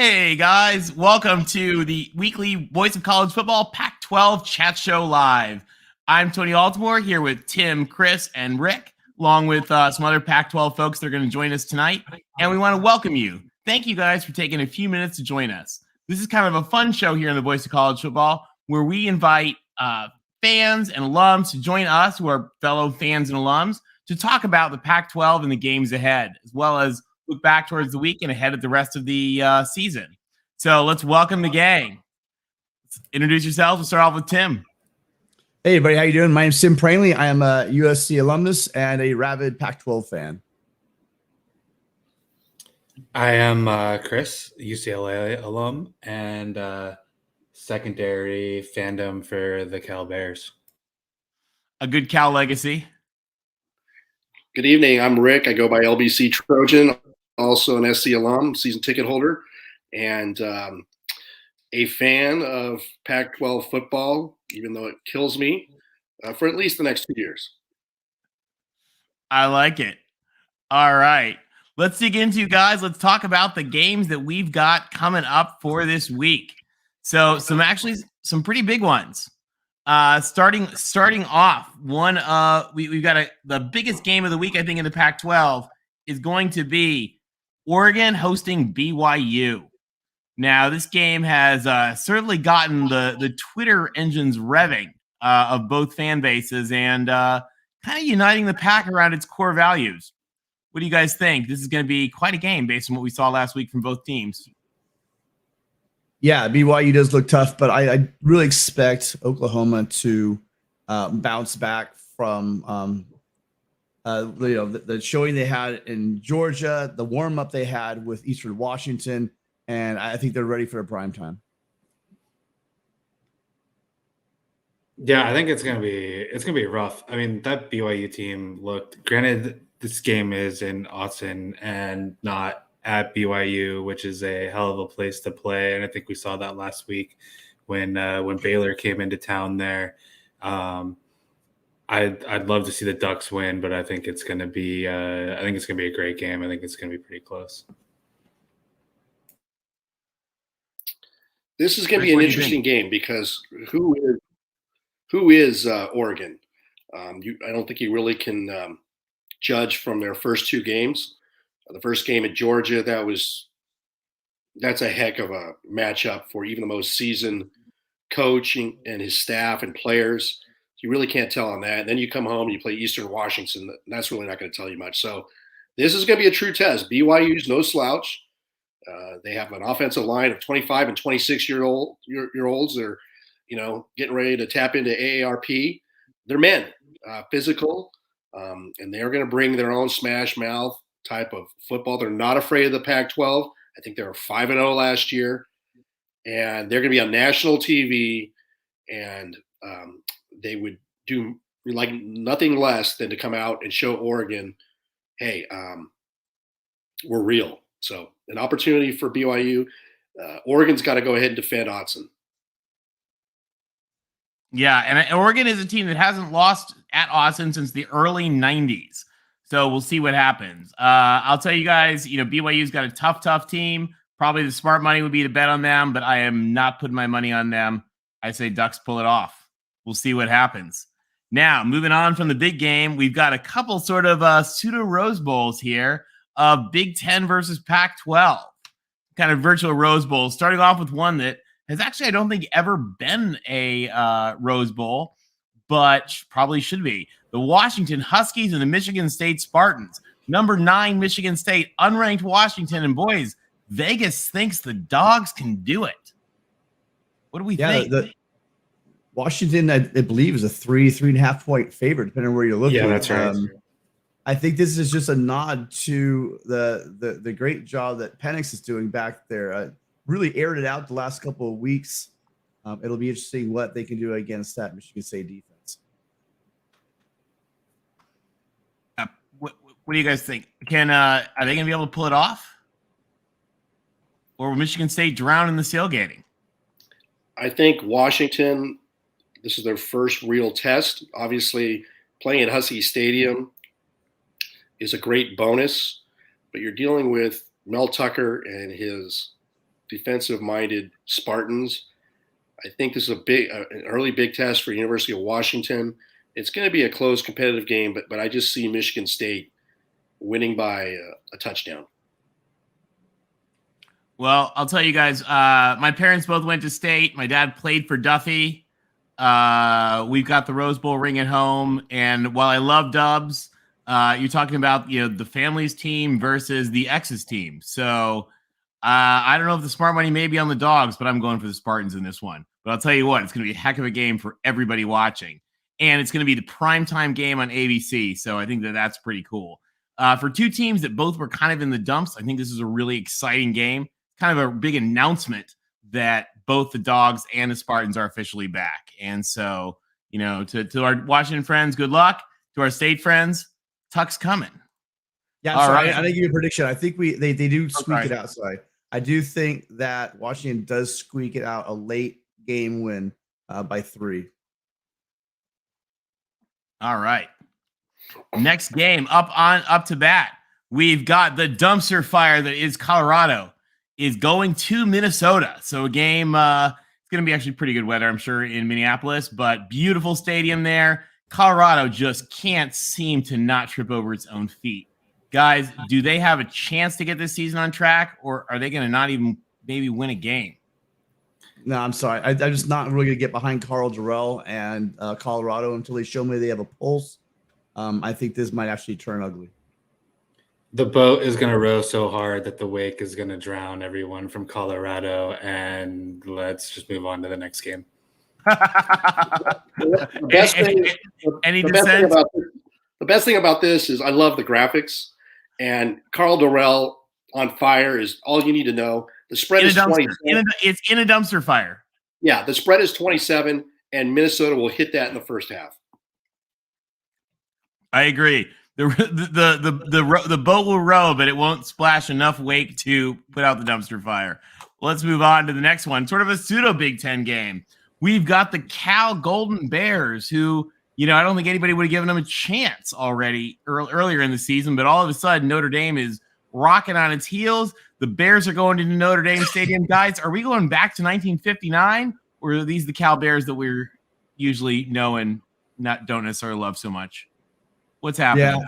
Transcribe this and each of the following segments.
Hey guys, welcome to the weekly Voice of College Football Pac-12 Chat Show Live. I'm Tony Altimore here with Tim, Chris, and Rick, along with some other Pac-12 folks that are going to join us tonight. And we want to welcome you. Thank you guys for taking a few minutes to join us. This is kind of a fun show here in the Voice of College Football where we invite fans and alums to join us, who are fellow fans and alums, to talk about the Pac-12 and the games ahead, as well as look back towards the week and ahead at the rest of the season. So let's welcome the gang. Let's introduce yourselves. We'll start off with Tim. Hey, everybody. How you doing? My name's Tim Prangley. I am a USC alumnus and a rabid Pac-12 fan. I am Chris, UCLA alum, and secondary fandom for the Cal Bears. A good Cal legacy. Good evening. I'm Rick. I go by LBC Trojan, also an SC alum, season ticket holder, and a fan of Pac-12 football, even though it kills me, for at least the next 2 years. I like it. All right. Let's dig into, guys. Let's talk about the games that we've got coming up for this week. So some pretty big ones. Starting off, we've got the biggest game of the week, I think, in the Pac-12 is going to be Oregon hosting BYU. Now, this game has certainly gotten the Twitter engines revving of both fan bases and kind of uniting the Pac around its core values. What do you guys think? This is going to be quite a game based on what we saw last week from both teams. Yeah, BYU does look tough, but I really expect Oklahoma to bounce back from the showing they had in Georgia, the warm up they had with Eastern Washington, and I think they're ready for a prime time. Yeah, I think it's gonna be rough. I mean, that BYU team looked. Granted, this game is in Austin and not at BYU, which is a hell of a place to play, and I think we saw that last week when Baylor came into town there. I'd love to see the Ducks win, but I think it's going to be a great game. I think it's going to be pretty close. This is going to be an interesting game because who is Oregon? I don't think you really can judge from their first two games. The first game at Georgia, that's a heck of a matchup for even the most seasoned coach and his staff and players. You really can't tell on that. And then you come home and you play Eastern Washington. That's really not going to tell you much. So this is going to be a true test. BYU's no slouch. They have an offensive line of 25 and 26-year-olds. They're, getting ready to tap into AARP. They're men, physical, and they're going to bring their own smash mouth type of football. They're not afraid of the Pac-12. I think they were 5-0 last year, and they're going to be on national TV, and they would do like nothing less than to come out and show Oregon, hey, we're real. So an opportunity for BYU. Oregon's got to go ahead and defend Autzen. Yeah, and Oregon is a team that hasn't lost at Austin since the early 90s. So we'll see what happens. I'll tell you guys, BYU's got a tough team. Probably the smart money would be to bet on them, but I am not putting my money on them. I say Ducks pull it off. We'll see what happens. Now, moving on from the big game, we've got a couple sort of pseudo Rose Bowls here of Big Ten versus Pac-12. Kind of virtual Rose Bowls, starting off with one that has actually, I don't think, ever been a Rose Bowl, but probably should be. The Washington Huskies and the Michigan State Spartans. Number 9, Michigan State, unranked Washington. And boys, Vegas thinks the Dogs can do it. What do we think? Washington, I believe, is a 3.5 point favorite, depending on where you're looking. Yeah, that's right. I think this is just a nod to the great job that Penix is doing back there. Really aired it out the last couple of weeks. It'll be interesting what they can do against that Michigan State defense. What do you guys think? Are they going to be able to pull it off? Or will Michigan State drown in the tailgating? I think Washington, this is their first real test. Obviously, playing at Husky Stadium is a great bonus, but you're dealing with Mel Tucker and his defensive-minded Spartans. I think this is an early big test for University of Washington. It's going to be a close, competitive game, but I just see Michigan State winning by a touchdown. Well, I'll tell you guys, my parents both went to state. My dad played for Duffy. We've got the Rose Bowl ring at home. And while I love Dubs, you're talking about, the family's team versus the X's team. So I don't know if the smart money may be on the Dogs, but I'm going for the Spartans in this one. But I'll tell you what, it's going to be a heck of a game for everybody watching. And it's going to be the primetime game on ABC. So I think that's pretty cool. For two teams that both were kind of in the dumps, I think this is a really exciting game. Kind of a big announcement that both the Dogs and the Spartans are officially back. And so, to our Washington friends, good luck. To our state friends, Tuck's coming. Yeah, All right. I didn't give you a prediction. I think they do squeak it out. Sorry. I do think that Washington does squeak it out, a late game win by 3. All right. Next game up to bat. We've got the dumpster fire that is Colorado is going to Minnesota. So a game, it's going to be actually pretty good weather, I'm sure, in Minneapolis, but beautiful stadium there. Colorado just can't seem to not trip over its own feet. Guys, do they have a chance to get this season on track, or are they going to not even maybe win a game? No, I'm sorry. I'm just not really going to get behind Carl Jarrell and Colorado until they show me they have a pulse. I think this might actually turn ugly. The boat is going to row so hard that the wake is going to drown everyone from Colorado, and let's just move on to the next game. The best thing about this is I love the graphics, and Carl Dorrell on fire is all you need to know. The spread is 27. It's in a dumpster fire. Yeah, the spread is 27, and Minnesota will hit that in the first half. I agree. The boat will row, but it won't splash enough wake to put out the dumpster fire. Let's move on to the next one. Sort of a pseudo Big Ten game. We've got the Cal Golden Bears, who, I don't think anybody would have given them a chance already earlier in the season, but all of a sudden Notre Dame is rocking on its heels. The Bears are going to Notre Dame Stadium. Guys, are we going back to 1959, or are these the Cal Bears that we're usually know and don't necessarily love so much? What's happening?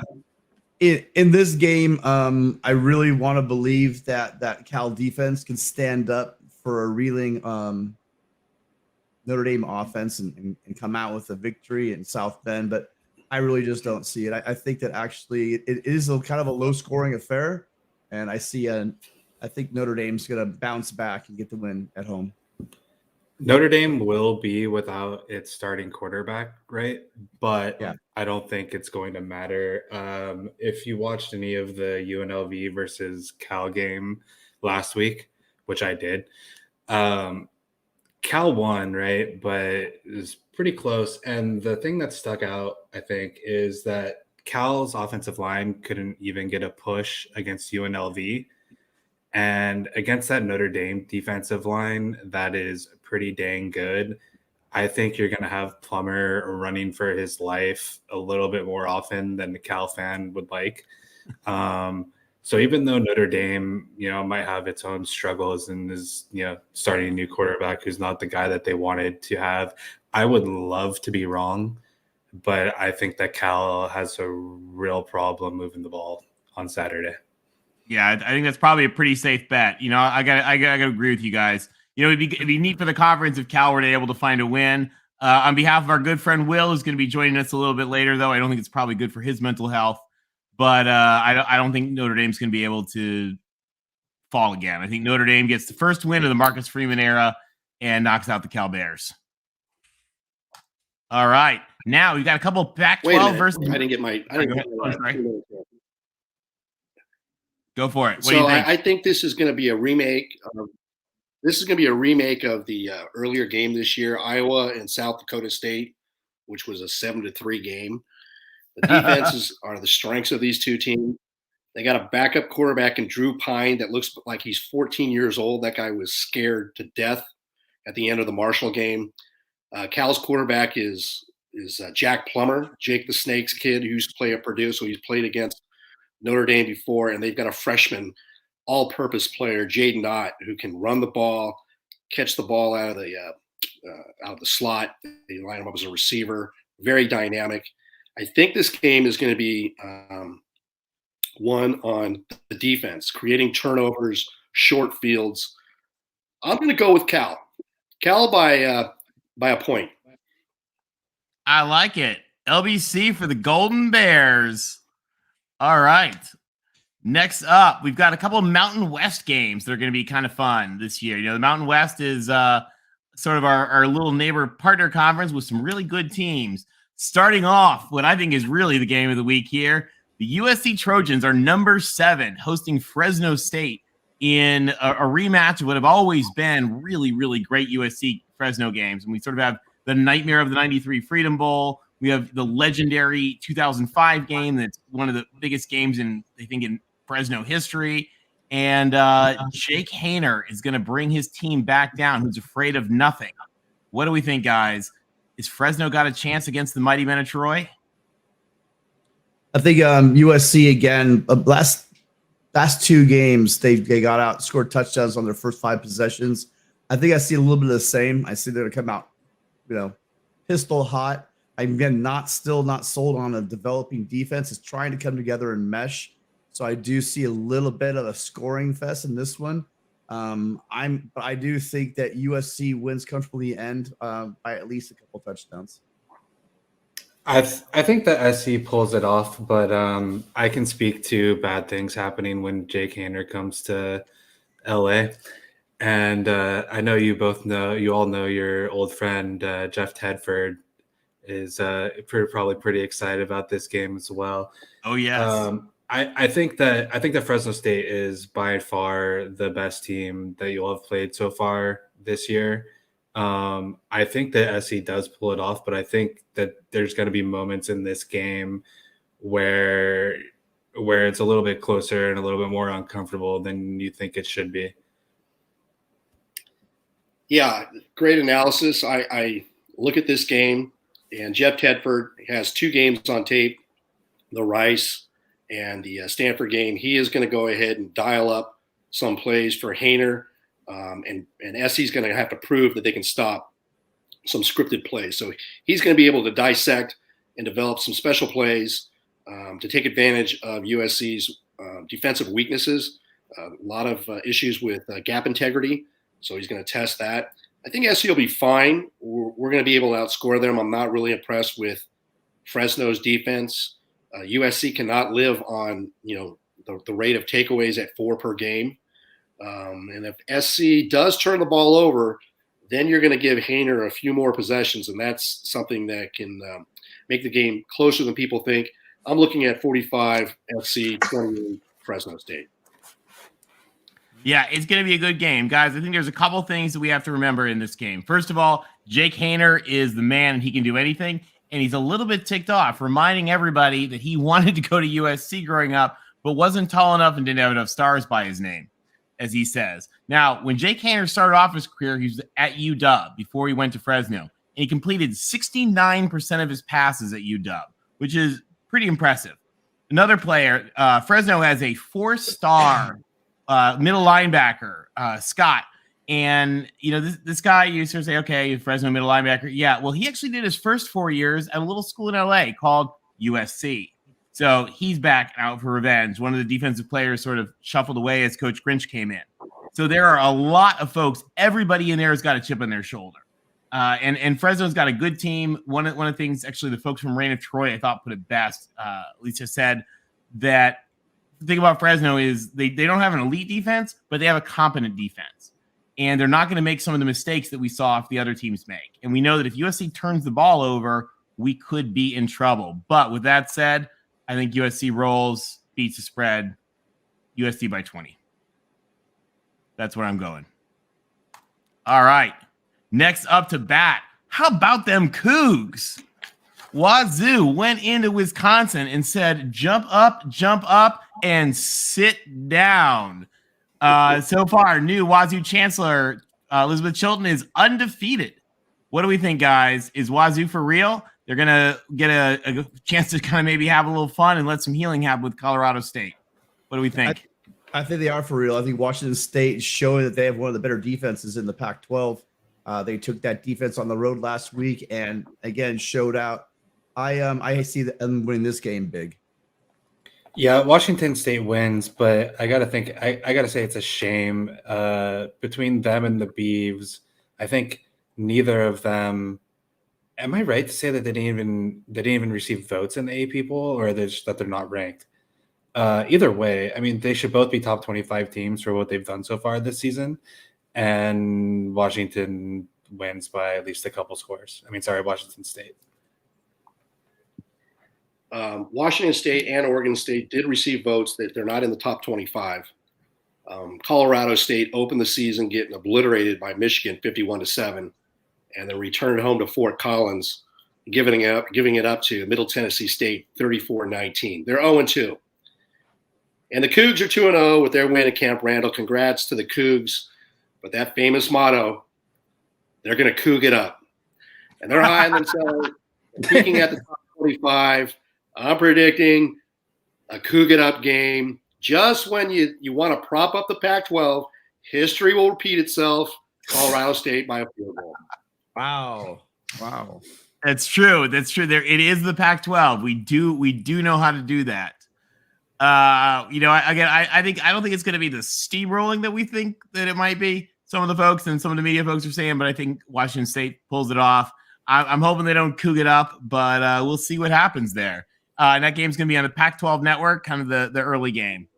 Yeah. In this game, I really want to believe that Cal defense can stand up for a reeling Notre Dame offense and come out with a victory in South Bend, but I really just don't see it. I think that actually it is a kind of a low-scoring affair, and I think Notre Dame's going to bounce back and get the win at home. Notre Dame will be without its starting quarterback, right? But yeah. I don't think it's going to matter. If you watched any of the UNLV versus Cal game last week, which I did, Cal won, right? But it was pretty close. And the thing that stuck out, I think, is that Cal's offensive line couldn't even get a push against UNLV. And against that Notre Dame defensive line, that is pretty dang good. I think you're going to have Plummer running for his life a little bit more often than the Cal fan would like. So even though Notre Dame, might have its own struggles and is, starting a new quarterback who's not the guy that they wanted to have, I would love to be wrong, but I think that Cal has a real problem moving the ball on Saturday. Yeah, I think that's probably a pretty safe bet. I gotta agree with you guys. It'd be neat for the conference if Cal were able to find a win. On behalf of our good friend Will, who's going to be joining us a little bit later, though, I don't think it's probably good for his mental health. But I don't think Notre Dame's going to be able to fall again. I think Notre Dame gets the first win of the Marcus Freeman era and knocks out the Cal Bears. All right, now we've got a couple Pac-12 versus. I didn't get my. Go for it. What so do you think? I think this is going to be a remake. This is going to be a remake of the earlier game this year, Iowa and South Dakota State, which was a 7-3 game. The defenses are the strengths of these two teams. They got a backup quarterback in Drew Pine that looks like he's 14 years old. That guy was scared to death at the end of the Marshall game. Cal's quarterback is Jack Plummer, Jake the Snake's kid, who used to play at Purdue, so he's played against Notre Dame before, and they've got a freshman all-purpose player, Jaden Ott, who can run the ball, catch the ball out of the slot. They line him up as a receiver. Very dynamic. I think this game is going to be one on the defense, creating turnovers, short fields. I'm going to go with Cal. Cal by a point. I like it. LBC for the Golden Bears. All right. Next up, we've got a couple of Mountain West games that are going to be kind of fun this year. You know, the Mountain West is sort of our little neighbor partner conference with some really good teams. Starting off, what I think is really the game of the week here, the USC Trojans are number 7, hosting Fresno State in a rematch of what have always been really, really great USC Fresno games. And we sort of have the nightmare of the 93 Freedom Bowl. We have the legendary 2005 game that's one of the biggest games in Fresno history. And Jake Haener is going to bring his team back down, who's afraid of nothing. What do we think, guys? Is Fresno got a chance against the mighty men of Troy? I think USC again. Last 2 games, they got out, scored touchdowns on their first 5 possessions. I think I see a little bit of the same. I see they're going to come out, pistol hot. I'm again still not sold on a developing defense. It's trying to come together and mesh. So I do see a little bit of a scoring fest in this one. But I do think that USC wins comfortably end by at least a couple touchdowns. I think that SC pulls it off, but I can speak to bad things happening when Jake Haener comes to LA. And I know you all know your old friend Jeff Tedford is probably pretty excited about this game as well. Oh yes. I think that Fresno State is by far the best team that you all have played so far this year. I think that SC does pull it off, but I think that there's going to be moments in this game where it's a little bit closer and a little bit more uncomfortable than you think it should be. Yeah, great analysis. I look at this game, and Jeff Tedford has 2 games on tape, the Rice and the Stanford game. He is going to go ahead and dial up some plays for Haener, and SC's going to have to prove that they can stop some scripted plays. So he's going to be able to dissect and develop some special plays to take advantage of USC's defensive weaknesses, a lot of issues with gap integrity. So he's going to test that. I think SC will be fine. We're going to be able to outscore them. I'm not really impressed with Fresno's defense. USC cannot live on the rate of takeaways at 4 per game. And if SC does turn the ball over, then you're going to give Haener a few more possessions, and that's something that can make the game closer than people think. I'm looking at 45 SC, 28 Fresno State. Yeah, it's going to be a good game. Guys, I think there's a couple things that we have to remember in this game. First of all, Jake Haener is the man, and he can do anything. And he's a little bit ticked off, reminding everybody that he wanted to go to USC growing up, but wasn't tall enough and didn't have enough stars by his name, as he says. Now, when Jake Haener started off his career, he was at UW before he went to Fresno. And he completed 69% of his passes at UW, which is pretty impressive. Another player, Fresno has a 4-star middle linebacker, Scott. And, this guy, you sort of say, okay, Fresno middle linebacker. Yeah, well, he actually did his first 4 years at a little school in LA called USC. So he's back out for revenge. One of the defensive players sort of shuffled away as Coach Grinch came in. So there are a lot of folks. Everybody in there has got a chip on their shoulder. And Fresno's got a good team. One of the things, actually, the folks from Reign of Troy, I thought, put it best. Lisa said that the thing about Fresno is they don't have an elite defense, but they have a competent defense. And they're not going to make some of the mistakes that we saw if the other teams make. And we know that if USC turns the ball over, we could be in trouble. But with that said, I think USC rolls, beats the spread, USC by 20. That's where I'm going. All right. Next up to bat. How about them Cougs? Wazoo went into Wisconsin and said, jump up, and sit down. So far, new Wazoo Chancellor Elizabeth Chilton is undefeated. What do we think, guys? Is Wazoo for real? They're going to get a chance to kind of maybe have a little fun and let some healing happen with Colorado State. What do we think? I think they are for real. I think Washington State is showing that they have one of the better defenses in the Pac-12. They took that defense on the road last week and again showed out. I see them winning this game big. Yeah, Washington State wins, but I gotta say it's a shame. Between them and the Beavs, I think neither of them. Am I right to say that they didn't even receive votes in the AP poll, or that they're not ranked? Either way, I mean, they should both be top 25 teams for what they've done so far this season. And Washington wins by at least a couple scores. I mean, sorry, Washington State. Washington State and Oregon State did receive votes that they're not in the top 25. Colorado State opened the season getting obliterated by Michigan 51-7, and then returned home to Fort Collins, giving it up to Middle Tennessee State 34-19. They're 0-2. And the Cougs are 2-0 with their win at Camp Randall. Congrats to the Cougs. But that famous motto, they're going to Coug it up. And they're high on themselves, peaking at the top 25. I'm predicting a Coug it up game. Just when you want to prop up the Pac-12, history will repeat itself. Colorado State by a field goal. Wow. That's true. There, it is the Pac-12. We do know how to do that. I don't think it's going to be the steamrolling that we think that it might be. Some of the folks and some of the media folks are saying, but I think Washington State pulls it off. I'm hoping they don't Coug it up, but we'll see what happens there. And that game's going to be on the Pac-12 network, kind of the early game.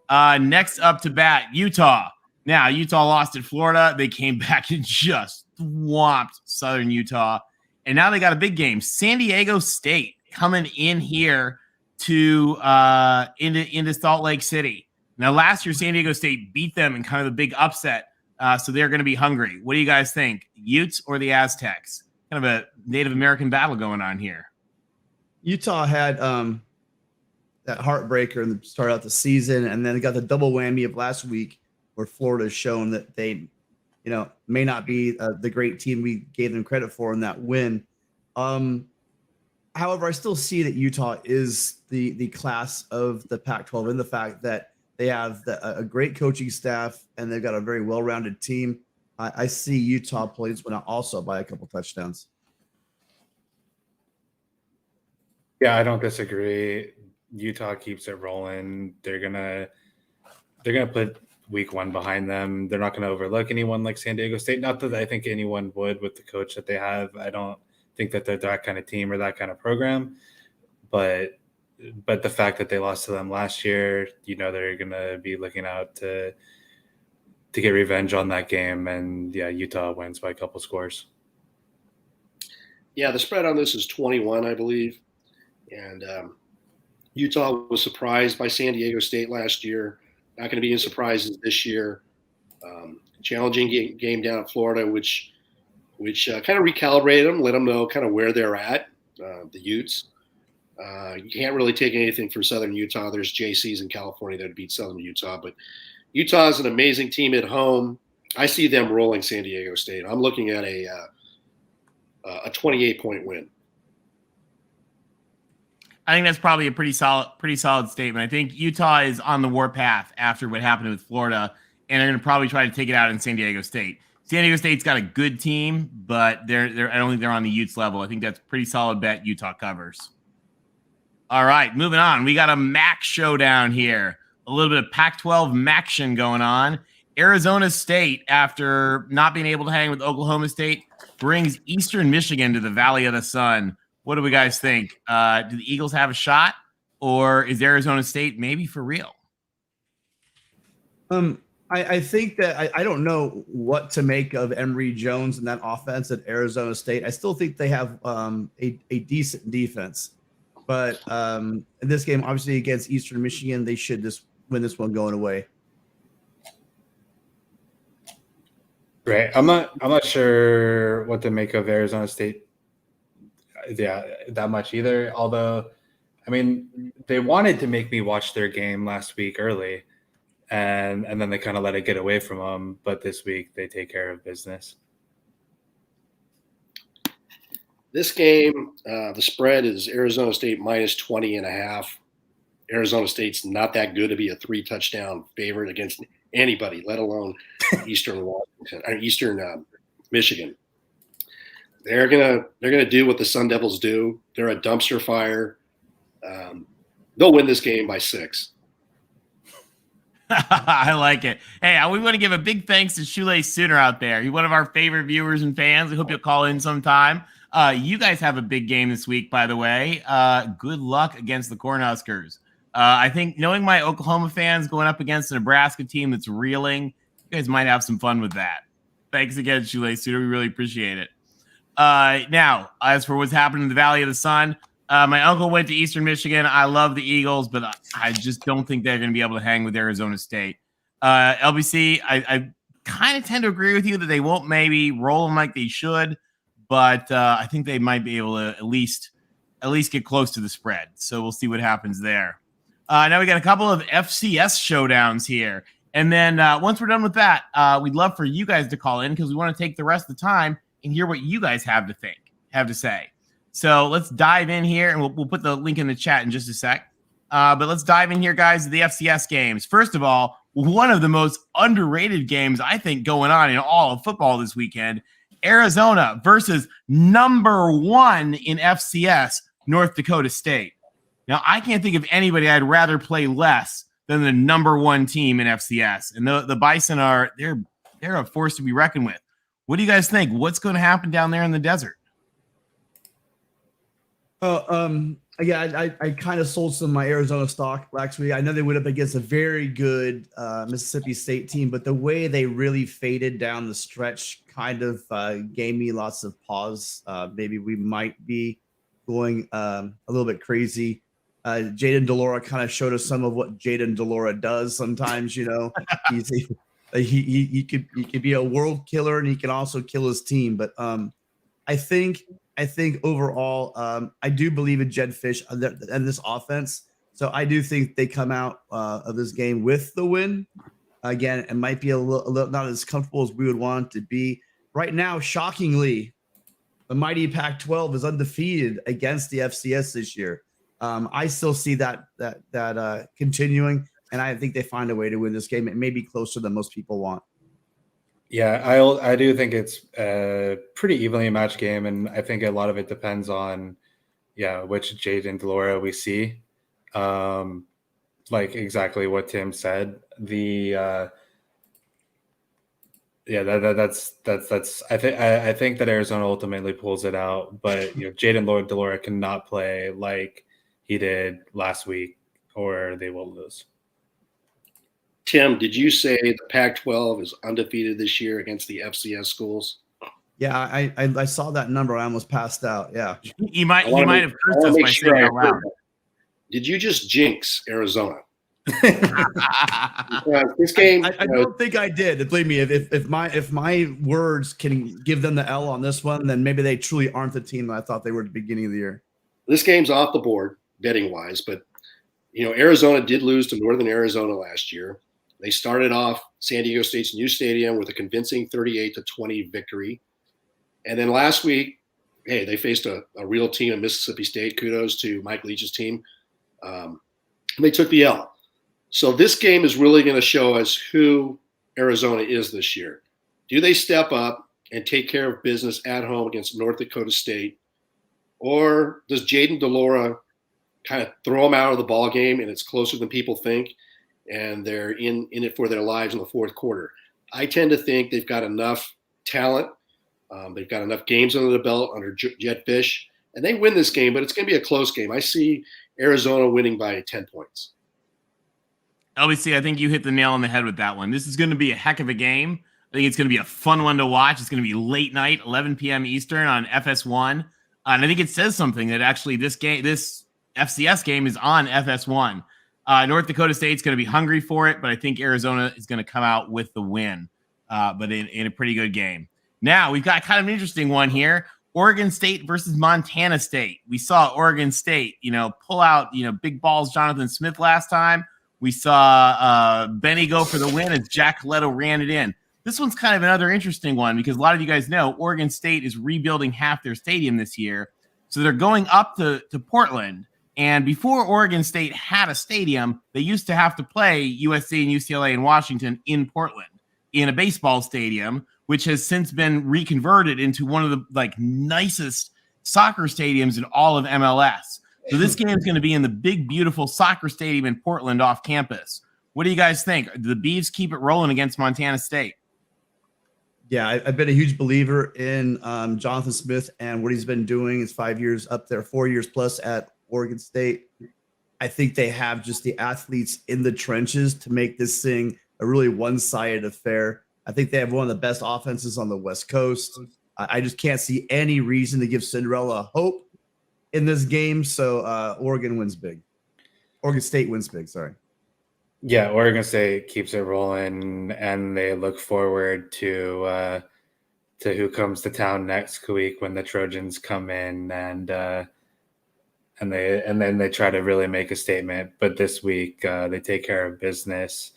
Next up to bat, Utah. Now, Utah lost at Florida. They came back and just swamped Southern Utah. And now they got a big game. San Diego State coming in here to into Salt Lake City. Now, last year, San Diego State beat them in kind of a big upset. So they're going to be hungry. What do you guys think? Utes or the Aztecs? Kind of a Native American battle going on here. Utah had that heartbreaker in the start out the season, and then they got the double whammy of last week where Florida's shown that they, may not be the great team we gave them credit for in that win. However, I still see that Utah is the class of the Pac-12 in the fact that they have a great coaching staff and they've got a very well-rounded team. I see Utah play this one out also by a couple touchdowns. Yeah, I don't disagree. Utah keeps it rolling. They're gonna put week one behind them. They're not gonna overlook anyone like San Diego State. Not that I think anyone would with the coach that they have. I don't think that they're that kind of team or that kind of program. But the fact that they lost to them last year, they're gonna be looking out to get revenge on that game. And yeah, Utah wins by a couple scores. Yeah, the spread on this is 21, I believe. And Utah was surprised by San Diego State last year. Not going to be any surprises this year. Challenging game down in Florida, which kind of recalibrated them, let them know kind of where they're at, the Utes. You can't really take anything from Southern Utah. There's JCs in California that beat Southern Utah. But Utah is an amazing team at home. I see them rolling San Diego State. I'm looking at a 28-point win. I think that's probably a pretty solid statement. I think Utah is on the warpath after what happened with Florida, and they're going to probably try to take it out in San Diego State. San Diego State's got a good team, but I don't think they're on the Utes level. I think that's a pretty solid bet Utah covers. All right, moving on. We got a MAC showdown here. A little bit of Pac-12 MACtion going on. Arizona State, after not being able to hang with Oklahoma State, brings Eastern Michigan to the Valley of the Sun. What do we guys think? Do the Eagles have a shot, or is Arizona State maybe for real? I think that I don't know what to make of Emory Jones and that offense at Arizona State. I still think they have a decent defense, but in this game, obviously against Eastern Michigan, they should just win this one going away. Right. I'm not sure what to make of Arizona State. Yeah, that much either. Although, I mean, they wanted to make me watch their game last week early, and then they kind of let it get away from them. But this week they take care of business. This game, the spread is Arizona State minus 20.5. Arizona State's not that good to be a 3-touchdown favorite against anybody, let alone Eastern Michigan. They're gonna do what the Sun Devils do. They're a dumpster fire. They'll win this game by 6. I like it. Hey, we want to give a big thanks to Shoelace Sooner out there. He's one of our favorite viewers and fans. I hope you'll call in sometime. You guys have a big game this week, by the way. Good luck against the Cornhuskers. I think knowing my Oklahoma fans going up against a Nebraska team that's reeling, you guys might have some fun with that. Thanks again, Shoelace Sooner. We really appreciate it. Now, as for what's happening in the Valley of the Sun, my uncle went to Eastern Michigan. I love the Eagles, but I just don't think they're going to be able to hang with Arizona State. LBC, I kind of tend to agree with you that they won't maybe roll them like they should, but I think they might be able to at least get close to the spread. So we'll see what happens there. Now we got a couple of FCS showdowns here. And then once we're done with that, we'd love for you guys to call in because we want to take the rest of the time and hear what you guys have to say. So let's dive in here, and we'll put the link in the chat in just a sec. But let's dive in here, guys, to the FCS games. First of all, one of the most underrated games, I think, going on in all of football this weekend, Arizona versus number 1 in FCS, North Dakota State. Now, I can't think of anybody I'd rather play less than the number 1 team in FCS. And the Bison they're a force to be reckoned with. What do you guys think? What's going to happen down there in the desert? Yeah, I kind of sold some of my Arizona stock last week. I know they went up against a very good Mississippi State team, but the way they really faded down the stretch kind of gave me lots of pause. Maybe we might be going a little bit crazy. Jaden Delora kind of showed us some of what Jaden Delora does sometimes. You know, he could be a world killer, and he can also kill his team. But I think overall, I do believe in Jed Fish and this offense. So I do think they come out of this game with the win. Again, it might be a little not as comfortable as we would want it to be. Right now, shockingly, the mighty Pac-12 is undefeated against the FCS this year. I still see that continuing, and I think they find a way to win this game. It may be closer than most people want. Yeah, I do think it's a pretty evenly matched game, and I think a lot of it depends on, which Jaden Delora we see. Like exactly what Tim said. That's I think that Arizona ultimately pulls it out, but Jaden Delora cannot play like he did last week, or they will lose. Tim, did you say the Pac-12 is undefeated this year against the FCS schools? Yeah, I saw that number. I almost passed out. Yeah, you might have cursed us by saying it out loud. Did you just jinx Arizona? This game, I don't think I did. Believe me, if my words can give them the L on this one, then maybe they truly aren't the team that I thought they were at the beginning of the year. This game's off the board betting wise, but Arizona did lose to Northern Arizona last year. They started off San Diego State's new stadium with a convincing 38-20 victory. And then last week, they faced a real team in Mississippi State. Kudos to Mike Leach's team. They took the L. So this game is really going to show us who Arizona is this year. Do they step up and take care of business at home against North Dakota State? Or does Jaden Delora kind of throw them out of the ball game and it's closer than people think, and they're in it for their lives in the fourth quarter? I tend to think they've got enough talent. They've got enough games under the belt under Jed Fish, and they win this game, but it's going to be a close game. I see Arizona winning by 10 points. LBC, I think you hit the nail on the head with that one. This is going to be a heck of a game. I think it's going to be a fun one to watch. It's going to be late night, 11 p.m. Eastern on FS1. And I think it says something that actually this FCS game is on FS1. North Dakota State's going to be hungry for it, but I think Arizona is going to come out with the win, but in a pretty good game. Now, we've got kind of an interesting one here. Oregon State versus Montana State. We saw Oregon State, pull out, big balls Jonathan Smith last time. We saw Benny go for the win as Jack Leto ran it in. This one's kind of another interesting one because a lot of you guys know Oregon State is rebuilding half their stadium this year. So they're going up to Portland. And before Oregon State had a stadium, they used to have to play USC and UCLA and Washington in Portland in a baseball stadium, which has since been reconverted into one of the nicest soccer stadiums in all of MLS. So this game is going to be in the big, beautiful soccer stadium in Portland off campus. What do you guys think? Do the Beavs keep it rolling against Montana State? Yeah, I've been a huge believer in Jonathan Smith and what he's been doing. His 5 years up there, 4 years plus at Oregon State. I think they have just the athletes in the trenches to make this thing a really one-sided affair. I think they have one of the best offenses on the West Coast. I just can't see any reason to give Cinderella hope in this game. So Oregon wins big. Oregon State wins big, sorry. Yeah, Oregon State keeps it rolling, and they look forward to who comes to town next week when the Trojans come in, and then they try to really make a statement. But this week they take care of business.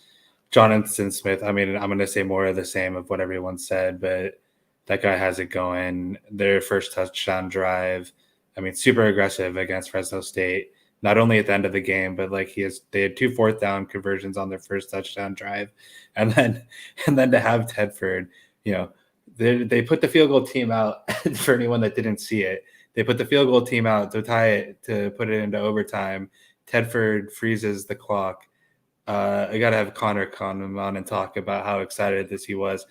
Jonathan Smith, I mean, I'm going to say more of the same of what everyone said, but that guy has it going. Their first touchdown drive, I mean, super aggressive against Fresno State. Not only at the end of the game, but they had 2 4th down conversions on their first touchdown drive, and then to have Tedford, they put the field goal team out. For anyone that didn't see it, they put the field goal team out to tie it, to put it into overtime. Tedford freezes the clock. I got to have Connor come on and talk about how excited he was.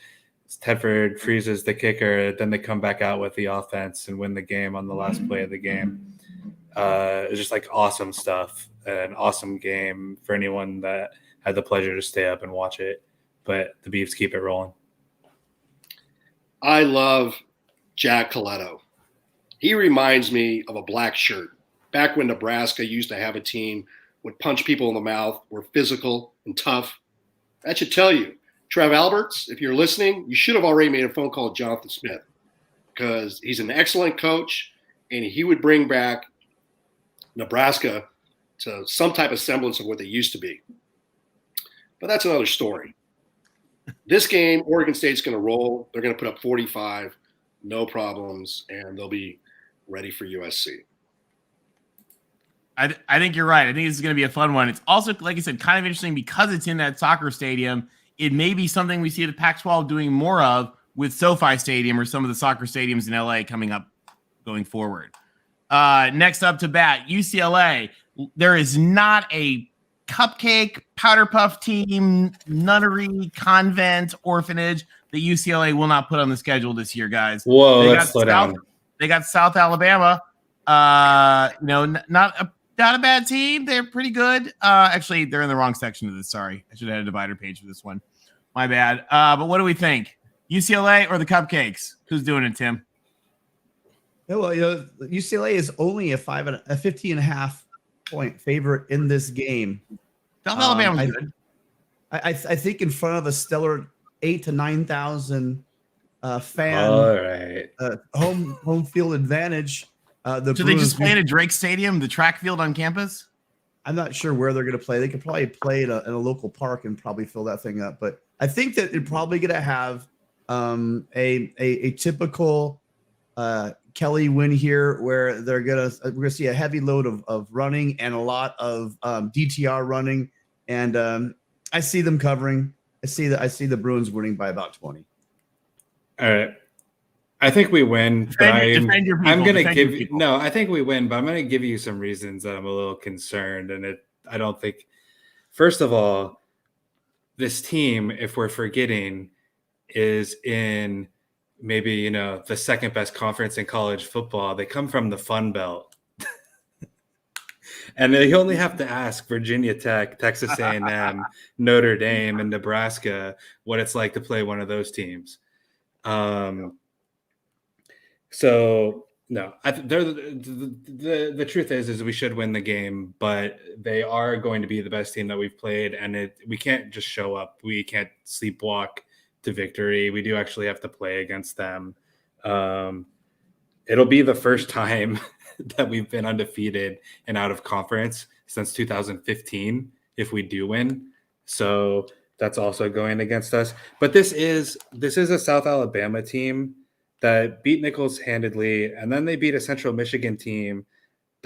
Tedford freezes the kicker, then they come back out with the offense and win the game on the last play of the game. It's just awesome stuff, an awesome game for anyone that had the pleasure to stay up and watch it. But the Beavs keep it rolling. I love Jack Coletto. He reminds me of a black shirt. Back when Nebraska used to have a team, would punch people in the mouth, were physical and tough. That should tell you. Trev Alberts, if you're listening, you should have already made a phone call to Jonathan Smith, because he's an excellent coach, and he would bring back Nebraska to some type of semblance of what they used to be. But that's another story. This game, Oregon State's going to roll. They're going to put up 45, no problems, and they'll be ready for USC. I think you're right. I think this is going to be a fun one. It's also, like I said, kind of interesting because it's in that soccer stadium. It may be something we see the Pac-12 doing more of with SoFi Stadium or some of the soccer stadiums in LA coming up going forward. Next up to bat, UCLA. There is not a cupcake, powder puff team, nunnery, convent, orphanage that UCLA will not put on the schedule this year, guys. Whoa, let's slow down. They got South Alabama. Not a bad team. They're pretty good. Actually, they're in the wrong section of this. Sorry. I should have had a divider page for this one. My bad. But what do we think? UCLA or the Cupcakes? Who's doing it, Tim? Yeah, well, UCLA is only a 15.5 point favorite in this game. South Alabama's good. I think in front of a stellar 8,000 to 9,000 fan. All right. Home field advantage. So they just play at Drake Stadium, the track field on campus? I'm not sure where they're going to play. They could probably play in a local park and probably fill that thing up. But I think that they're probably going to have a typical Kelly win here, where we're gonna see a heavy load of running and a lot of DTR running, and I see them covering. I see the Bruins winning by about 20. All right. I think we win, but I'm going to give you – no, I think we win, but I'm going to give you some reasons that I'm a little concerned. And I don't think – first of all, this team, if we're forgetting, is in maybe, the second best conference in college football. They come from the Fun Belt. And you only have to ask Virginia Tech, Texas A&M, Notre Dame, and Nebraska what it's like to play one of those teams. So no, the truth is we should win the game, but they are going to be the best team that we've played, and we can't just show up. We can't sleepwalk to victory. We do actually have to play against them. It'll be the first time that we've been undefeated and out of conference since 2015 if we do win. So that's also going against us. But this is a South Alabama team that beat Nichols handedly, and then they beat a Central Michigan team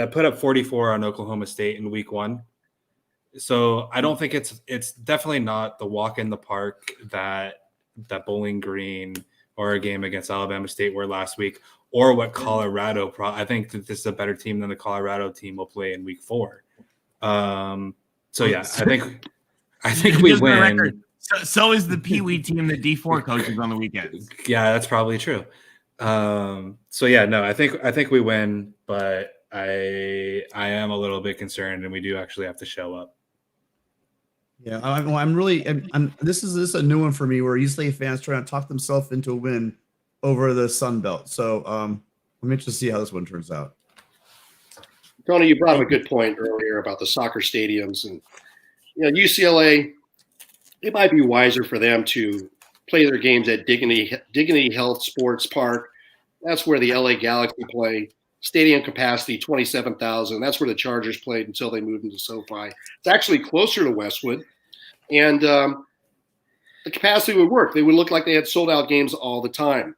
that put up 44 on Oklahoma State in week 1. So I don't think it's definitely not the walk in the park that Bowling Green or a game against Alabama State were last week, or what Colorado. I think that this is a better team than the Colorado team will play in week 4. So yeah, I think we win. So is the Pee Wee team that D4 coaches on the weekends. Yeah, that's probably true. So yeah, no, I think we win, but I am a little bit concerned, and we do actually have to show up. Yeah, this is a new one for me, where UCLA fans trying to talk themselves into a win over the Sun Belt. So I'm interested to see how this one turns out. Tony, you brought up a good point earlier about the soccer stadiums, and UCLA. It might be wiser for them to play their games at Dignity Health Sports Park. That's where the LA Galaxy play. Stadium capacity 27,000. That's where the Chargers played until they moved into SoFi. It's actually closer to Westwood, and the capacity would work. They would look like they had sold out games all the time.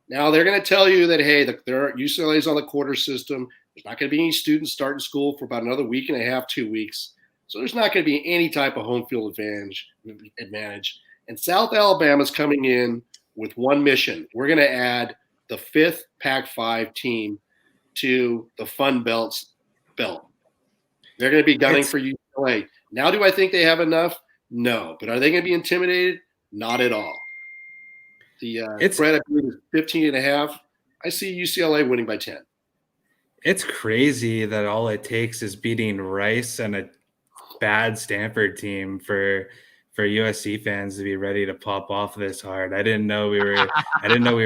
Now they're going to tell you that, hey, UCLA's on the quarter system. There's not going to be any students starting school for about another week and a half, 2 weeks. So there's not going to be any type of home field advantage. And South Alabama's coming in with one mission. We're going to add the 5th Pac-5 team to the Fun Belt's belt. They're going to be gunning for UCLA. Now, do I think they have enough? No. But are they going to be intimidated? Not at all. The spread I believe is 15.5. I see UCLA winning by 10. It's crazy that all it takes is beating Rice and a bad Stanford team for USC fans to be ready to pop off this hard. I didn't know we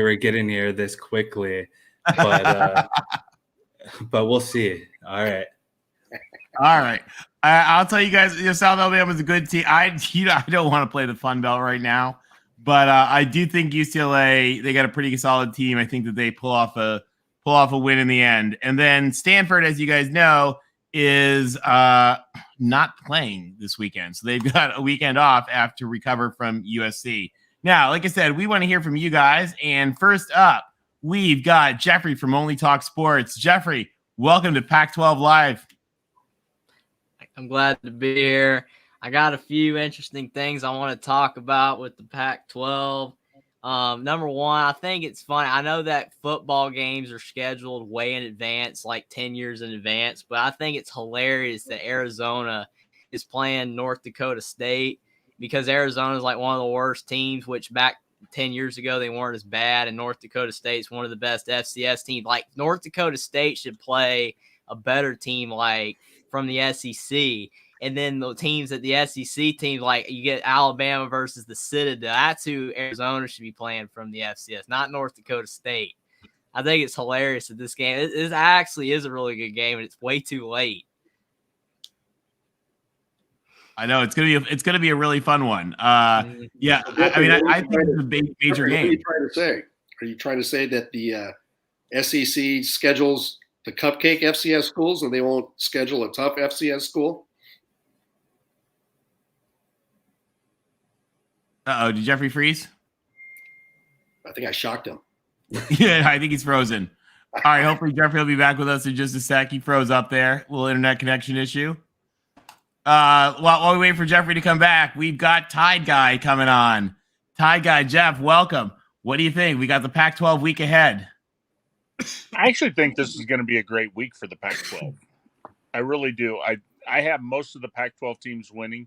were getting here this quickly, but we'll see. All right. I'll tell you guys, South Alabama is a good team. I don't want to play the Fun Belt right now, but I do think UCLA, they got a pretty solid team. I think that they pull off a win in the end. And then Stanford, as you guys know, is not playing this weekend. So they've got a weekend off after recover from USC. Now, like I said, we want to hear from you guys. And first up, we've got Jeffrey from Only Talk Sports. Jeffrey, welcome to Pac-12 Live. I'm glad to be here. I got a few interesting things I want to talk about with the Pac-12. Number one, I think it's funny. I know that football games are scheduled way in advance, like 10 years in advance, but I think it's hilarious that Arizona is playing North Dakota State, because Arizona is like one of the worst teams, which back 10 years ago, they weren't as bad. And North Dakota State's one of the best FCS teams. Like, North Dakota State should play a better team, like from the SEC. And then the teams at the SEC teams, like you get Alabama versus the Citadel. That's who Arizona should be playing from the FCS, not North Dakota State. I think it's hilarious that this game, it actually is a really good game, and it's way too late. I know it's gonna be a really fun one. Yeah, I think it's a major game. What are you trying to say? Are you trying to say that the SEC schedules the cupcake FCS schools and they won't schedule a tough FCS school? Uh-oh, did Jeffrey freeze? I think I shocked him. Yeah, I think he's frozen. All right, hopefully Jeffrey will be back with us in just a sec. He froze up there. Little internet connection issue. While we wait for Jeffrey to come back, we've got Tide Guy coming on. Tide Guy, Jeff, welcome. What do you think? We got the Pac-12 week ahead. I actually think this is going to be a great week for the Pac-12. I really do. I have most of the Pac-12 teams winning.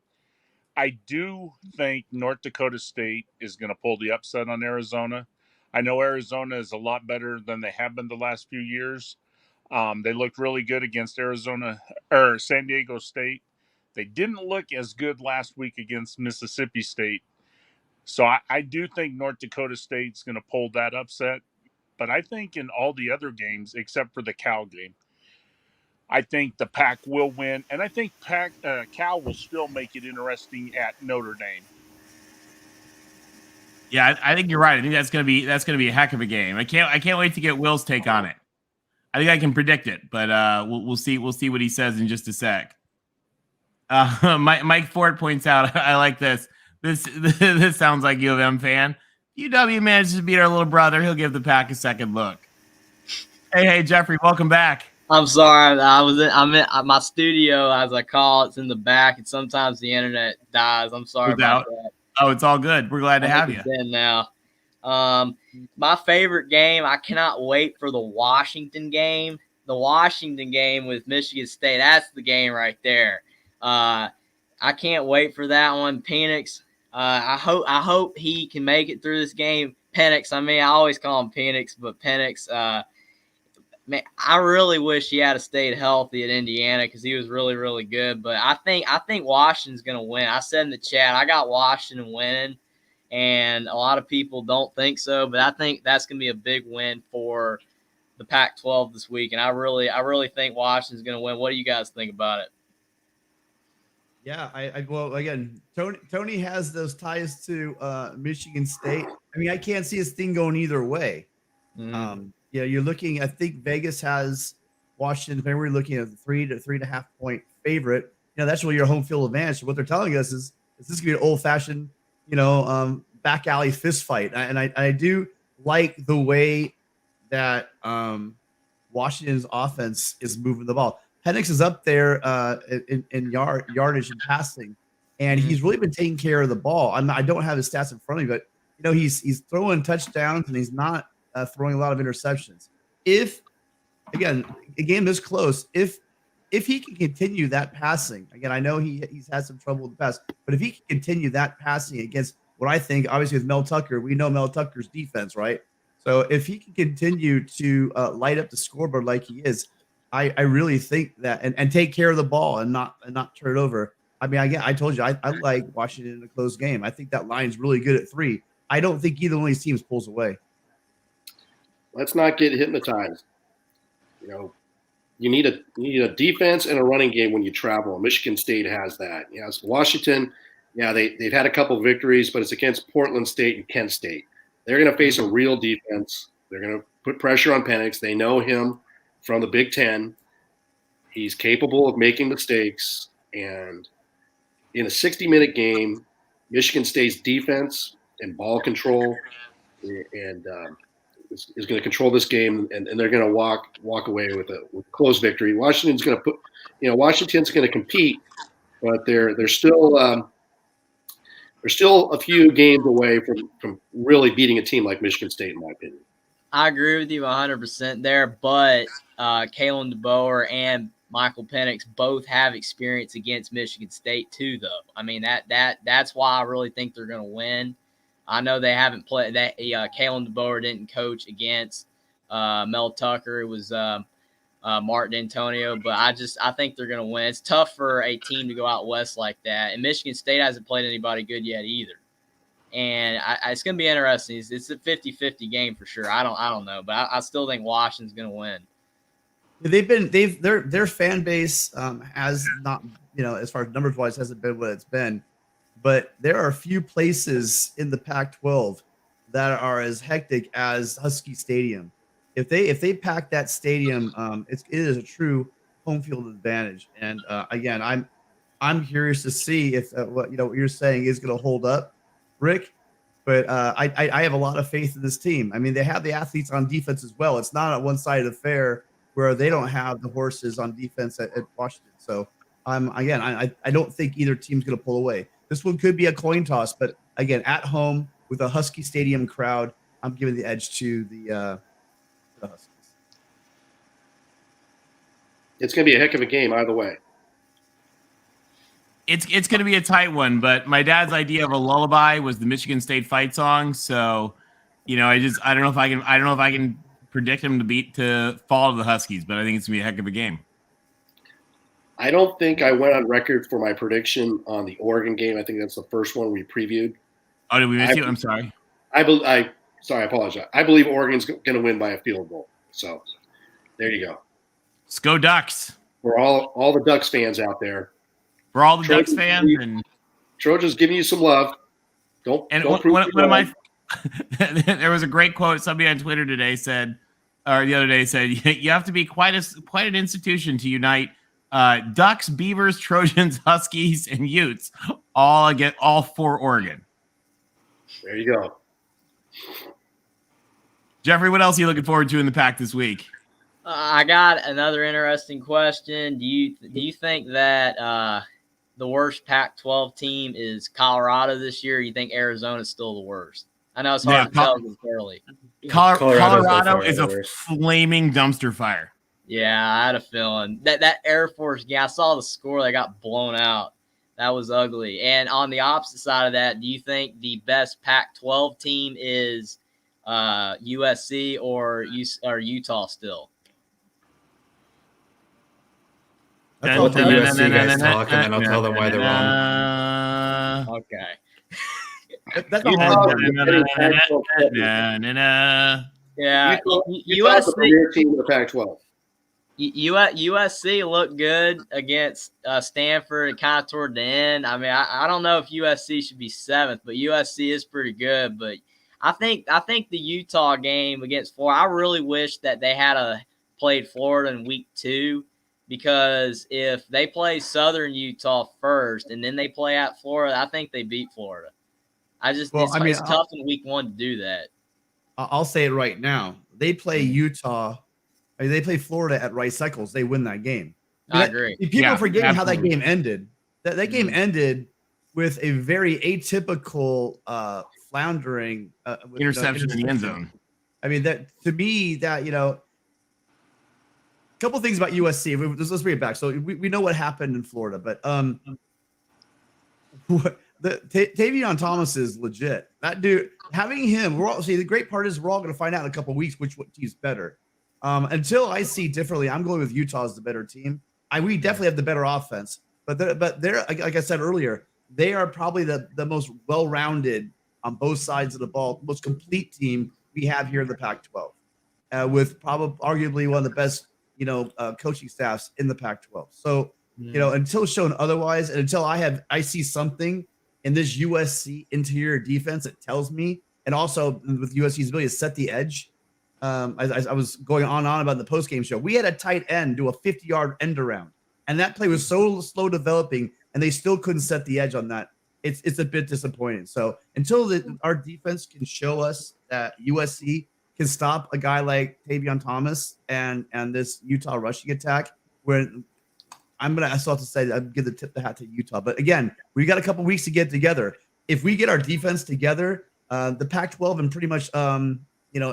I do think North Dakota State is going to pull the upset on Arizona. I know Arizona is a lot better than they have been the last few years. They looked really good against San Diego State. They didn't look as good last week against Mississippi State. So I do think North Dakota State's going to pull that upset. But I think in all the other games, except for the Cal game, I think the Pac will win, and I think Cal will still make it interesting at Notre Dame. Yeah, I think you're right. I think that's gonna be a heck of a game. I can't wait to get Will's take on it. I think I can predict it, but we'll see what he says in just a sec. Mike Ford points out, I like this. This sounds like U of M fan. UW manages to beat our little brother. He'll give the Pac a second look. Hey, Jeffrey, welcome back. I'm sorry. I'm in my studio, as I call it. It's in the back, and sometimes the internet dies. I'm sorry about that. Oh, it's all good. We're glad to have you. In now. My favorite game. I cannot wait for the Washington game. The Washington game with Michigan State. That's the game right there. I can't wait for that one. Penix. I hope he can make it through this game. Penix. I mean, I always call him Penix, but Penix. Man, I really wish he had stayed healthy at Indiana because he was really, really good. But I think Washington's going to win. I said in the chat, I got Washington winning, and a lot of people don't think so. But I think that's going to be a big win for the Pac-12 this week, and I really think Washington's going to win. What do you guys think about it? Yeah, well, again, Tony has those ties to Michigan State. I mean, I can't see his thing going either way. Yeah, you're looking. I think Vegas has Washington. Maybe we're looking at a 3 to 3.5 point favorite. You know, that's really your home field advantage. So what they're telling us is this could be an old fashioned, back alley fist fight. And I do like the way that Washington's offense is moving the ball. Penix is up there in yardage and passing, and he's really been taking care of the ball. I don't have his stats in front of me, but he's throwing touchdowns and he's not throwing a lot of interceptions. If, again, a game this close, if he can continue that passing, again, I know he's had some trouble in the past, but if he can continue that passing against what I think, obviously with Mel Tucker, we know Mel Tucker's defense, right? So if he can continue to light up the scoreboard like he is, I really think that and take care of the ball and not turn it over. I mean, I told you I like Washington in a close game. I think that line's really good at 3. I don't think either one of these teams pulls away. Let's not get hypnotized. You need a defense and a running game when you travel. Michigan State has that. Yes, Washington, they've had a couple victories, but it's against Portland State and Kent State. They're going to face a real defense. They're going to put pressure on Penix. They know him from the Big Ten. He's capable of making mistakes. And in a 60-minute game, Michigan State's defense and ball control and is going to control this game, and they're going to walk away with a close victory. Washington's going to compete, but they're still a few games away from really beating a team like Michigan State, in my opinion. I agree with you 100% there, but Kalen DeBoer and Michael Penix both have experience against Michigan State too, though. I mean, that's why I really think they're going to win. I know they haven't played that. Kalen DeBoer didn't coach against Mel Tucker. It was Martin Antonio, but I think they're going to win. It's tough for a team to go out west like that, and Michigan State hasn't played anybody good yet either. And it's going to be interesting. It's a 50-50 game for sure. I don't know, but I still think Washington's going to win. Their fan base has not, as far as numbers wise, hasn't been what it's been. But there are a few places in the Pac-12 that are as hectic as Husky Stadium. If they pack that stadium, it is a true home field advantage. And again, I'm curious to see if what you're saying is going to hold up, Rick. But I have a lot of faith in this team. I mean, they have the athletes on defense as well. It's not a one-sided affair where they don't have the horses on defense at Washington. So I don't think either team's going to pull away. This one could be a coin toss, but again, at home with a Husky Stadium crowd, I'm giving the edge to the Huskies. It's going to be a heck of a game either way. It's going to be a tight one, but my dad's idea of a lullaby was the Michigan State fight song. So, I don't know if I can predict him to fall to the Huskies, but I think it's going to be a heck of a game. I don't think I went on record for my prediction on the Oregon game. I think that's the first one we previewed. Oh, did we miss you? I'm sorry. I apologize. I believe Oregon's going to win by a field goal. So there you go. Let's go Ducks. For all the Ducks fans out there. For all the Ducks fans and Trojans giving you some love. Don't one of my there was a great quote somebody on Twitter the other day said you have to be quite an institution to unite Ducks, Beavers, Trojans, Huskies, and Utes all for Oregon. There you go. Jeffrey, what else are you looking forward to in the Pac this week? I got another interesting question. Do you think that the worst Pac-12 team is Colorado this year? Or you think Arizona's still the worst? I know it's hard to tell because it's early. Colorado is a worst. flaming dumpster fire. Yeah, I had a feeling that Air Force game. I saw the score; they got blown out. That was ugly. And on the opposite side of that, do you think the best Pac-12 team is USC or Utah still? That's I'll let the all- USC guys talk, and then I'll tell them why they're wrong. Okay. That's a hard one. Yeah, Utah's the USC. premier team in the Pac-12. USC looked good against Stanford kind of toward the end. I mean, I don't know if USC should be 7th, but USC is pretty good. But I think the Utah game against Florida, I really wish that they had played Florida in week 2, because if they play Southern Utah first and then they play at Florida, I think they beat Florida. It's tough in week 1 to do that. I'll say it right now. They play Utah. They play Florida at Rice Eccles. They win that game. I agree. People are forgetting how that absolutely. game ended. That game ended with a very atypical floundering with, Interception in the end zone. I mean, that to me, that a couple things about USC. Let's bring it back. So we know what happened in Florida, but Tavion Thomas is legit. That dude, having him, the great part is we're all going to find out in a couple of weeks which team's better. Until I see differently, I'm going with Utah as the better team. We definitely have the better offense, but they're like I said earlier, they are probably the most well-rounded on both sides of the ball, most complete team we have here in the Pac-12, with probably arguably one of the best coaching staffs in the Pac-12. So until shown otherwise, and until I see something in this USC interior defense that tells me, and also with USC's ability to set the edge. I was going on about the post-game show. We had a tight end do a 50-yard end around, and that play was so slow developing, and they still couldn't set the edge on that. It's a bit disappointing. So until our defense can show us that USC can stop a guy like Tavion Thomas and this Utah rushing attack, where I still have to say I'd give the hat to Utah. But again, we got a couple weeks to get together. If we get our defense together, the Pac-12 and pretty much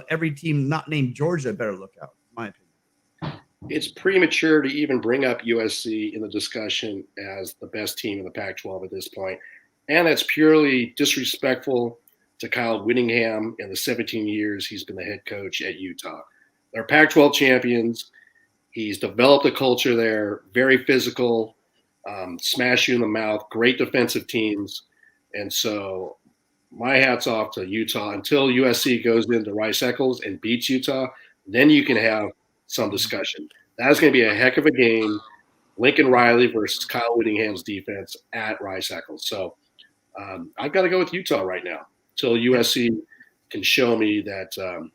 every team not named Georgia better look out, in my opinion. It's premature to even bring up USC in the discussion as the best team in the Pac-12 at this point. And that's purely disrespectful to Kyle Whittingham in the 17 years he's been the head coach at Utah. They're Pac-12 champions. He's developed a culture there, very physical, smash you in the mouth, great defensive teams. And so my hat's off to Utah. Until USC goes into Rice Eccles and beats Utah, then you can have some discussion. That's going to be a heck of a game. Lincoln Riley versus Kyle Whittingham's defense at Rice Eccles. So I've got to go with Utah right now until USC can show me that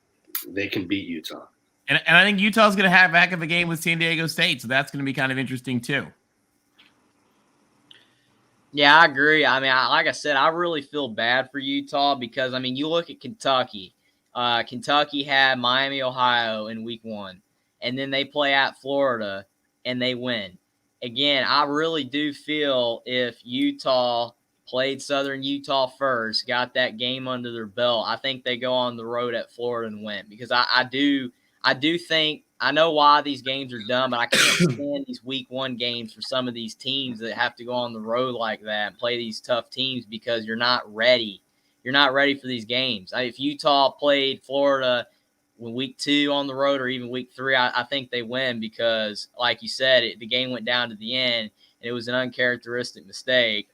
they can beat Utah. And I think Utah's going to have a heck of a game with San Diego State, so that's going to be kind of interesting too. Yeah, I agree. I mean, like I said, I really feel bad for Utah because, I mean, you look at Kentucky. Kentucky had Miami, Ohio in week 1, and then they play at Florida, and they win. Again, I really do feel if Utah played Southern Utah first, got that game under their belt, I think they go on the road at Florida and win, because I do think – I know why these games are done, but I can't stand these week 1 games for some of these teams that have to go on the road like that and play these tough teams because you're not ready. You're not ready for these games. If Utah played Florida in week 2 on the road or even week 3, I think they win because, like you said, the game went down to the end, and it was an uncharacteristic mistake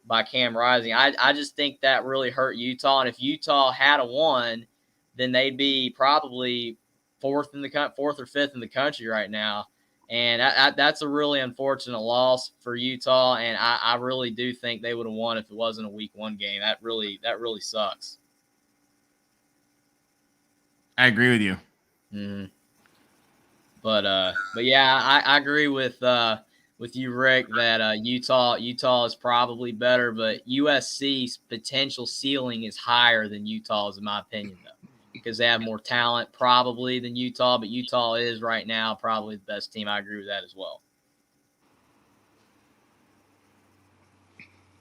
by Cam Rising. I just think that really hurt Utah, and if Utah had won, then they'd be probably – 4th or 5th in the country right now, and that's a really unfortunate loss for Utah. And I really do think they would have won if it wasn't a week 1 game. That really sucks. I agree with you. Mm-hmm. But yeah, I agree with you, Rick, that Utah is probably better, but USC's potential ceiling is higher than Utah's, in my opinion, though. because they have more talent probably than Utah, but Utah is right now probably the best team. I agree with that as well.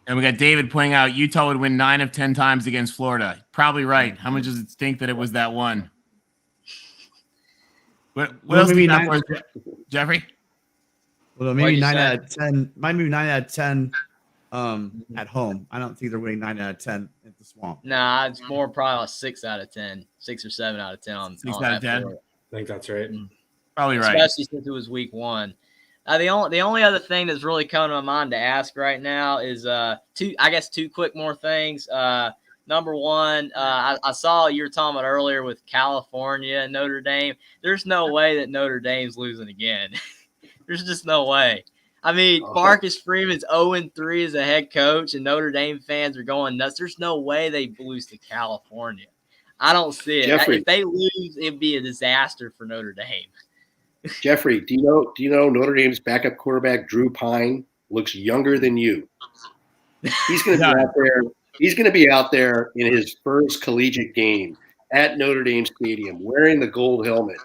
And we got David pointing out Utah would win 9 of 10 times against Florida. Probably right. How much does it stink that it was that one? What else do you got for us, Jeffrey? Well, maybe 9 out of 10. Might be 9 out of 10 at home. I don't think they're winning 9 out of 10 at the Swamp. Nah, it's more probably like 6 out of 10, 6 or 7 out of 10 on 6 out of 10. I think that's right. Probably right. Especially since it was week 1. The only other thing that's really coming to my mind to ask right now is two quick more things. Number one, I saw you were talking about earlier with California and Notre Dame. There's no way that Notre Dame's losing again. There's just no way. I mean, Marcus Freeman's 0-3 as a head coach, and Notre Dame fans are going nuts. There's no way they lose to California. I don't see it. Jeffrey, if they lose, it'd be a disaster for Notre Dame. Jeffrey, do you know Notre Dame's backup quarterback Drew Pine looks younger than you? He's going to be out there. He's going to be out there in his first collegiate game at Notre Dame Stadium wearing the gold helmet,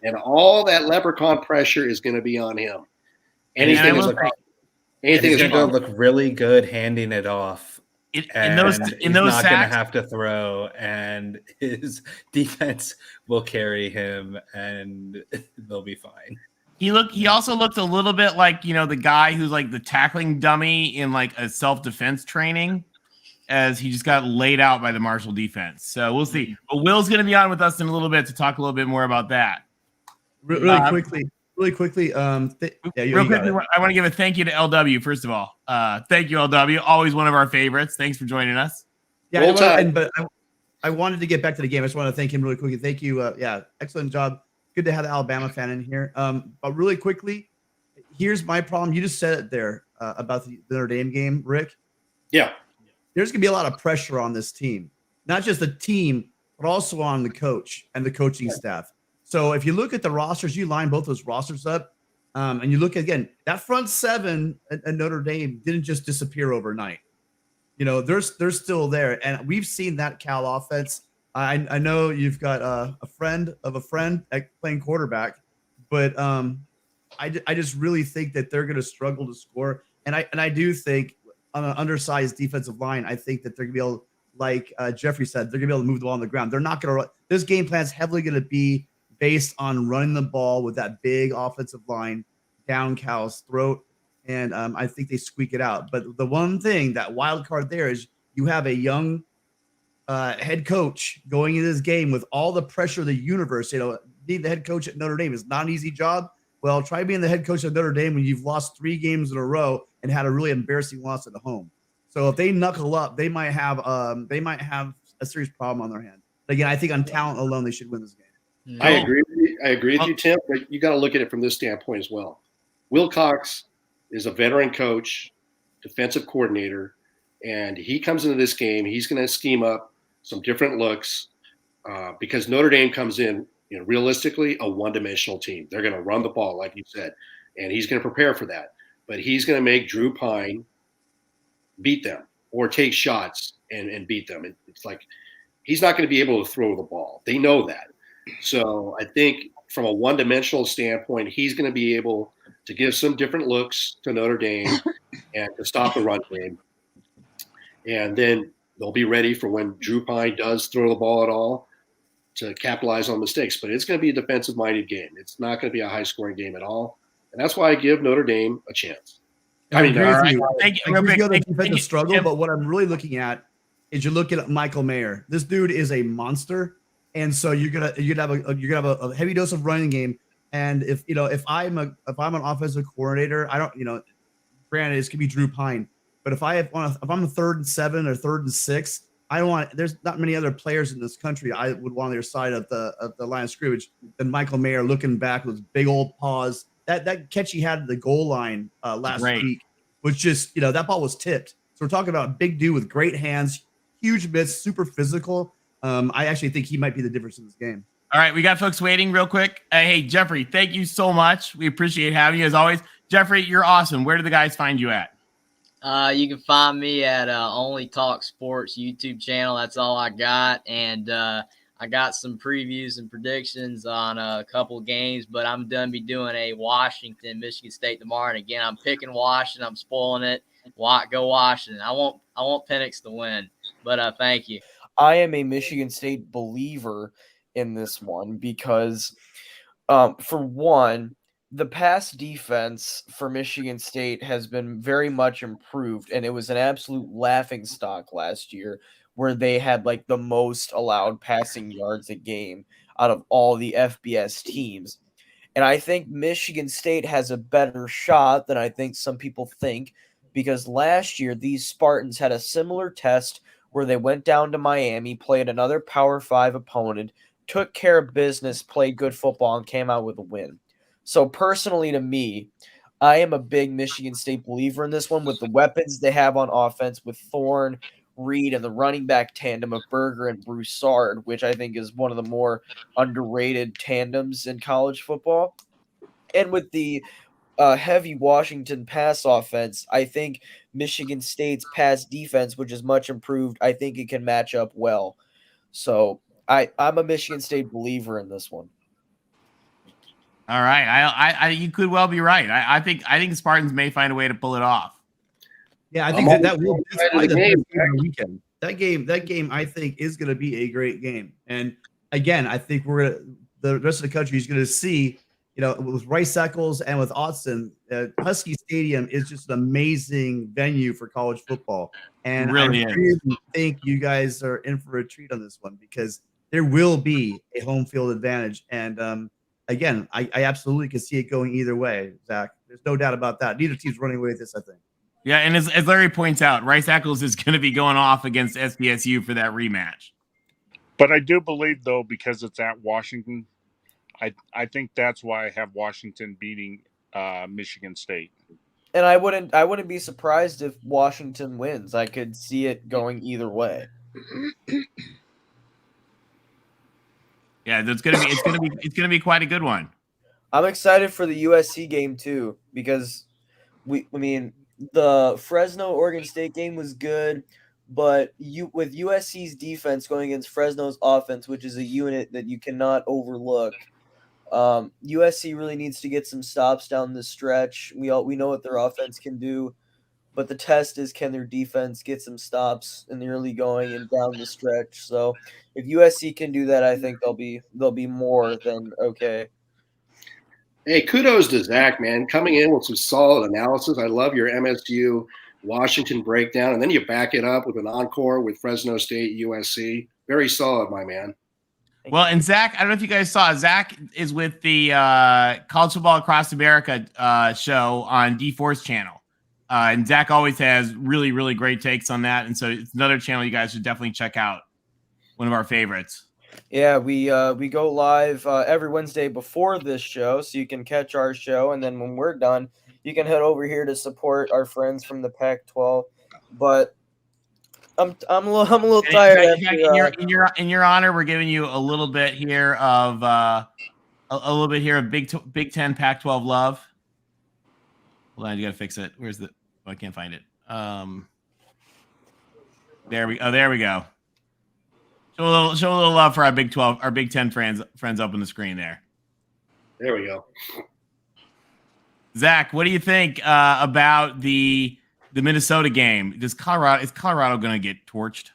and all that leprechaun pressure is going to be on him. Anything is going to look really good handing it off. He's not going to have to throw, and his defense will carry him, and they'll be fine. He also looked a little bit like, the guy who's like the tackling dummy in like a self-defense training, as he just got laid out by the Marshall defense. So we'll see. But Will's going to be on with us in a little bit to talk a little bit more about that. Really quickly. I want to give a thank you to LW, first of all. Thank you, LW. Always one of our favorites. Thanks for joining us. Yeah, I wanted to get back to the game. I just want to thank him really quickly. Thank you. Excellent job. Good to have the Alabama fan in here. But really quickly, here's my problem. You just said it there about the Notre Dame game, Rick. Yeah. There's going to be a lot of pressure on this team. Not just the team, but also on the coach and the coaching staff. So if you look at the rosters, you line both those rosters up, and you look again, that front seven at Notre Dame didn't just disappear overnight. They're still there, and we've seen that Cal offense. I know you've got a friend of a friend playing quarterback, but I just really think that they're going to struggle to score, and I do think on an undersized defensive line, I think that they're going to be able, like Jeffrey said, they're going to be able to move the ball on the ground. They're not going to. This game plan is heavily going to be based on running the ball with that big offensive line down Cal's throat. And I think they squeak it out. But the one thing, that wild card there, is you have a young head coach going into this game with all the pressure of the universe. Being the head coach at Notre Dame is not an easy job. Well, try being the head coach at Notre Dame when you've lost 3 games in a row and had a really embarrassing loss at home. So if they knuckle up, they might have a serious problem on their hands. But again, I think on talent alone, they should win this game. I agree with you, Tim, but you got to look at it from this standpoint as well. Will Cox is a veteran coach, defensive coordinator, and he comes into this game. He's going to scheme up some different looks because Notre Dame comes in, realistically, a one-dimensional team. They're going to run the ball, like you said, and he's going to prepare for that. But he's going to make Drew Pine beat them or take shots and beat them. It's like he's not going to be able to throw the ball. They know that. So I think from a one-dimensional standpoint, he's going to be able to give some different looks to Notre Dame and to stop the run game. And then they'll be ready for when Drew Pine does throw the ball at all to capitalize on mistakes. But it's going to be a defensive-minded game. It's not going to be a high-scoring game at all. And that's why I give Notre Dame a chance. I mean, defensive struggle, but what I'm really looking at is you look at Michael Mayer. This dude is a monster. And so you're gonna have a heavy dose of running game. And if I'm an offensive coordinator, I don't, granted this could be Drew Pine, but if I'm a 3rd and 7 or 3rd and 6, there's not many other players in this country I would want on their side of the line of scrimmage than Michael Mayer looking back with big old paws. That catch he had at the goal line last week was just, that ball was tipped. So we're talking about a big dude with great hands, huge mitts, super physical. I actually think he might be the difference in this game. All right, we got folks waiting real quick. Hey, Jeffrey, thank you so much. We appreciate having you as always. Jeffrey, you're awesome. Where do the guys find you at? You can find me at Only Talk Sports YouTube channel. That's all I got. And I I got some previews and predictions on a couple games, but I'm done be doing a Washington, Michigan State tomorrow. And again, I'm picking Washington. I'm spoiling it. Go Washington. I want Penix to win, but thank you. I am a Michigan State believer in this one because, for one, the pass defense for Michigan State has been very much improved, and it was an absolute laughingstock last year where they had like the most allowed passing yards a game out of all the FBS teams. And I think Michigan State has a better shot than I think some people think, because last year these Spartans had a similar test where they went down to Miami, played another Power 5 opponent, took care of business, played good football, and came out with a win. So personally to me, I am a big Michigan State believer in this one with the weapons they have on offense with Thorne, Reed, and the running back tandem of Berger and Broussard, which I think is one of the more underrated tandems in college football. And with the heavy Washington pass offense, I think Michigan State's pass defense, which is much improved, I think it can match up well. So I'm a Michigan State believer in this one. All right, I you could well be right. I think Spartans may find a way to pull it off. Yeah, I think that will be probably the best game of the weekend. That game, I think, is going to be a great game. And again, I think the rest of the country is going to see, with Rice Eccles and with Autzen, Husky Stadium is just an amazing venue for college football. And I really think you guys are in for a treat on this one because there will be a home field advantage. And again, I absolutely can see it going either way, Zach. There's no doubt about that. Neither team's running away with this, I think. Yeah, and as Larry points out, Rice Eccles is going to be going off against SDSU for that rematch. But I do believe, though, because it's at Washington, I think that's why I have Washington beating Michigan State. And I wouldn't be surprised if Washington wins. I could see it going either way. Yeah, it's gonna be quite a good one. I'm excited for the USC game too because the Fresno Oregon State game was good, but with USC's defense going against Fresno's offense, which is a unit that you cannot overlook, USC really needs to get some stops down the stretch. We know what their offense can do, but the test is, can their defense get some stops in the early going and down the stretch? So if USC can do that, I think they'll be more than okay. Hey, kudos to Zach, man, coming in with some solid analysis. I love your MSU Washington breakdown, and then you back it up with an encore with Fresno State, USC. Very solid, my man. Well, and Zach, I don't know if you guys saw, Zach is with the College Football Across America show on D4's channel. And Zach always has really, really great takes on that. And so it's another channel you guys should definitely check out. One of our favorites. Yeah, we go live every Wednesday before this show, so you can catch our show, and then when we're done, you can head over here to support our friends from the Pac-12. But I'm a little tired. In your honor, we're giving you a little bit here of Big Ten Pac-12 love. Hold on, you gotta fix it. Where's the? Oh, I can't find it. There we go. Show a little love for our Big 12, our Big Ten friends up on the screen there. There we go. Zach, what do you think about the Minnesota game? Is Colorado going to get torched?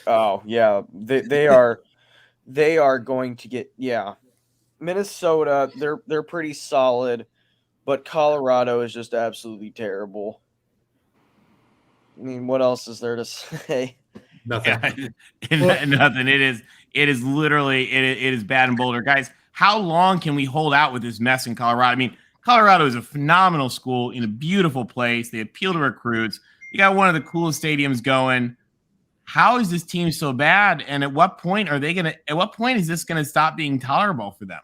Oh yeah, they are going to get Minnesota. They're pretty solid, but Colorado is just absolutely terrible. I mean, what else is there to say? Nothing. Yeah, nothing. It is literally it is bad in Boulder, guys. How long can we hold out with this mess in Colorado? I mean, Colorado is a phenomenal school in a beautiful place. They appeal to recruits. You got one of the coolest stadiums going. How is this team so bad? And at what point is this gonna stop being tolerable for them?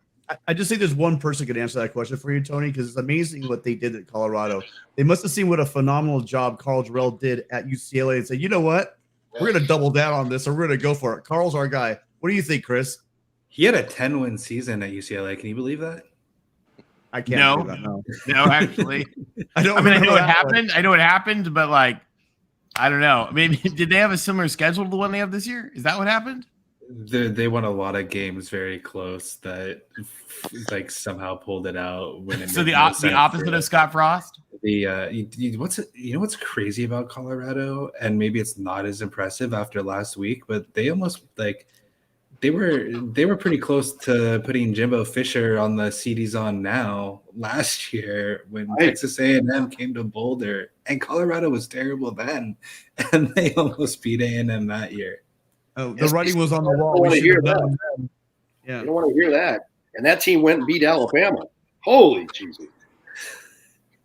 I just think there's one person who could answer that question for you, Tony, because it's amazing what they did at Colorado. They must have seen what a phenomenal job Carl Jarrell did at UCLA and said, you know what? We're going to double down on this, or we're going to go for it. Carl's our guy. What do you think, Chris? He had a 10-win season at UCLA. Can you believe that? I can't believe that. No, actually. I know it happened. I know it happened, but I don't know. Maybe did they have a similar schedule to the one they have this year? Is that what happened? they won a lot of games very close that like somehow pulled it out when it So made the no sense opposite for of Scott Frost. what's crazy about Colorado, and maybe it's not as impressive after last week, but they almost like they were pretty close to putting Jimbo Fisher on the CD's on now last year when Texas A&M came to Boulder, and Colorado was terrible then, and they almost beat A&M that year. Oh, the writing was on the wall. don't wanna We should hear have that. done that. Yeah. You don't want to hear that. And that team went and beat Alabama. Holy Jesus.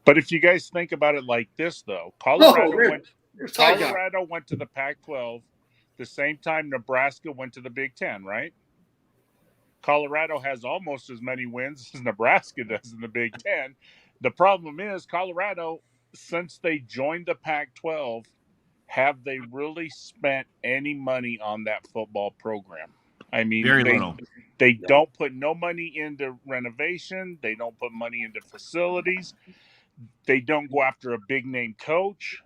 But if you guys think about it like this, though, Colorado There's Ty Guy. went to the Pac-12 the same time Nebraska went to the Big Ten, right? Colorado has almost as many wins as Nebraska does in the Big Ten. The problem is Colorado, since they joined the Pac-12, have they really spent any money on that football program? I mean, Very little. They don't put no money into renovation. They don't put money into facilities. They don't go after a big name coach.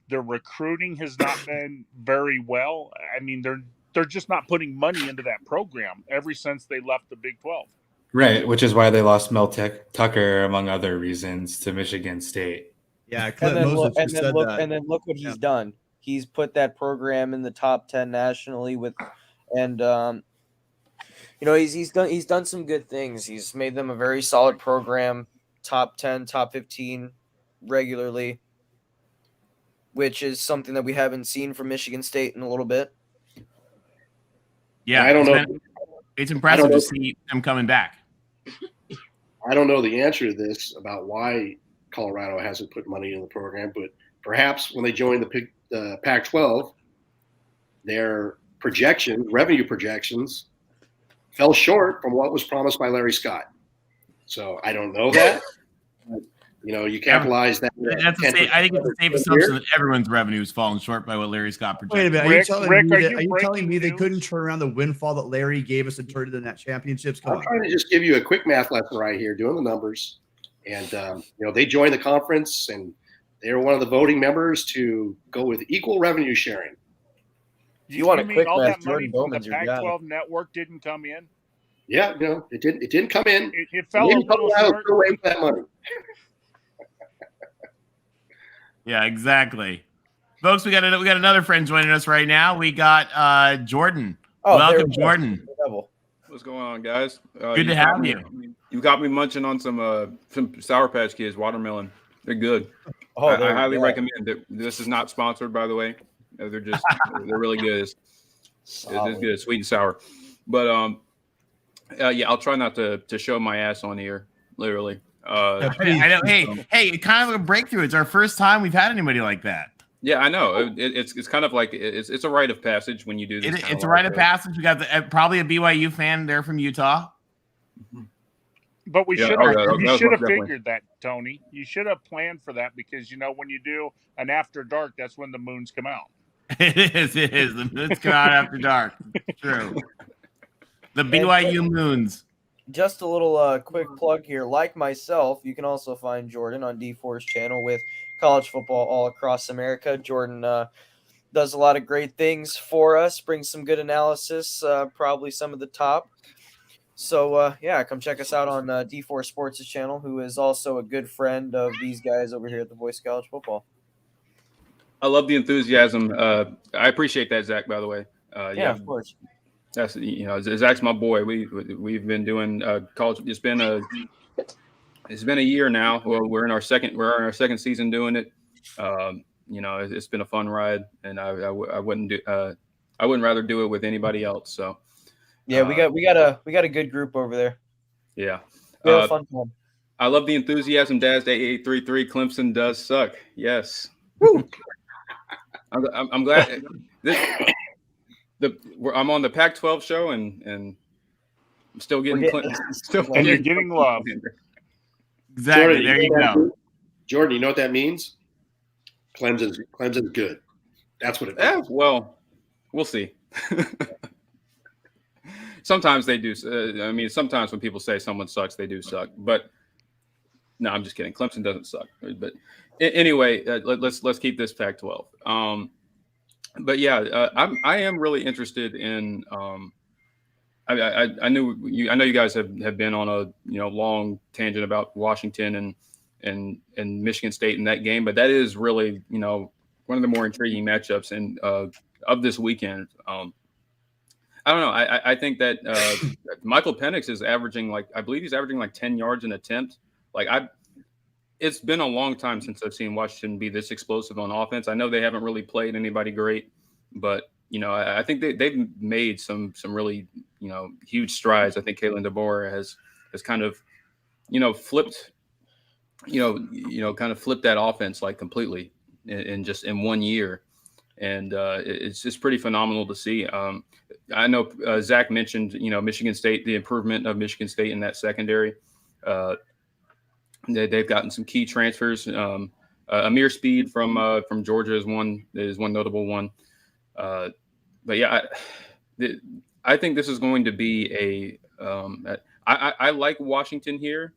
Their recruiting has not been very well. I mean, they're just not putting money into that program ever since they left the Big 12. Right, which is why they lost Mel Tucker, among other reasons, to Michigan State. Yeah, Clint Moses just said that. And then look what he's done. He's put that program in the top 10 nationally he's done some good things. He's made them a very solid program, top 10, top 15 regularly, which is something that we haven't seen from Michigan State in a little bit. Yeah, I don't know. It's impressive to see them coming back. I don't know the answer to this about why Colorado hasn't put money in the program, but perhaps when they joined the Pac-12, their revenue projections, fell short from what was promised by Larry Scott. So I don't know that. You capitalize that. I think it's a safe assumption that everyone's revenue has fallen short by what Larry Scott projected. Wait a minute. Are you telling me they news? couldn't turn around the windfall that Larry gave us and turn it into that championships? I'm trying to just give you a quick math lesson right here, doing the numbers. And, they joined the conference, and they were one of the voting members to go with equal revenue sharing. You want a quick all math, that money Jordan from the Bowman's your guy. Pac-12 network didn't come in? Yeah, it didn't come in. It fell a Maybe little Colorado short. threw away with that money. Yeah, exactly. Folks, we got another friend joining us right now. We got Jordan. Welcome, Jordan. What's going on, guys? Good to have you. You got me munching on some Sour Patch Kids watermelon. They're good. Oh, I highly recommend it. This is not sponsored, by the way. They're really good. It's good, sweet and sour. But I'll try not to show my ass on here, literally. I know. Hey, kind of a breakthrough. It's our first time we've had anybody like that. Yeah, I know. It's kind of like it's a rite of passage when you do this. It's a rite of passage. We got probably a BYU fan there from Utah. But you should have figured that, Tony. You should have planned for that because when you do an after dark, that's when the moons come out. It is. The moons come out after dark. True. The BYU moons. Just a little quick plug here. Like myself, you can also find Jordan on D4's channel with college football all across America. Jordan does a lot of great things for us, brings some good analysis, probably some of the top. So, come check us out on D4 Sports' channel, who is also a good friend of these guys over here at the Voice of College Football. I love the enthusiasm. I appreciate that, Zach, by the way. Of course. That's Zach's my boy. We've been doing college. It's been a year now. Well, we're in our second season doing it. It's been a fun ride, and I wouldn't rather do it with anybody else. So yeah, we got a good group over there. Yeah, we have a fun time. I love the enthusiasm. Daz 8833 Clemson does suck. Yes. I'm glad I'm on the Pac-12 show and I'm still getting and you're getting love. Exactly. Jordan, there you go. Jordan, you know what that means? Clemson's good. That's what it means. Yeah, well, we'll see. Sometimes they do. Sometimes when people say someone sucks, they do suck. But no, I'm just kidding. Clemson doesn't suck. But anyway, let's keep this Pac-12. but yeah, I am really interested in. I know you guys have been on a long tangent about Washington and Michigan State in that game, but that is really one of the more intriguing matchups of this weekend. I don't know. I think that Michael Penix is averaging I believe he's averaging 10 yards an attempt. It's been a long time since I've seen Washington be this explosive on offense. I know they haven't really played anybody great, but I think they've made some really huge strides. I think Kalen DeBoer has kind of flipped kind of flipped that offense completely in just in 1 year, and it's just pretty phenomenal to see. I know Zach mentioned Michigan State, the improvement of Michigan State in that secondary. They've gotten some key transfers. Amir Speed from Georgia is one notable one. But yeah, I think this is going to be I like Washington here,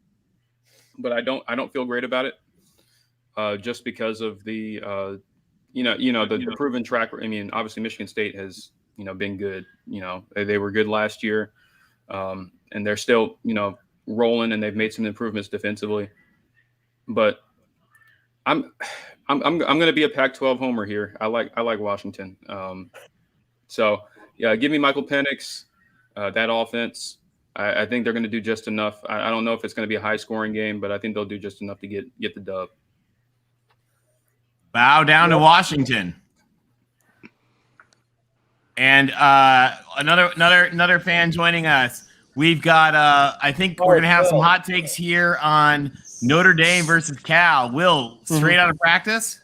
but I don't feel great about it. Just because of the the proven track. I mean, obviously Michigan State has been good. They were good last year, and they're still rolling, and they've made some improvements defensively. But I'm going to be a Pac-12 homer here. I like Washington. So yeah, give me Michael Penix, that offense. I think they're going to do just enough. I don't know if it's going to be a high scoring game, but I think they'll do just enough to get the dub. Bow down to Washington. And another fan joining us. We've got I think we're gonna have some hot takes here on Notre Dame versus Cal. Will, straight out of practice?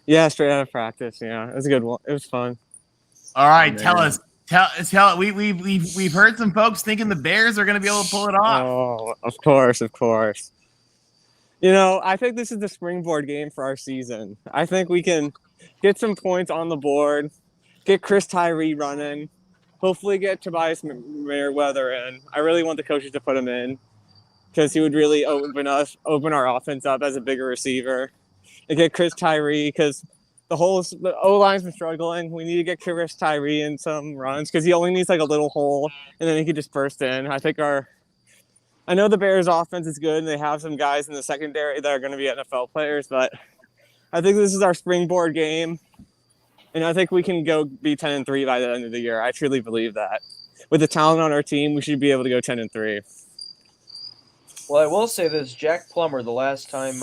Yeah, straight out of practice. Yeah, it was a good one. It was fun. All right, tell us. We've heard some folks thinking the Bears are gonna be able to pull it off. Oh, of course. I think this is the springboard game for our season. I think we can get some points on the board, get Chris Tyree running, hopefully get Tobias Merriweather in. I really want the coaches to put him in because he would really open our offense up as a bigger receiver. And get Chris Tyree because the O-line's been struggling. We need to get Chris Tyree in some runs because he only needs a little hole, and then he could just burst in. I know the Bears' offense is good, and they have some guys in the secondary that are going to be NFL players, but I think this is our springboard game, and I think we can go be 10-3 by the end of the year. I truly believe that. With the talent on our team, we should be able to go 10-3. Well, I will say this: Jack Plummer, the last time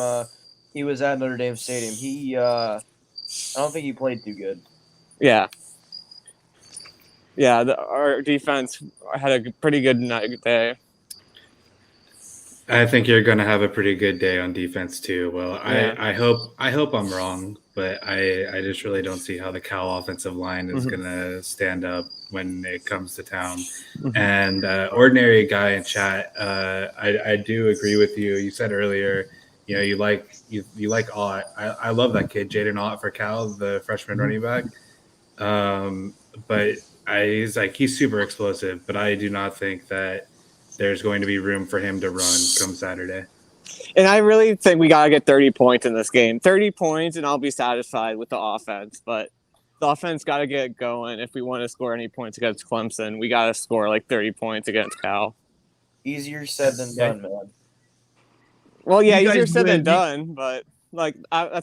he was at Notre Dame Stadium, I don't think he played too good. Yeah. Yeah, our defense had a pretty good day. I think you're going to have a pretty good day on defense too. Well, yeah. I hope I'm wrong, but I just really don't see how the Cal offensive line is going to stand up when it comes to town. And ordinary guy in chat, I do agree with you. You said earlier, you like Ott. I love that kid, Jaden Ott for Cal, the freshman running back. But he's super explosive, but I do not think that there's going to be room for him to run come Saturday. And I really think we got to get 30 points in this game. 30 points, and I'll be satisfied with the offense. But the offense got to get going if we want to score any points against Clemson. We got to score 30 points against Cal. Easier said than done, man. Well, yeah, easier said than done. But I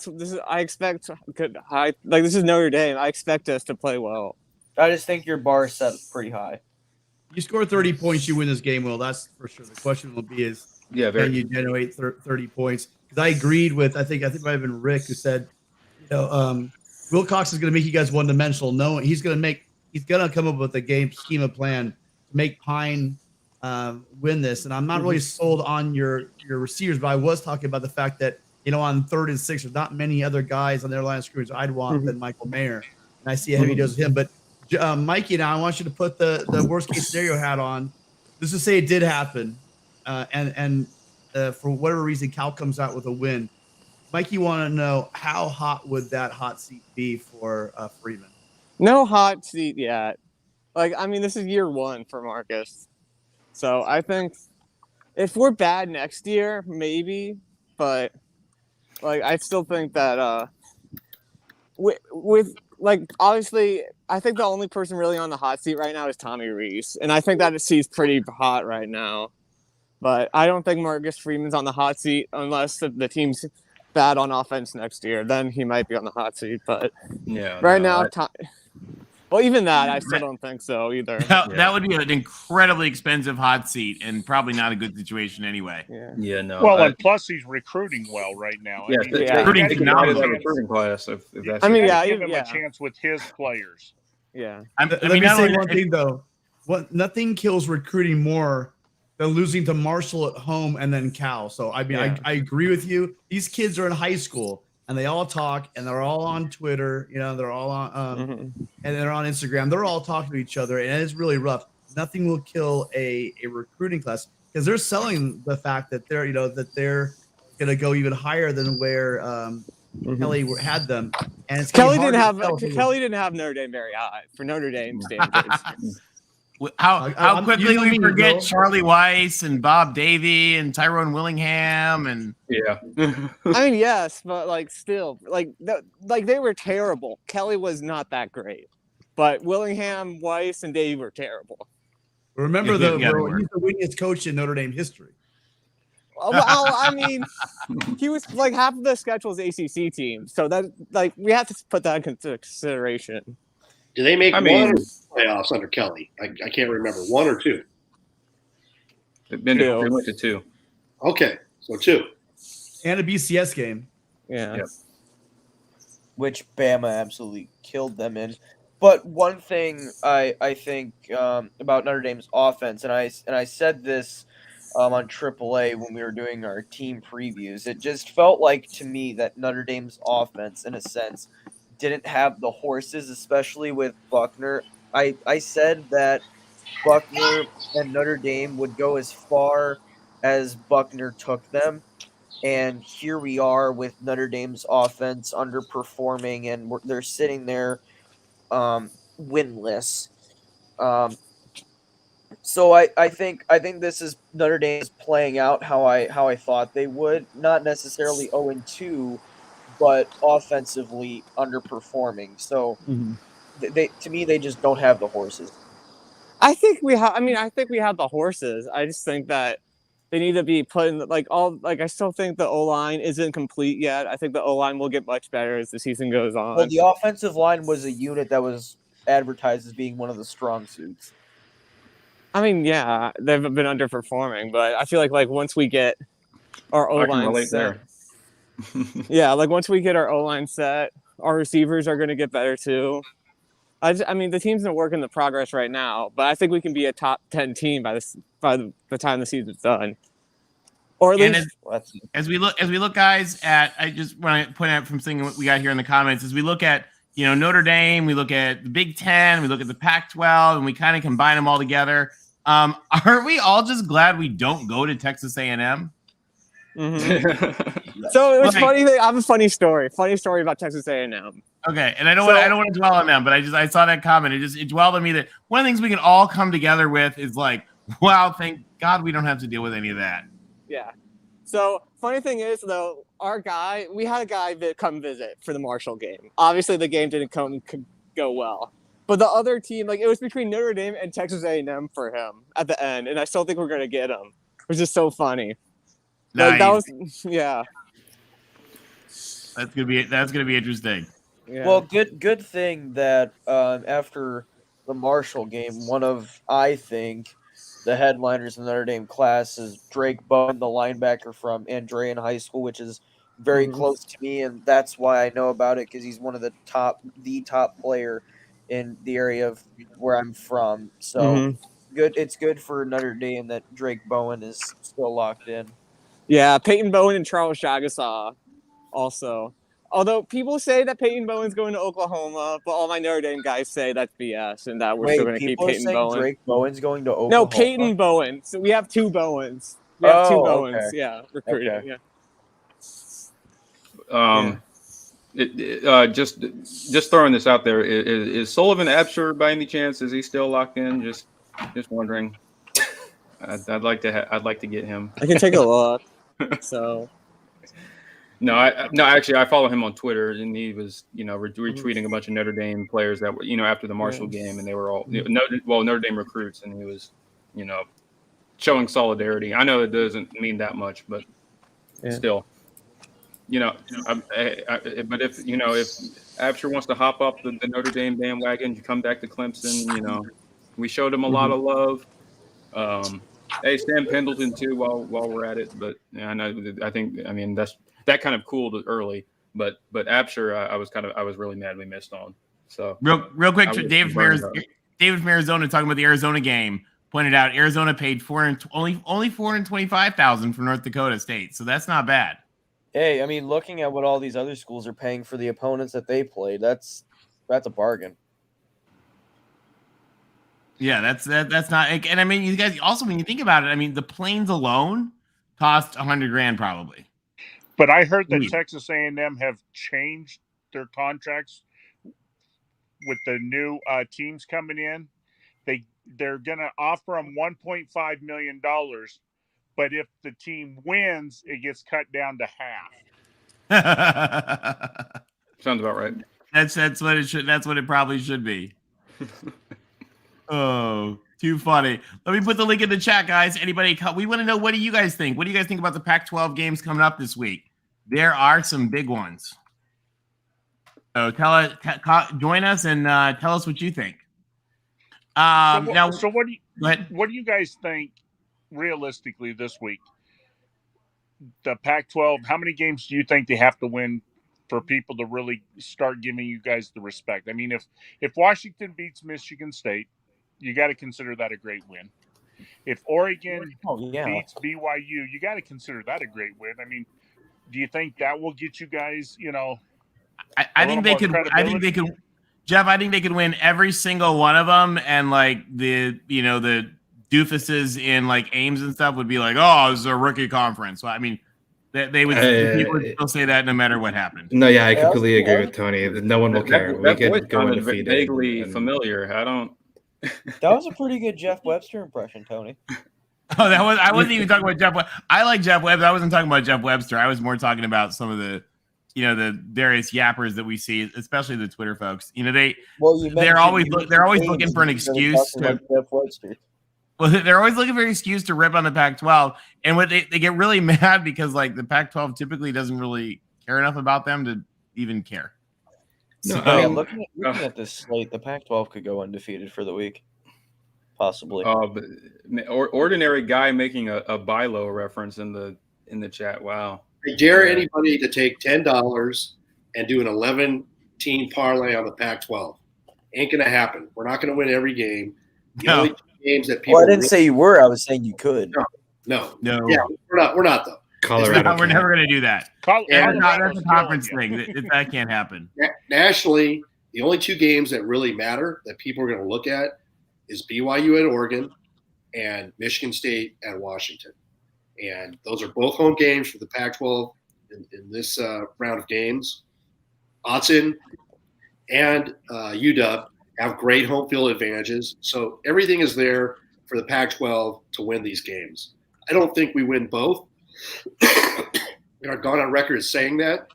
expect good high. This is Notre Dame. I expect us to play well. I just think your bar is set pretty high. You score 30 points, you win this game. Well, that's for sure. The question will be can you generate 30 points? Because I agreed with, I think it might have been Rick who said, Wilcox is going to make you guys one-dimensional. No, he's going to come up with a game schema plan to make Pine win this. And I'm not really sold on your receivers, but I was talking about the fact that, on 3rd and 6, there's not many other guys on their line of scrimmage I'd want than Michael Mayer. And I see a heavy dose of him. But Mikey, now I want you to put the worst case scenario hat on. Let's just say it did happen, and for whatever reason, Cal comes out with a win. Mikey, you want to know how hot would that hot seat be for Freeman? No hot seat yet. This is year 1 for Marcus, so I think if we're bad next year, maybe, but I still think that with like obviously, I think the only person really on the hot seat right now is Tommy Reese, and I think that seat's pretty hot right now. But I don't think Marcus Freeman's on the hot seat unless the team's bad on offense next year. Then he might be on the hot seat. But now, well, even that, I still don't think so either. That would be an incredibly expensive hot seat and probably not a good situation anyway. Well, and plus he's recruiting well right now. Recruiting recruiting class. If that's give him a chance with his players. Yeah. Let me say one thing though. Nothing kills recruiting more than losing to Marshall at home and then Cal. So I mean, I agree with you. These kids are in high school. And they all talk, and they're all on Twitter. You know, they're all on, and they're on Instagram. They're all talking to each other, and it's really rough. Nothing will kill a recruiting class because they're selling the fact that they're going to go even higher than where Kelly had them. And it's Kelly didn't have Notre Dame very high for Notre Dame standards. How quickly we forget Charlie Weiss and Bob Davie and Tyrone Willingham and I mean, yes, but still, they were terrible. Kelly was not that great, but Willingham, Weiss, and Davie were terrible. Remember he's the winningest coach in Notre Dame history. Well, I mean, he was half of the schedule's ACC team, so that we have to put that into consideration. Do they make one playoffs under Kelly? I can't remember. One or two? They've been to, they went to two. Okay, so two. And a BCS game. Yeah. Yep. Which Bama absolutely killed them in. But one thing I think about Notre Dame's offense, and I said this on AAA when we were doing our team previews, it just felt like to me that Notre Dame's offense, in a sense, didn't have the horses, especially with Buckner. I said that Buckner and Notre Dame would go as far as Buckner took them, and here we are with Notre Dame's offense underperforming, and they're sitting there winless. So I think this is Notre Dame is playing out how I thought they would, not necessarily 0-2. But offensively underperforming. So they just don't have the horses. I think we have the horses. I just think that they need to be put in I still think the O-line isn't complete yet. I think the O-line will get much better as the season goes on. Well, the offensive line was a unit that was advertised as being one of the strong suits. I mean, yeah, they've been underperforming, but I feel like once we get our O-line set, once we get our O-line set, our receivers are going to get better too. I mean, the team's not working the progress right now, but I think we can be a top 10 team by the time the season's done. Or at least as we look, guys, at I just want to point out from something we got here in the comments as we look at Notre Dame, we look at the Big Ten, we look at the Pac-12, and we kind of combine them all together. Aren't we all just glad we don't go to Texas A&M? Mm-hmm. So it's funny. I have a funny story about Texas A&M. Okay, and I don't want to dwell on them, but I saw that comment. It dwelled on me that one of the things we can all come together with is wow, thank God we don't have to deal with any of that. Yeah. So funny thing is though, we had a guy that come visit for the Marshall game. Obviously, the game didn't go well, but the other team, it was between Notre Dame and Texas A&M for him at the end, and I still think we're gonna get him, which is so funny. Nice. That was That's gonna be interesting. Yeah. Well, good thing that after the Marshall game, one of I think the headliners in the Notre Dame class is Drake Bowen, the linebacker from Andrean High School, which is very close to me, and that's why I know about it because he's one of the top player in the area of where I'm from. So good. It's good for Notre Dame that Drake Bowen is still locked in. Yeah, Peyton Bowen and Charles Jagasaw also. Although people say that Peyton Bowen's going to Oklahoma, but all my Notre Dame guys say that's BS and that we're still going to keep Peyton Bowen. Drake Bowen's going to Oklahoma? No, Peyton Bowen. So we have two Bowens. We have two Bowens. Okay. Recruiting. Okay. Just throwing this out there. Is Sullivan Absher by any chance? Is he still locked in? Just wondering. I'd like to get him. I can take a look. So No, actually, I follow him on Twitter, and he was, retweeting a bunch of Notre Dame players that were, after the Marshall game, and they were all, Notre Dame recruits, and he was, showing solidarity. I know it doesn't mean that much, but still, but if Absher wants to hop up the Notre Dame bandwagon, you come back to Clemson, we showed him a lot of love. Hey, Sam Pendleton too, while we're at it, but that's that kind of cooled early, but Absher, I was really mad we missed on. So real quick, David from Arizona talking about the Arizona game pointed out Arizona paid only $425,000 for North Dakota State, so that's not bad. Hey, I mean, looking at what all these other schools are paying for the opponents that they played, that's a bargain. Yeah, that's not. And I mean, you guys also, when you think about it, I mean, the planes alone cost $100,000 probably. But I heard that Texas A&M have changed their contracts with the new teams coming in. They're going to offer them $1.5 million, but if the team wins, it gets cut down to half. Sounds about right. That's what it should. That's what it probably should be. Oh, too funny. Let me put the link in the chat, guys. Anybody? We want to know, what do you guys think? What do you guys think about the Pac-12 games coming up this week? There are some big ones. So join us and tell us what you think. So what do you guys think realistically this week? The Pac-12, how many games do you think they have to win for people to really start giving you guys the respect? I mean, if Washington beats Michigan State, you got to consider that a great win. If Oregon beats BYU, you got to consider that a great win. I mean, do you think that will get you guys, I think they could. Jeff, I think they could win every single one of them, and like the doofuses in like Ames and stuff would be like, oh, this is a rookie conference. So I mean, they would people would still say that no matter what happened. No, yeah, I completely agree with Tony. No one will care. We could go undefeated. Vaguely familiar. I don't. That was a pretty good Jeff Webster impression, Tony. Oh, I wasn't even talking about Jeff Webster. I like Jeff Webster. I wasn't talking about Jeff Webster. I was more talking about some of the the various yappers that we see, especially the Twitter folks. They're always looking for an excuse to Jeff Webster. Well, they're always looking for an excuse to rip on the Pac-12, and what they get really mad because like the Pac-12 typically doesn't really care enough about them to even care. No, looking at this slate, the Pac-12 could go undefeated for the week, possibly. But ordinary guy making a Bilo reference in the chat. Wow. I dare anybody to take $10 and do an 11-team parlay on the Pac-12. Ain't gonna happen. We're not gonna win every game. The only games that people. Well, I didn't say you were. I was saying you could. No. Yeah, we're not though. Colorado. We're never going to do that. That's a conference thing. That can't happen. Nationally, the only two games that really matter that people are going to look at is BYU at Oregon and Michigan State at Washington. And those are both home games for the Pac-12 in this round of games. Autzen and UW have great home field advantages. So everything is there for the Pac-12 to win these games. I don't think we win both. We're not gone on record as saying that,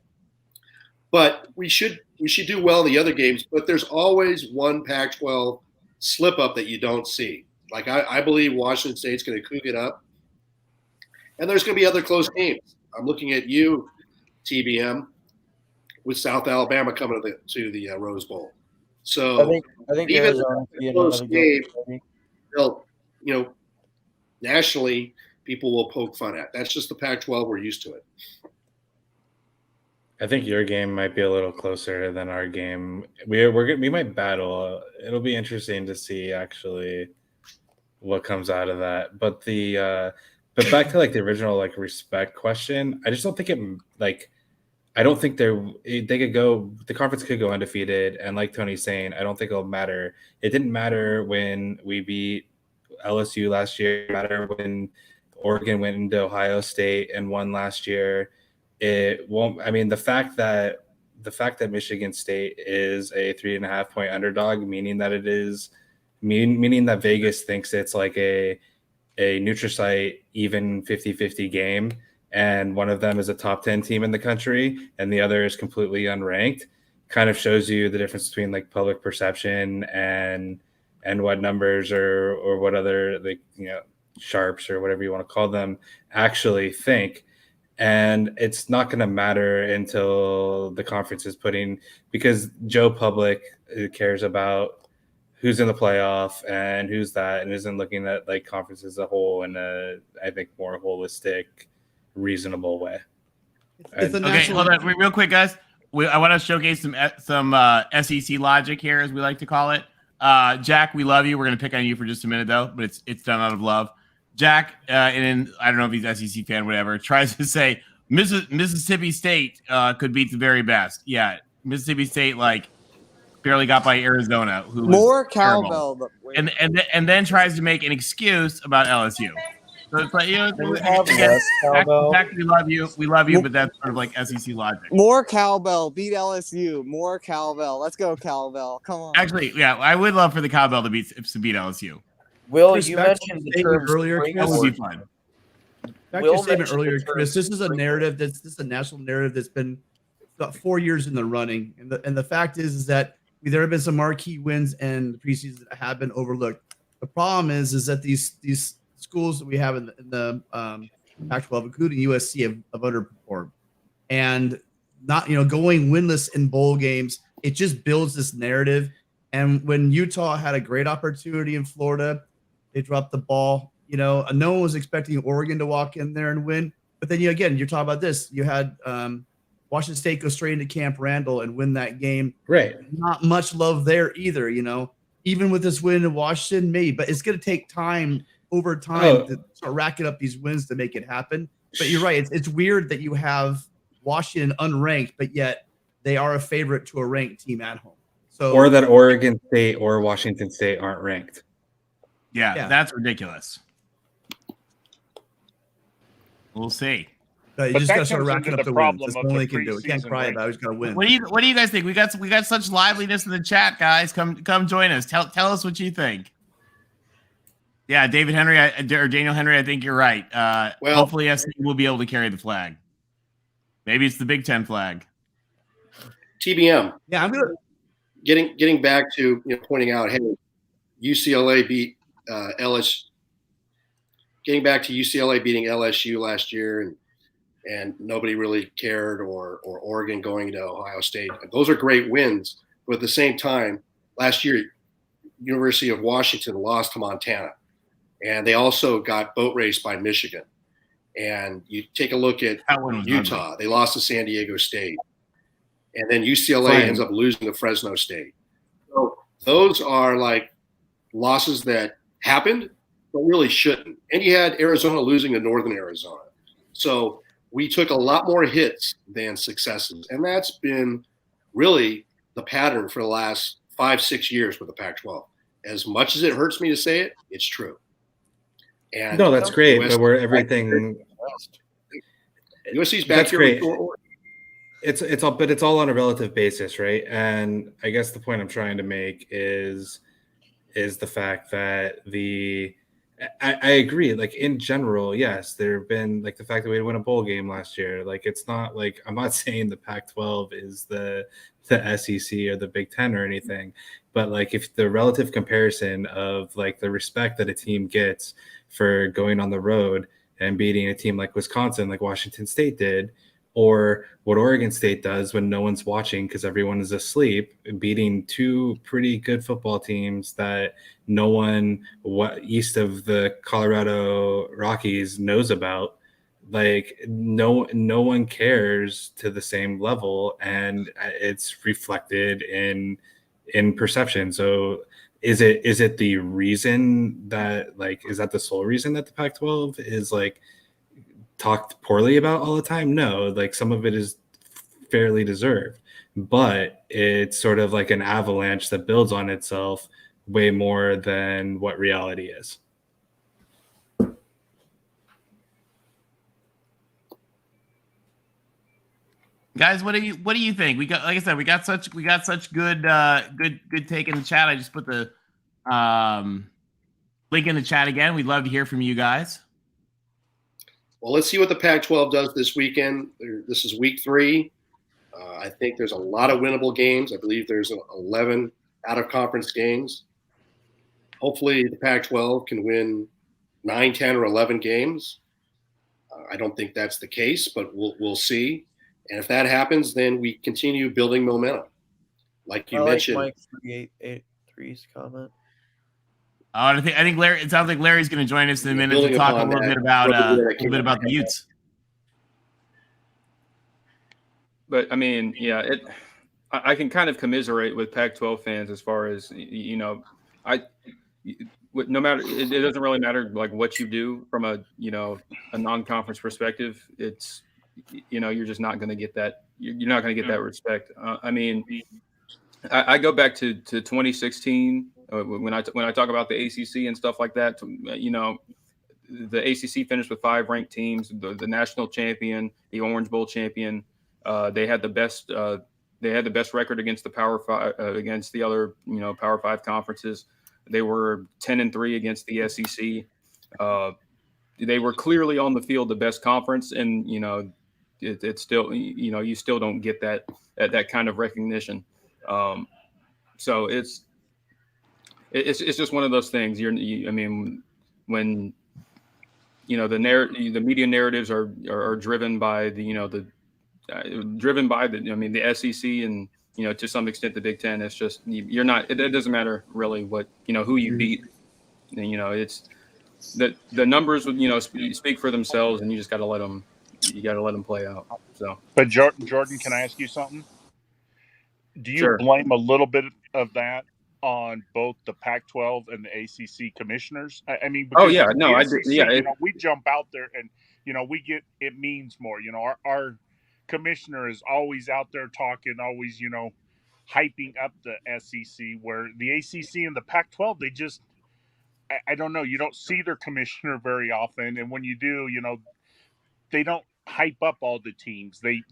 but we should do well in the other games. But there's always one Pac-12 slip up that you don't see. Like I believe Washington State's going to cook it up, and there's going to be other close games. I'm looking at you, TBM, with South Alabama coming to the Rose Bowl. So I think even Arizona a close game, they'll nationally. People will poke fun at. That's just the Pac-12. We're used to it. I think your game might be a little closer than our game. We might battle. It'll be interesting to see actually what comes out of that. But but back to like the original like respect question, I just don't think I don't think they could go. The conference could go undefeated, and like Tony's saying, I don't think it'll matter. It didn't matter when we beat LSU last year. It didn't matter when Oregon went into Ohio State and won last year. It won't. I mean, the fact that Michigan State is a 3.5 point underdog, meaning that Vegas thinks it's like a Nutrisite even 50-50 game, and one of them is a top 10 team in the country and the other is completely unranked, kind of shows you the difference between like public perception and what numbers or what other, like, you know, sharps or whatever you want to call them actually think. And it's not going to matter until the conference is putting, because Joe Public cares about who's in the playoff and who's that, and isn't looking at like conference as a whole in a, I think, more holistic, reasonable way. Okay, hold on, real quick, guys. I want to showcase some SEC logic here, as we like to call it. Jack, we love you. We're going to pick on you for just a minute, though, but it's done out of love. Jack, and I don't know if he's SEC fan, whatever, tries to say Mississippi State could beat the very best. Yeah, Mississippi State like barely got by Arizona, who was More terrible. cowbell. And then tries to make an excuse about LSU. So it's like, you know, Jack, we love you, but that's sort of like SEC logic. More cowbell, beat LSU. More cowbell. Let's go, cowbell. Come on. Actually, yeah, I would love for the cowbell to beat LSU. Will, Chris, you back to mentioned the the term statement earlier, That would be springboard. fun. Back to your Will statement mentioned earlier, the term Chris. This is a springboard. narrative this is a national narrative that's been about 4 years in the running, and the fact is that there have been some marquee wins and the preseason that have been overlooked. The problem is that these schools that we have in the Pac-12, including USC, have underperformed, and not going winless in bowl games. It just builds this narrative. And when Utah had a great opportunity in Florida, they dropped the ball. No one was expecting Oregon to walk in there and win. But then again, you're talking about this. You had Washington State go straight into Camp Randall and win that game. Right. Not much love there either. Even with this win in Washington, maybe, but it's going to take time over time to start racking up these wins to make it happen. But you're right. It's weird that you have Washington unranked, but yet they are a favorite to a ranked team at home. So, or that Oregon State or Washington State aren't ranked. Yeah, that's ridiculous. We'll see. You But just that got to start comes racking into up the wins. problem That's of the only the they can do. We can't preseason cry rank. about it. We just got to win. What do you guys think? We got such liveliness in the chat, guys. Come join us. Tell us what you think. Yeah, David Henry or Daniel Henry, I think you're right. Well, hopefully SC will be able to carry the flag. Maybe it's the Big Ten flag. TBM. Yeah, I'm gonna. Getting back to pointing out, hey, UCLA beat LSU. Getting back to UCLA beating LSU last year, and nobody really cared, or Oregon going to Ohio State. Those are great wins, but at the same time, last year, University of Washington lost to Montana, and they also got boat raced by Michigan. And you take a look at Utah; ugly. They lost to San Diego State. And then UCLA ends up losing to Fresno State. So those are like losses that happened, but really shouldn't. And you had Arizona losing to Northern Arizona. So we took a lot more hits than successes. And that's been really the pattern for the last 5-6 years with the Pac-12. As much as it hurts me to say it, it's true. And no, that's great. But we're everything. USC's back That's here. great. It's all on a relative basis, right? And I guess the point I'm trying to make is the fact that I agree. Like in general, yes, there have been like the fact that we won a bowl game last year. Like it's not like I'm not saying the Pac-12 is the SEC or the Big Ten or anything, but like if the relative comparison of like the respect that a team gets for going on the road and beating a team like Wisconsin, like Washington State did, or what Oregon State does when no one's watching because everyone is asleep, beating two pretty good football teams that no one east of the Colorado Rockies knows about. Like no one cares to the same level, and it's reflected in perception. So is it the reason that is that the sole reason that the Pac-12 is like talked poorly about all the time? No, like some of it is fairly deserved, but it's sort of like an avalanche that builds on itself way more than what reality is. Guys, what do you think? We got, like I said, we got such good take in the chat. I just put the link in the chat again. We'd love to hear from you guys. Well, let's see what the Pac-12 does this weekend. This is week 3. I think there's a lot of winnable games. I believe there's 11 out-of-conference games. Hopefully the Pac-12 can win 9, 10, or 11 games. I don't think that's the case, but we'll see. And if that happens, then we continue building momentum. Like you mentioned. Mike 3883's comment. I think Larry. It sounds like Larry's going to join us in a minute to talk a little bit about the Utes. But I mean, yeah, I can kind of commiserate with Pac-12 fans as far as no matter it doesn't really matter like what you do from a non-conference perspective. It's you're just not going to get that. You're not going to get that respect. I mean, I go back to 2016 when I talk about the ACC and stuff like that. The ACC finished with 5 ranked teams, the national champion, the Orange Bowl champion. They had the best record against the Power 5 against the other Power 5 conferences. They were 10-3 against the SEC. They were clearly on the field the best conference, and it's still you still don't get that kind of recognition. So it's just one of those things. I mean, when the media narratives are driven by the SEC and to some extent the Big Ten. It's just you're not. It doesn't matter really what who you beat. It's the numbers speak for themselves, and you just got to let them. You got to let them play out. So, but Jordan, can I ask you something? Do you blame a little bit of that on both the Pac-12 and the ACC commissioners? I mean, because I do. Yeah, we jump out there and we get it means more. Our commissioner is always out there talking, always hyping up the SEC. Where the ACC and the Pac-12, they just I don't know. You don't see their commissioner very often, and when you do, they don't hype up all the teams. They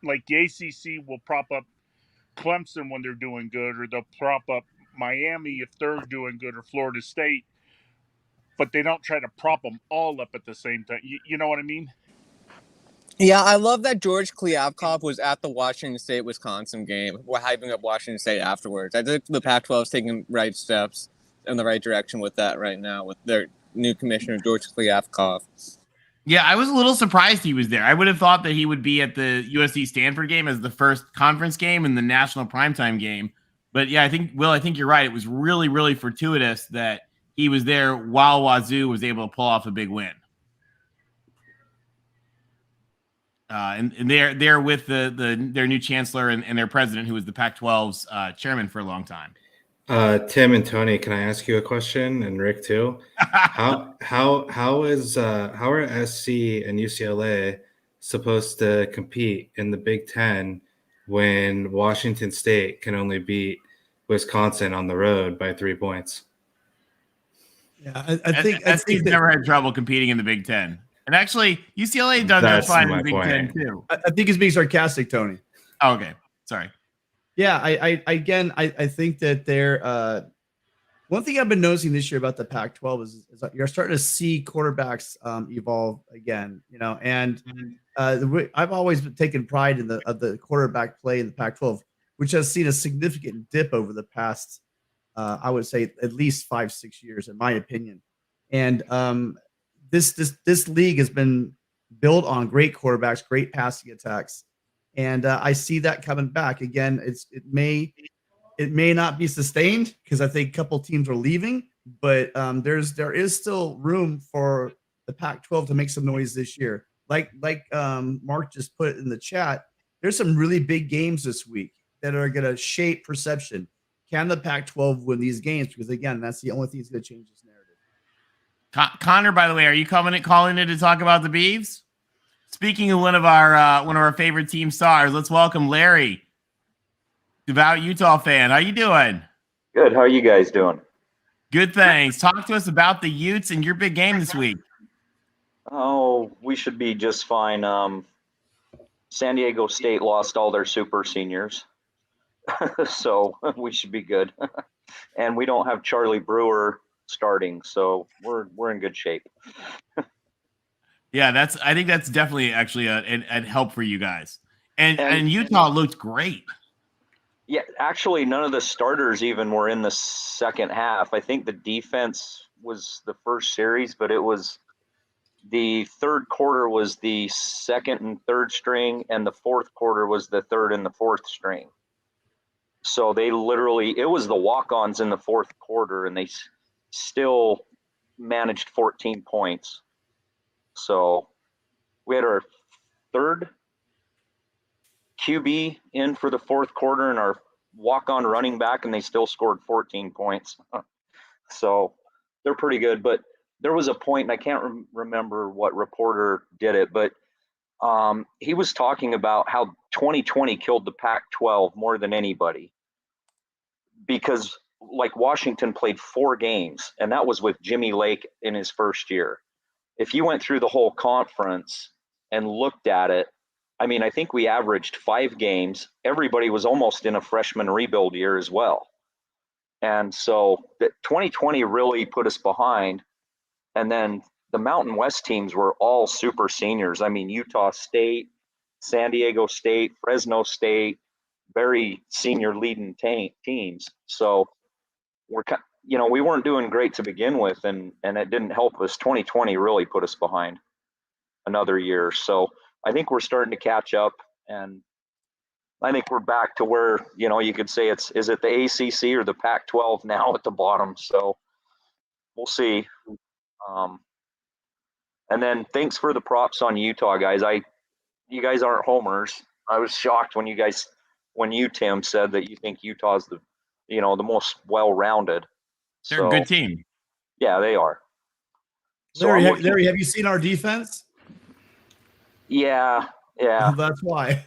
like the ACC will prop up Clemson when they're doing good, or they'll prop up Miami if they're doing good, or Florida State, but they don't try to prop them all up at the same time. You know what I mean? Yeah, I love that George Kliavkoff was at the Washington State-Wisconsin game. We're hyping up Washington State afterwards. I think the Pac-12 is taking right steps in the right direction with that right now with their new commissioner, George Kliavkoff. Yeah, I was a little surprised he was there. I would have thought that he would be at the USC Stanford game as the first conference game and the national primetime game. But yeah, I think you're right. It was really, really fortuitous that he was there while Wazoo was able to pull off a big win. And they're with their new chancellor and their president, who was the Pac-12's chairman for a long time. Tim and Tony, can I ask you a question, and Rick too? How are SC and UCLA supposed to compete in the Big Ten when Washington State can only beat Wisconsin on the road by 3 points? Yeah, I think SC's never had trouble competing in the Big Ten, and actually UCLA does just fine in the Big Ten too. I think it's being sarcastic, Tony. Oh, okay, sorry. Yeah, I think that they're one thing I've been noticing this year about the Pac-12 is you're starting to see quarterbacks evolve again, and I've always been taking pride in the quarterback play in the Pac-12, which has seen a significant dip over the past, I would say at least 5-6 years, in my opinion. And this league has been built on great quarterbacks, great passing attacks. And I see that coming back again. It may not be sustained because I think a couple teams are leaving, but there is still room for the Pac-12 to make some noise this year. Like Mark just put in the chat, there's some really big games this week that are going to shape perception. Can the Pac-12 win these games? Because again, that's the only thing that's going to change this narrative. Connor, by the way, are you calling in to talk about the Beavs? Speaking of one of our favorite team stars, let's welcome Larry, devout Utah fan. How you doing? Good. How are you guys doing? Good, thanks. Talk to us about the Utes and your big game this week. Oh, we should be just fine. San Diego State lost all their super seniors, so we should be good. And we don't have Charlie Brewer starting, so we're in good shape. Yeah, I think that's definitely actually a help for you guys. And Utah looked great. Yeah, actually, none of the starters even were in the second half. I think the defense was the first series, but it was the third quarter was the second and third string, and the fourth quarter was the third and the fourth string. So they literally, it was the walk-ons in the fourth quarter, and they still managed 14 points. So we had our third QB in for the fourth quarter and our walk-on running back, and they still scored 14 points. So they're pretty good. But there was a point, and I can't remember what reporter did it, but he was talking about how 2020 killed the Pac-12 more than anybody, because like Washington played 4 games, and that was with Jimmy Lake in his first year. If you went through the whole conference and looked at it, I mean, I think we averaged 5 games. Everybody was almost in a freshman rebuild year as well. And so 2020 really put us behind. And then the Mountain West teams were all super seniors. I mean, Utah State, San Diego State, Fresno State, very senior leading teams. So we weren't doing great to begin with, and it didn't help us. 2020 really put us behind another year. So I think we're starting to catch up, and I think we're back to where, you could say is it the ACC or the Pac-12 now at the bottom. So we'll see. And then thanks for the props on Utah, guys. You guys aren't homers. I was shocked when you, Tim, said that you think Utah's the most well-rounded. They're a good team. Yeah, they are. So Larry, have you seen our defense? Yeah. That's why.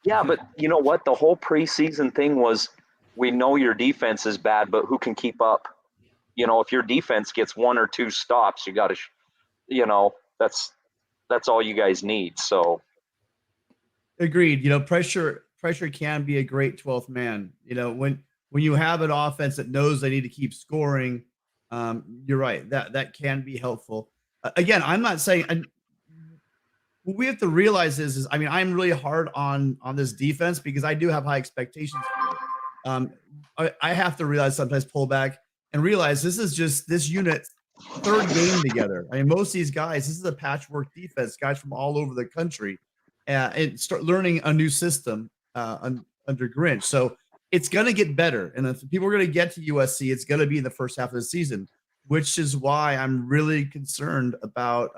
Yeah, but you know what? The whole preseason thing was, we know your defense is bad, but who can keep up? If your defense gets 1 or 2 stops, you got to, that's all you guys need. So. Agreed. Pressure can be a great 12th man. When you have an offense that knows they need to keep scoring, you're right. That can be helpful. Again, I'm not saying. What we have to realize is I'm really hard on this defense because I do have high expectations for it. I have to realize sometimes pull back and realize this is just this unit's 3rd game together. Most of these guys, this is a patchwork defense, guys from all over the country, and start learning a new system under Grinch. So it's going to get better. And if people are going to get to USC, it's going to be in the first half of the season, which is why I'm really concerned about,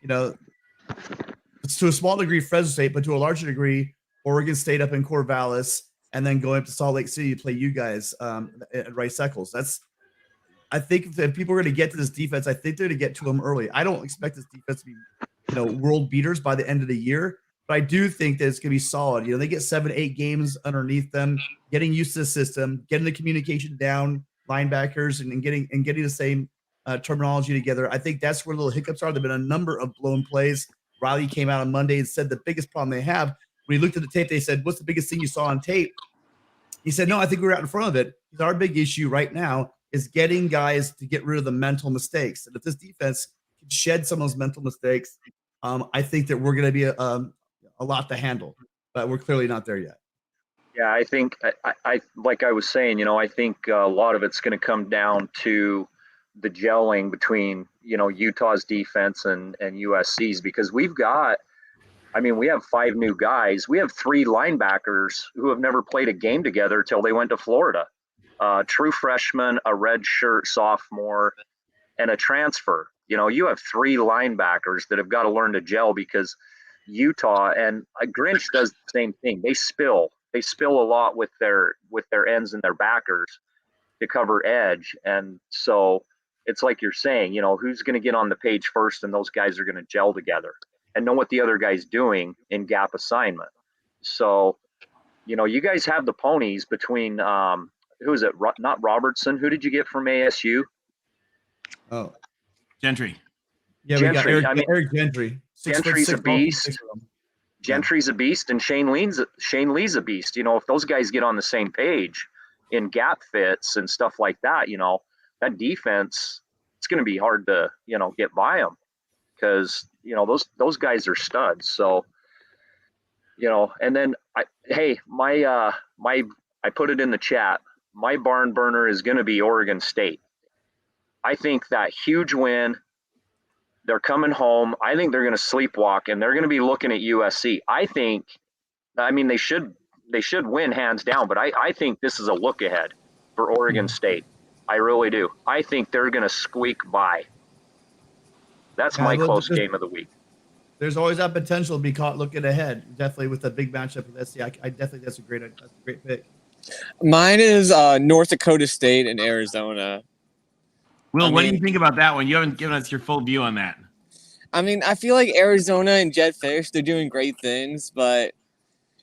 to a small degree, Fresno State, but to a larger degree, Oregon State up in Corvallis, and then going up to Salt Lake City to play you guys at Rice Eccles. I think that people are going to get to this defense. I think they're going to get to them early. I don't expect this defense to be, world beaters by the end of the year, but I do think that it's going to be solid. They get 7-8 games underneath them, getting used to the system, getting the communication down, linebackers, and getting the same terminology together. I think that's where little hiccups are. There've been a number of blown plays. Riley came out on Monday and said the biggest problem they have, when he looked at the tape, they said, "What's the biggest thing you saw on tape?" He said, "No, I think we're out in front of it. Our big issue right now is getting guys to get rid of the mental mistakes. And if this defense can shed some of those mental mistakes, I think that we're going to be a lot to handle, but we're clearly not there yet." Yeah, I think I like I was saying, I think a lot of it's going to come down to the gelling between, Utah's defense and USC's, because we have 5 new guys. We have 3 linebackers who have never played a game together till they went to Florida. True freshman, a redshirt sophomore, and a transfer. You have 3 linebackers that have got to learn to gel, because Utah and Grinch does the same thing. They spill a lot with their ends and their backers to cover edge. And so it's like you're saying, who's going to get on the page first, and those guys are going to gel together and know what the other guy's doing in gap assignment. So, you guys have the ponies between who is it? Not Robertson. Who did you get from ASU? Oh, Gentry. Yeah, Gentry. we got Eric Gentry. Gentry's a beast. Gentry's a beast, and Shane Lee's a beast. If those guys get on the same page in gap fits and stuff like that, that defense, it's going to be hard to, get by them. because those guys are studs. So and then I put it in the chat. My barn burner is going to be Oregon State. I think that huge win. They're coming home. I think they're going to sleepwalk, and they're going to be looking at USC. They should win hands down, but I think this is a look ahead for Oregon State. I really do. I think they're going to squeak by. That's my close game of the week. There's always that potential to be caught looking ahead. Definitely with a big matchup with SC. I definitely think that's a great pick. Mine is North Dakota State and Arizona. Will, what do you think about that one? You haven't given us your full view on that. I feel like Arizona and Jedd Fisch, they're doing great things, they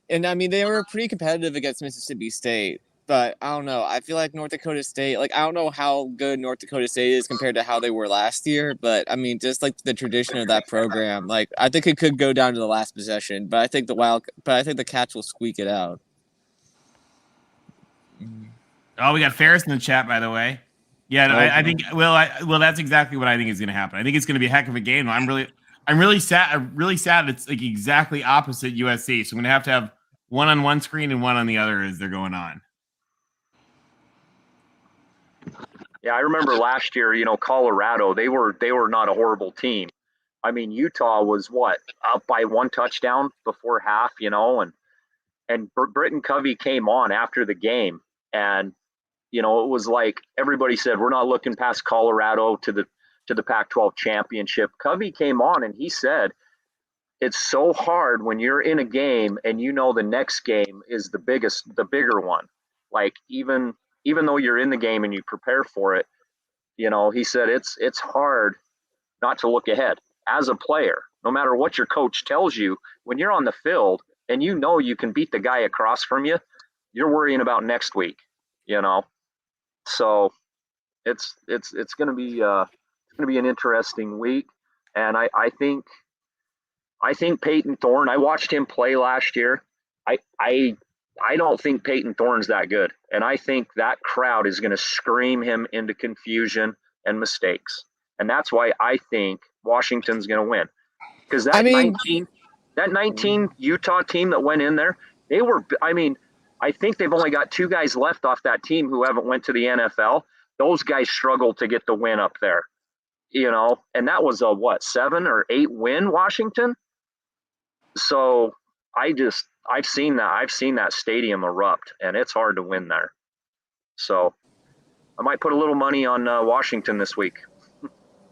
were pretty competitive against Mississippi State. But I don't know. I feel like North Dakota State, I don't know how good North Dakota State is compared to how they were last year. But just like the tradition of that program, I think it could go down to the last possession. But I think the Cats will squeak it out. Oh, we got Ferris in the chat, by the way. Yeah, no, I think. Well, that's exactly what I think is going to happen. I think it's going to be a heck of a game. I'm really sad. It's exactly opposite USC. So I'm going to have one on one screen and one on the other as they're going on. Yeah, I remember last year, Colorado, they were not a horrible team. Utah was up by 1 touchdown before half, and Britton Covey came on after the game, and it was like everybody said, we're not looking past Colorado to the Pac-12 championship. Covey came on and he said, it's so hard when you're in a game and the next game is the bigger one. Even though you're in the game and you prepare for it, he said it's hard not to look ahead as a player. No matter what your coach tells you, when you're on the field and you can beat the guy across from you, you're worrying about next week. So it's going to be an interesting week, and I think Peyton Thorne. I watched him play last year. I don't think Peyton Thorne's that good. And I think that crowd is going to scream him into confusion and mistakes. And that's why I think Washington's going to win. Because that 19 Utah team that went in there, I think they've only got 2 guys left off that team who haven't went to the NFL. Those guys struggled to get the win up there, and that was a 7 or 8 win Washington. So I've seen that stadium erupt, and it's hard to win there. So I might put a little money on Washington this week.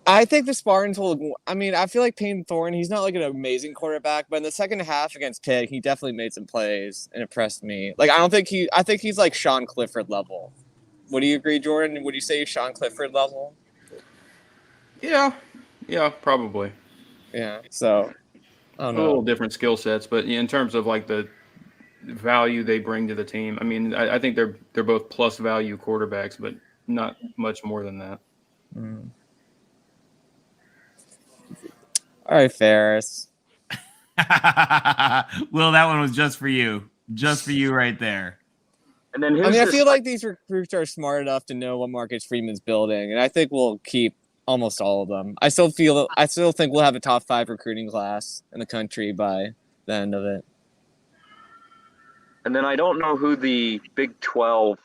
I think the Spartans will. I feel like Peyton Thorne, he's not an amazing quarterback, but in the second half against Pitt, he definitely made some plays and impressed me. I think he's like Sean Clifford level. Would you agree, Jordan? Would you say Sean Clifford level? Yeah, probably. Yeah. So I don't know. A little different skill sets, but in terms of the value they bring to the team, I think they're both plus value quarterbacks, but not much more than that. Mm. All right, Ferris. Will, that one was just for you. Just for you right there. And then I feel like these recruits are smart enough to know what Marcus Freeman's building, and I think we'll keep almost all of them. I still think we'll have a top 5 recruiting class in the country by the end of it. And then I don't know who the Big 12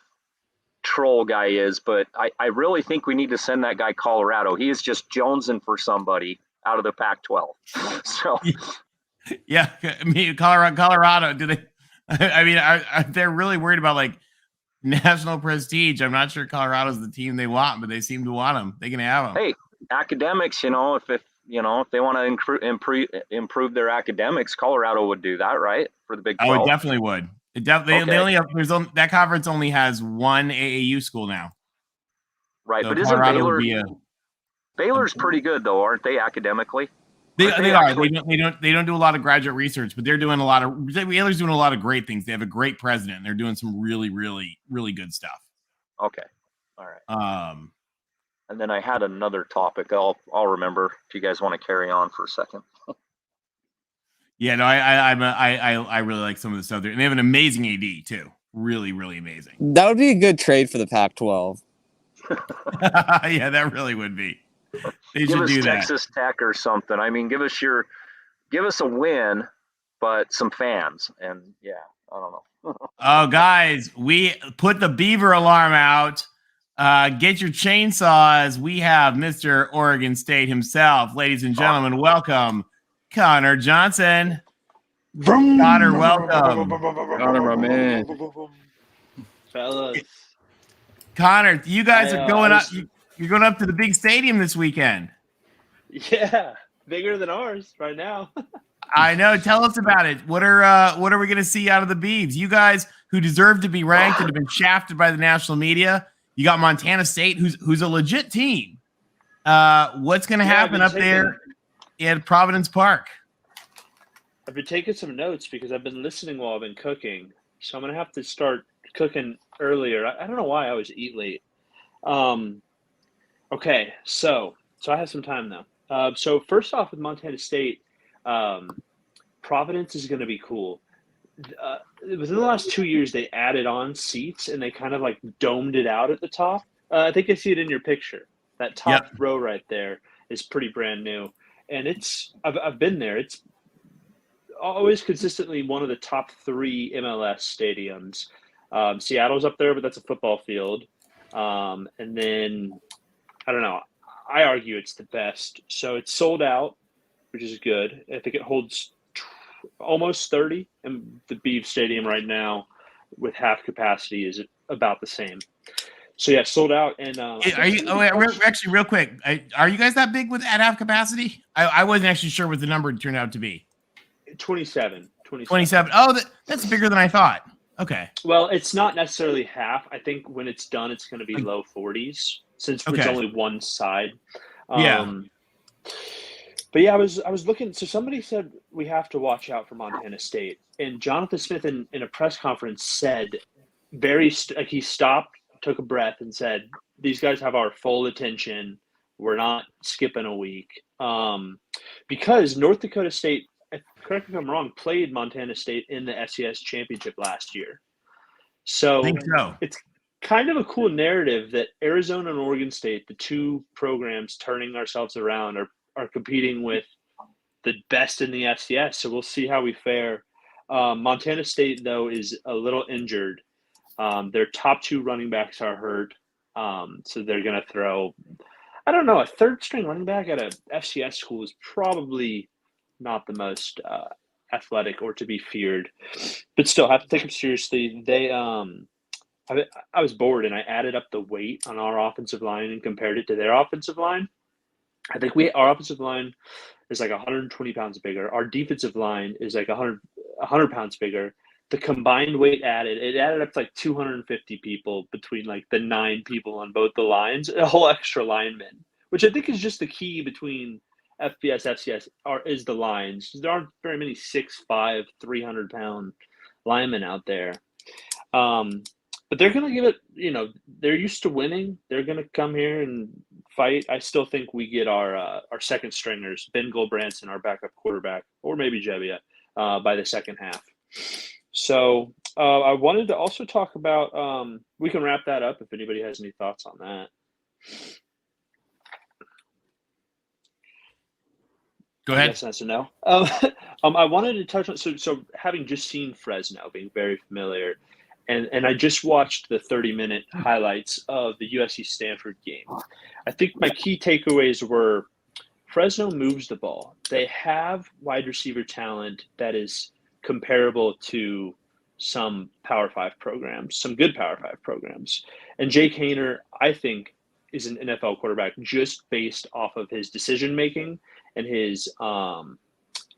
troll guy is, but I really think we need to send that guy Colorado. He is just jonesing for somebody out of the Pac-12. So yeah, Colorado. Do they? They're really worried about national prestige. I'm not sure Colorado's the team they want, but they seem to want them. They can have them. Hey, academics, if they want to improve their academics, Colorado would do that, right? For the Big 12. Oh, it definitely would. They only have that conference only has one AAU school now. Right, so but isn't Baylor's pretty good though, aren't they, academically? They are. They don't do a lot of graduate research, but they're doing Baylor's doing a lot of great things. They have a great president, and they're doing some really, really, really good stuff. Okay. All right. And then I had another topic. I'll remember if you guys want to carry on for a second. Yeah, no, I really like some of the stuff there, and they have an amazing AD too. Really, really amazing. That would be a good trade for the Pac-12. Yeah, that really would be. They give should us do that. Texas Tech or something. I mean, give us a win, but some fans. And yeah, I don't know. Oh, guys, we put the beaver alarm out. Get your chainsaws. We have Mr. Oregon State himself. Ladies and gentlemen, welcome Connor Johnson. Connor, welcome. Connor, my man. Fellas. Connor, you guys are going up. was- You're going up to the big stadium this weekend. Yeah, bigger than ours right now. I know. Tell us about it. What are we going to see out of the Beavs? You guys who deserve to be ranked and have been shafted by the national media. You got Montana State, who's a legit team. What's going to happen up there at Providence Park? I've been taking some notes because I've been listening while I've been cooking. So I'm going to have to start cooking earlier. I don't know why I always eat late. Okay, so I have some time now. So first off with Montana State, Providence is going to be cool. Within the last 2 years, they added on seats and they kind of like domed it out at the top. I think I see it in your picture. That top row right there is pretty brand new. And I've been there. It's always consistently one of the top 3 MLS stadiums. Seattle's up there, but that's a football field. And then, I don't know, I argue it's the best. So it's sold out, which is good. I think it holds almost 30, and the Beav Stadium right now with half capacity is about the same. So yeah, sold out. And are you? Oh, wait, actually, real quick, are you guys that big at half capacity? I wasn't actually sure what the number turned out to be. 27. Oh, that's bigger than I thought. Okay. Well, it's not necessarily half. I think when it's done, it's going to be low 40s since it's only one side. But yeah, I was looking. So somebody said we have to watch out for Montana State, and Jonathan Smith in a press conference said he stopped, took a breath, and said, "These guys have our full attention. We're not skipping a week." Because North Dakota State, correct me if I'm wrong, played Montana State in the SES championship last year. So, I think so. It's kind of a cool narrative that Arizona and Oregon State, the two programs turning ourselves around, are competing with the best in the FCS. So we'll see how we fare. Montana State, though, is a little injured. Their top 2 running backs are hurt. So they're going to throw, I don't know, a third-string running back at a FCS school is probably not the most athletic or to be feared. But still, have to take them seriously. They I was bored, and I added up the weight on our offensive line and compared it to their offensive line. I think our offensive line is like 120 pounds bigger. Our defensive line is like 100 pounds bigger. The combined weight added up to like 250 people between like the 9 people on both the lines, a whole extra lineman, which I think is just the key between FBS, FCS is the lines. There aren't very many 6'5", 300-pound linemen out there. But they're going to give it, they're used to winning. They're going to come here and fight. I still think we get our second stringers, Ben Goldbranson, our backup quarterback, or maybe Jebbia, by the second half. So I wanted to also talk about, we can wrap that up if anybody has any thoughts on that. Go ahead. Yes, that's a no. I wanted to touch on, so having just seen Fresno, being very familiar, and I just watched the 30-minute highlights of the USC Stanford game. I think my key takeaways were Fresno moves the ball. They have wide receiver talent that is comparable to some Power 5 programs, some good Power 5 programs. And Jake Haener, I think, is an NFL quarterback just based off of his decision-making and his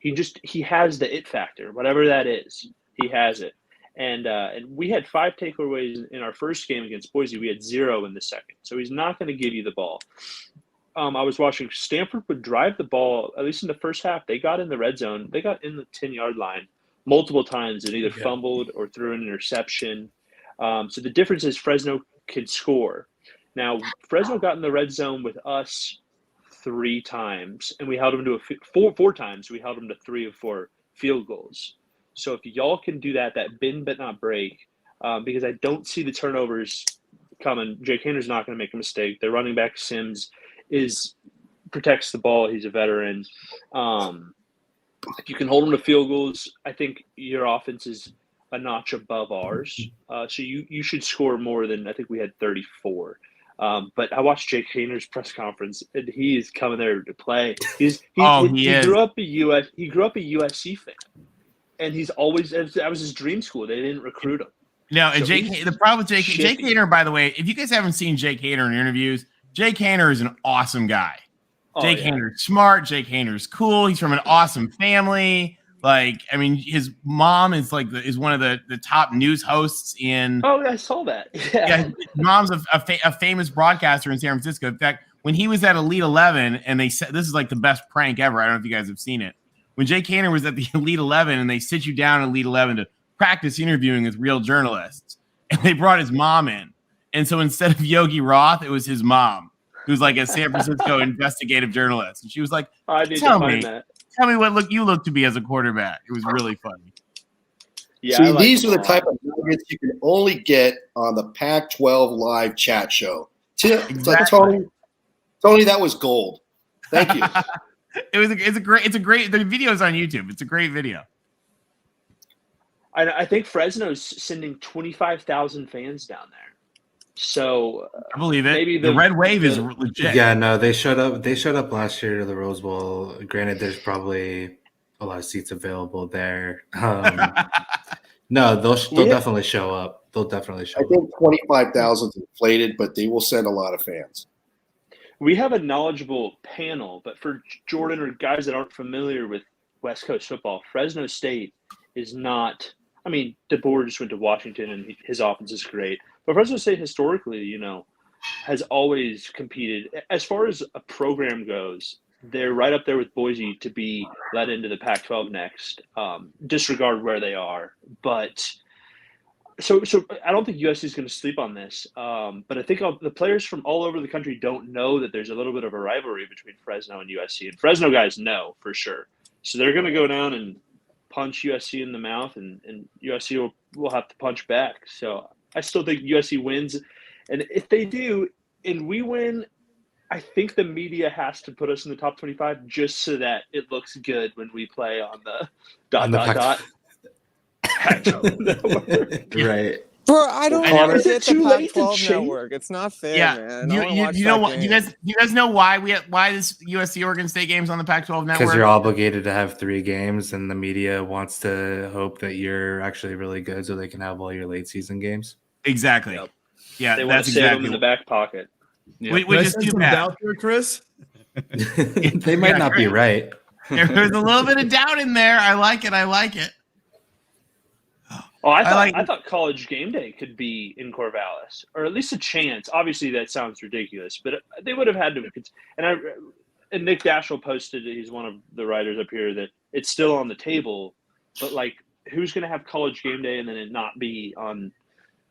he has the it factor, whatever that is. He has it. And we had 5 takeaways in our first game against Boise. We had 0 in the second. So he's not going to give you the ball. I was watching Stanford would drive the ball, at least in the first half. They got in the red zone. They got in the 10-yard line multiple times and either fumbled or threw an interception. So the difference is Fresno can score. Now, Fresno got in the red zone with us 3 times, and we held them to four times. We held them to 3 of 4 field goals. So if y'all can do that bend but not break, because I don't see the turnovers coming. Jake Haener's not going to make a mistake. Their running back Sims is protects the ball. He's a veteran. If you can hold him to field goals, I think your offense is a notch above ours. So you should score more than, I think we had 34. But I watched Jake Hayner's press conference, and he is coming there to play. He grew up a USC fan, and he's always, that was his dream school. They didn't recruit him. No, and the problem with Jake Hayner, by the way, if you guys haven't seen Jake Hayner in interviews, Jake Hayner is an awesome guy. Jake Hayner's smart. Jake Hayner's cool. He's from an awesome family. Like, I mean, his mom is one of the top news hosts in. Oh, I saw that. Yeah, his mom's a famous broadcaster in San Francisco. In fact, when he was at Elite 11, and they said this is like the best prank ever. I don't know if you guys have seen it. When Jake Hayner was at the Elite 11, and they sit you down at Elite 11 to practice interviewing with real journalists, and they brought his mom in, and so instead of Yogi Roth, it was his mom, who's like a San Francisco investigative journalist, and she was like, "Tell me what you look to be as a quarterback." It was really funny. Yeah, see, these are the type of nuggets you can only get on the Pac-12 live chat show. Exactly. Tony, that was gold. Thank you. It's a great. The video's on YouTube. It's a great video. I think Fresno's sending 25,000 fans down there. So I believe it. Maybe the red wave is legit. Yeah, no, they showed up last year to the Rose Bowl. Granted, there's probably a lot of seats available there. No, they'll definitely show up. They'll definitely show up. I think 25,000 is inflated, but they will send a lot of fans. We have a knowledgeable panel, but for Jordan or guys that aren't familiar with West Coast football, Fresno State is not. I mean, DeBoer just went to Washington, and his offense is great. But Fresno State historically, has always competed. As far as a program goes, they're right up there with Boise to be let into the Pac-12 next. Disregard where they are, but so I don't think USC is going to sleep on this. But I think the players from all over the country don't know that there's a little bit of a rivalry between Fresno and USC, and Fresno guys know for sure. So they're going to go down and punch USC in the mouth, and USC will have to punch back. So I still think USC wins. And if they do and we win, I think the media has to put us in the top 25 just so that it looks good when we play on the dot. Right. Bro, I don't want to get the late to Pac-12 change? network. It's not fair, man. You guys know why this USC Oregon State game's on the Pac-12 network? Because you're obligated to have 3 games, and the media wants to hope that you're actually really good, so they can have all your late season games. Exactly. Yep. Yeah, they want to save them in the back pocket. Yeah. Which is too bad. Doubt there, Chris? They might not be right. There's a little bit of doubt in there. I like it. Oh, I thought College Game Day could be in Corvallis, or at least a chance. Obviously, that sounds ridiculous, but they would have had to. And Nick Dashel posted, he's one of the writers up here, that it's still on the table, but like, who's going to have College Game Day and then it not be on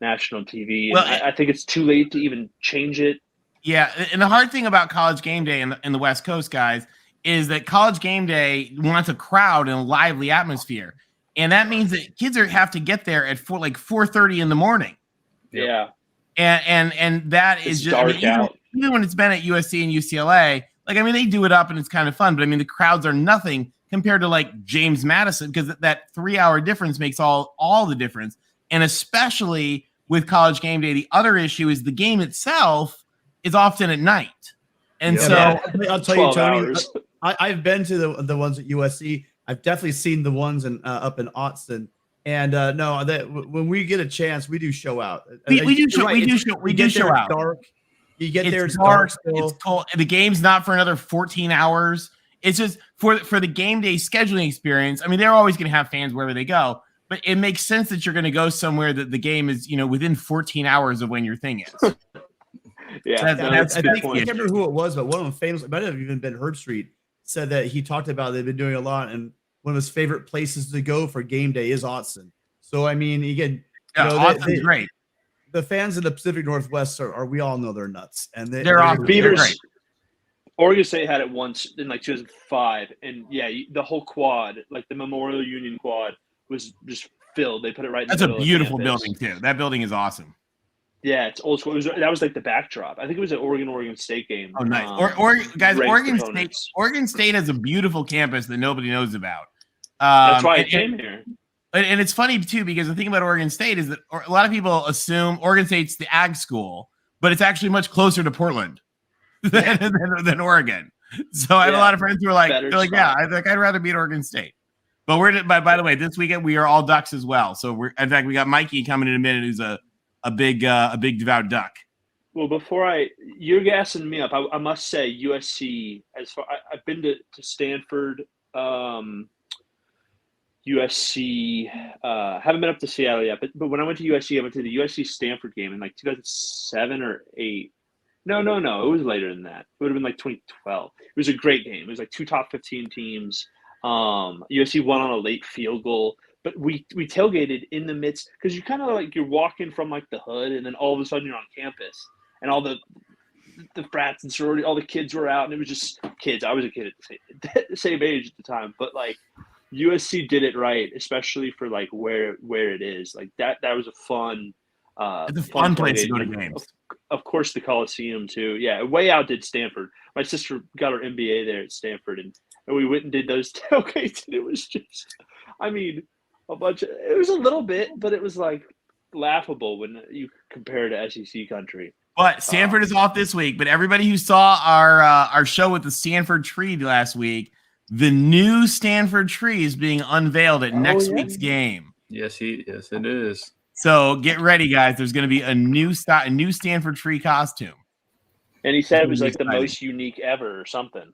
national TV? Well, I think it's too late to even change it. Yeah, and the hard thing about College Game Day in the West Coast, guys, is that College Game Day wants a crowd and a lively atmosphere. And that means that kids have to get there at 4:30 in the morning. Yeah. And that is just dark out. Even when it's been at USC and UCLA, they do it up and it's kind of fun, but the crowds are nothing compared to like James Madison, because that 3-hour difference makes all the difference. And especially with College Game Day, the other issue is the game itself is often at night. And I'll tell you, Tony, hours. I've been to the ones at USC. I've definitely seen the ones up in Austin, and when we get a chance, we do show out. We do show out. Dark. You get there, it's dark. Still. It's cold. The game's not for another 14 hours. It's just for the game day scheduling experience. They're always going to have fans wherever they go, but it makes sense that you're going to go somewhere that the game is, within 14 hours of when your thing is. Yeah, I can't remember who it was, but one of them famous, it might have even been Herb Street, said that he talked about they've been doing a lot, and one of his favorite places to go for game day is Austin. So again, Austin's great. The fans in the Pacific Northwest are we all know they're nuts, and they're awesome. Beaters. Oregon State had it once in 2005, and the whole quad, like the Memorial Union quad, was just filled. They put it right. That's a beautiful building too. That building is awesome. Yeah, it's old school. That was like the backdrop. I think it was an Oregon State game. Oh, nice. Guys, great Oregon State has a beautiful campus that nobody knows about. That's why I came here. And it's funny too, because the thing about Oregon State is that a lot of people assume Oregon State's the ag school, but it's actually much closer to Portland than Oregon. So I have a lot of friends who are like, I'd rather be at Oregon State. But by the way, this weekend we are all Ducks as well. So in fact, we got Mikey coming in a minute, who's a big devout Duck. Well, you're gassing me up. I must say USC. I've been to Stanford, USC. Haven't been up to Seattle yet. But when I went to USC, I went to the USC Stanford game in like 2007 or 8. No. It was later than that. It would have been like 2012. It was a great game. It was like 2 top 15 teams. USC won on a late field goal. But we tailgated in the midst, because you're kind of like you're walking from like the hood, and then all of a sudden you're on campus, and all the frats and sorority, all the kids were out, and it was just kids. I was a kid at the same age at the time, but like USC did it right, especially for like where it is. Like that was a fun. It's a fun place to go to games. Of course, the Coliseum too. Yeah, way outdid Stanford. My sister got her MBA there at Stanford, and we went and did those tailgates, and it was just, I mean. It was a little bit, but it was like laughable when you compare to SEC country. But Stanford is off this week. But everybody who saw our show with the Stanford tree last week, the new Stanford tree is being unveiled at next week's game. Yes, it is. So get ready, guys. There's going to be a new Stanford tree costume. And he said it was like the most unique ever or something.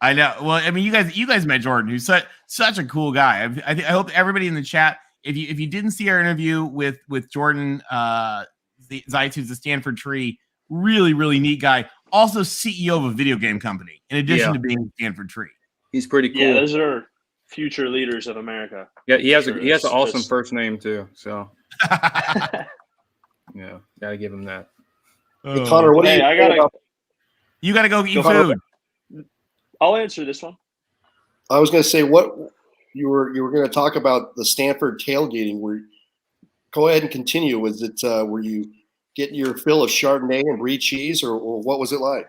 I know. Well, I mean, you guys met Jordan, who's such a cool guy. I hope everybody in the chat, if you didn't see our interview with Jordan Zeitz, who's the Stanford tree, really, really neat guy. Also CEO of a video game company, in addition to being Stanford tree. He's pretty cool. Yeah, those are future leaders of America. Yeah, he has an awesome first name too. So yeah, gotta give him that. Hey, Connor, what do you? You gotta go eat food. I'll answer this one. I was going to say what you were going to talk about the Stanford tailgating. Go ahead and continue. Was it were you getting your fill of Chardonnay and brie cheese, or what was it like?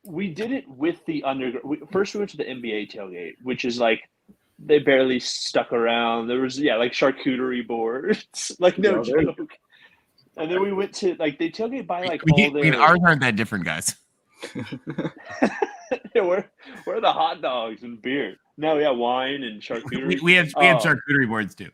We did it with the undergrad. First, we went to the NBA tailgate, which is like they barely stuck around. There was like charcuterie boards, like no joke. And then we went to like they tailgate by like ours aren't that different, guys. Where are the hot dogs and beer? No, wine and charcuterie. We have charcuterie boards too.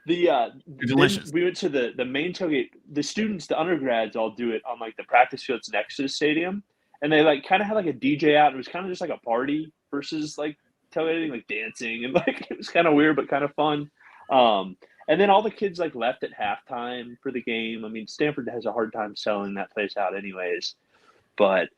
They're delicious. We went to the main tailgate. The students, the undergrads, all do it on like the practice fields next to the stadium, and they like kind of had like a DJ out. It was kind of just like a party versus like tailgating, like dancing, and like it was kind of weird but kind of fun. And then all the kids like left at halftime for the game. I mean, Stanford has a hard time selling that place out, anyways. But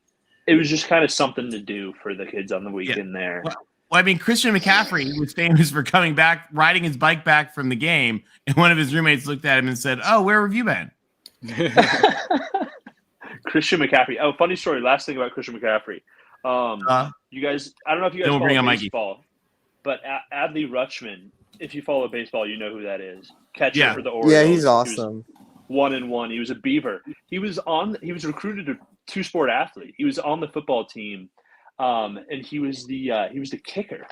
it was just kind of something to do for the kids on the weekend there. Well, I mean, Christian McCaffrey was famous for coming back, riding his bike back from the game, and one of his roommates looked at him and said, "Oh, where have you been?" Christian McCaffrey. Oh, funny story. Last thing about Christian McCaffrey. You guys, I don't know if you guys follow baseball, but Adley Rutschman, if you follow baseball, you know who that is. Catcher for the Orioles. Yeah, he's awesome. 1-1. He was a Beaver. He was recruited to two-sport athlete. He was on the football team, and he was the kicker.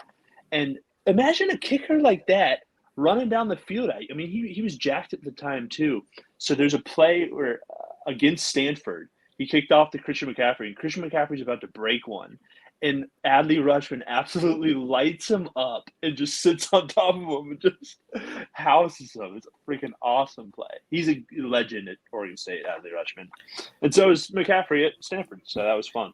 And imagine a kicker like that running down the field. I mean, he was jacked at the time too. So there's a play where against Stanford, he kicked off to Christian McCaffrey, and Christian McCaffrey's about to break one, and Adley Rutschman absolutely lights him up and just sits on top of him and just houses him. It's a freaking awesome play. He's a legend at Oregon State, Adley Rutschman, and so is McCaffrey at Stanford. So that was fun.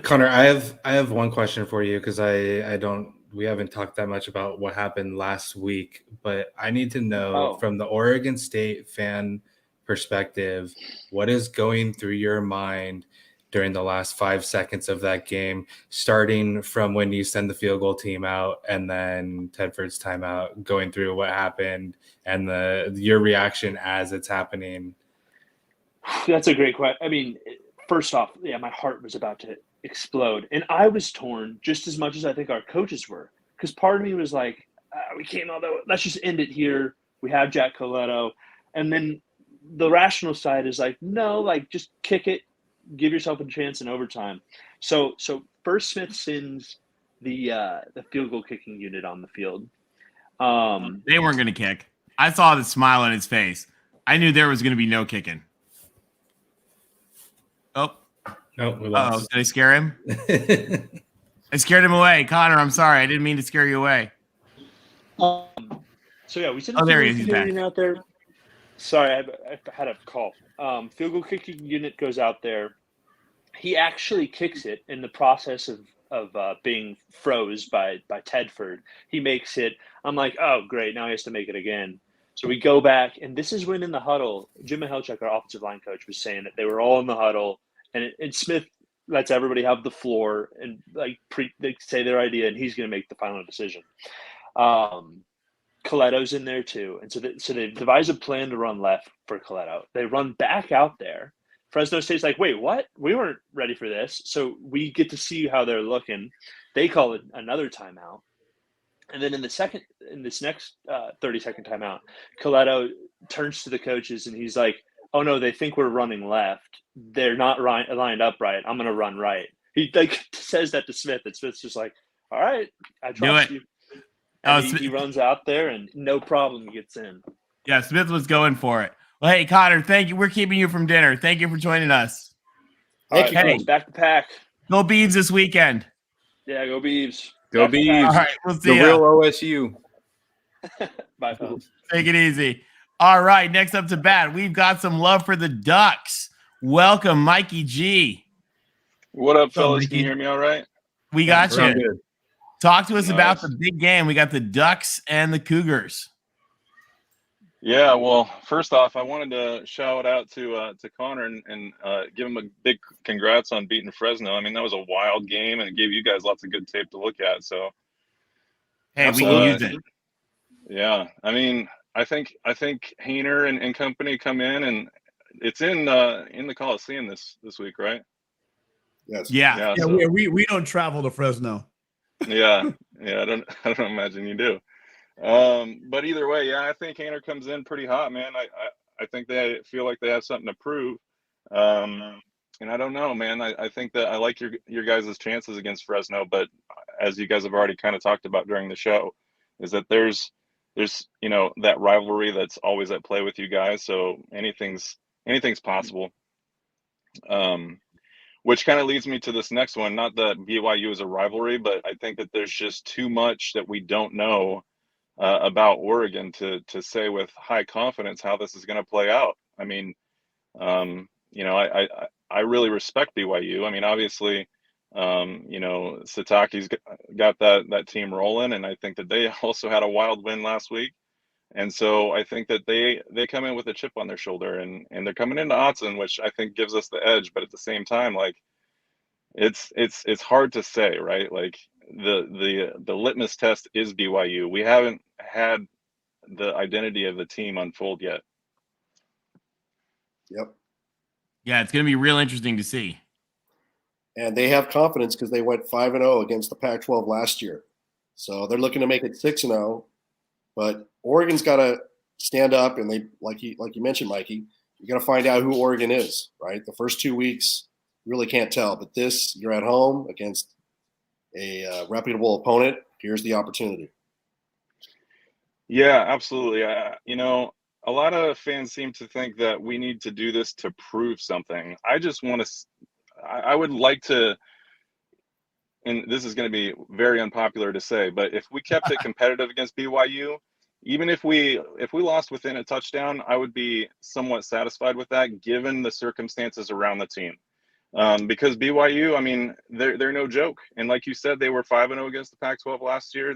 Connor, I have one question for you because we haven't talked that much about what happened last week, but I need to know from the Oregon State fan perspective, what is going through your mind during the last 5 seconds of that game, starting from when you send the field goal team out and then Tedford's timeout, going through what happened and your reaction as it's happening? That's a great question. I mean, first off, my heart was about to explode, and I was torn just as much as I think our coaches were, because part of me was like, we can't, although let's just end it here. We have Jack Coletto. And then the rational side is like, no, like just kick it, give yourself a chance in overtime. So first Smith sends the field goal kicking unit on the field. They weren't going to kick. I saw the smile on his face. I knew there was going to be no kicking. Oh. No, we lost. Did I scare him? I scared him away. Connor, I'm sorry. I didn't mean to scare you away. So yeah, we sent a there he field is. He's goal back. kicking unit out there. Sorry, I had a call. Field goal kicking unit goes out there. He actually kicks it in the process of being froze by Tedford. He makes it. I'm like, oh great, now he has to make it again. So we go back, and this is when in the huddle, Jim Mahelchuk, our offensive line coach, was saying that they were all in the huddle, and Smith lets everybody have the floor and they say their idea, and he's going to make the final decision. Coletto's in there too, and so they devise a plan to run left for Coletto. They run back out there. Fresno State's like, wait, what? We weren't ready for this. So we get to see how they're looking. They call it another timeout. And then in this next 30-second timeout, Coletto turns to the coaches and he's like, oh no, they think we're running left. They're not lined up right. I'm going to run right. He says that to Smith, and Smith's just like, all right, I trust you. And he runs out there and no problem, he gets in. Yeah, Smith was going for it. Well, hey, Connor, thank you. We're keeping you from dinner. Thank you for joining us. Thank you. Hey, back to Pack. Go Beavs this weekend. Yeah, go Beavs. Go Beavs. All right, we'll see the ya. real OSU. Bye, folks. Take it easy. All right, next up to bat, we've got some love for the Ducks. Welcome, Mikey G. What up, So, fellas? Mikey, Can you hear me all right? We got Sound you. good. Talk to us about Nice. the big game. We got the Ducks and the Cougars. Yeah, well, first off, I wanted to shout out to Connor and give him a big congrats on beating Fresno. I mean, that was a wild game, and it gave you guys lots of good tape to look at. So, Hey, we can use it. yeah, I mean, I think Hayner and company come in, and it's in the Coliseum this week, right? Yes. Yeah. So, we don't travel to Fresno. yeah, I don't imagine you do. But either way, yeah, I think Hayner comes in pretty hot, man. I think they feel like they have something to prove. And I don't know, man. I think that I like your guys' chances against Fresno, but as you guys have already kind of talked about during the show, is that there's that rivalry that's always at play with you guys. So anything's possible. Which kind of leads me to this next one. Not that BYU is a rivalry, but I think that there's just too much that we don't know about Oregon to say with high confidence how this is going to play out. I mean, I really respect BYU. I mean, obviously, Sataki's got that team rolling, and I think that they also had a wild win last week. And so I think that they come in with a chip on their shoulder, and they're coming into Autzen, which I think gives us the edge. But at the same time, like it's hard to say, right? Like the litmus test is BYU. We haven't had the identity of the team unfold yet. Yep. Yeah, it's going to be real interesting to see. And they have confidence because they went 5-0 against the Pac-12 last year. So they're looking to make it 6-0. But Oregon's got to stand up, and they like you mentioned, Mikey, you got to find out who Oregon is, right? The first 2 weeks, you really can't tell. But you're at home against a reputable opponent. Here's the opportunity. Yeah, absolutely. A lot of fans seem to think that we need to do this to prove something. I would like to, and this is going to be very unpopular to say, but if we kept it competitive against BYU, even if we lost within a touchdown, I would be somewhat satisfied with that, given the circumstances around the team. Because BYU, I mean, they're no joke, and like you said, they were 5-0 against the Pac-12 last year.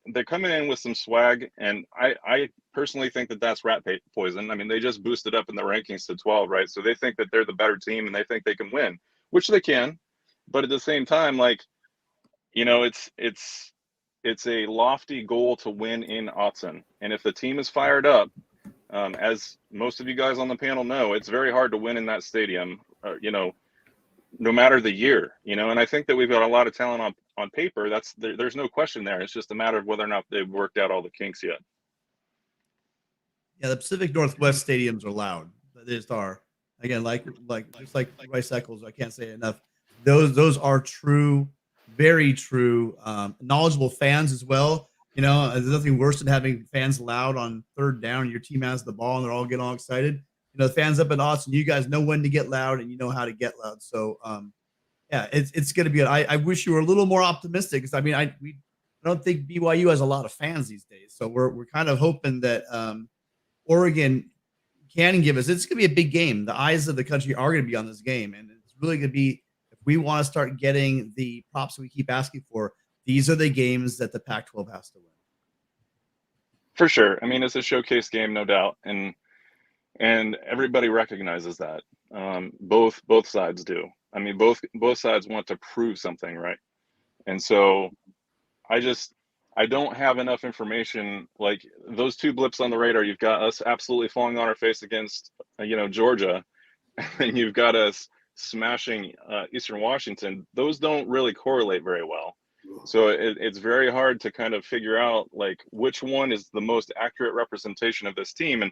They're coming in with some swag, and I personally think that that's rat poison. I mean, they just boosted up in the rankings to 12, right? So they think that they're the better team, and they think they can win, which they can. But at the same time, like, it's a lofty goal to win in Autzen, and if the team is fired up, as most of you guys on the panel know, it's very hard to win in that stadium. No matter the year, and I think that we've got a lot of talent on paper. There's no question there. It's just a matter of whether or not they've worked out all the kinks yet. Yeah, the Pacific Northwest stadiums are loud. They just are. Again, just like Rice Eccles, I can't say it enough. Those are true, very true, knowledgeable fans as well. You know, there's nothing worse than having fans loud on third down. And your team has the ball and they're all getting all excited. You know, the fans up in Austin, you guys know when to get loud and you know how to get loud. So, yeah, it's going to be. I wish you were a little more optimistic because I mean, I don't think BYU has a lot of fans these days. So we're kind of hoping that Oregon can give us. It's going to be a big game. The eyes of the country are going to be on this game, and it's really going to be. If we want to start getting the props we keep asking for, these are the games that the Pac-12 has to win. For sure. I mean, it's a showcase game, no doubt, and everybody recognizes that. Both sides do. I mean, both sides want to prove something, right? And so, I don't have enough information. Like those two blips on the radar, you've got us absolutely falling on our face against, Georgia, and you've got us smashing Eastern Washington. Those don't really correlate very well. So it's very hard to kind of figure out like which one is the most accurate representation of this team. And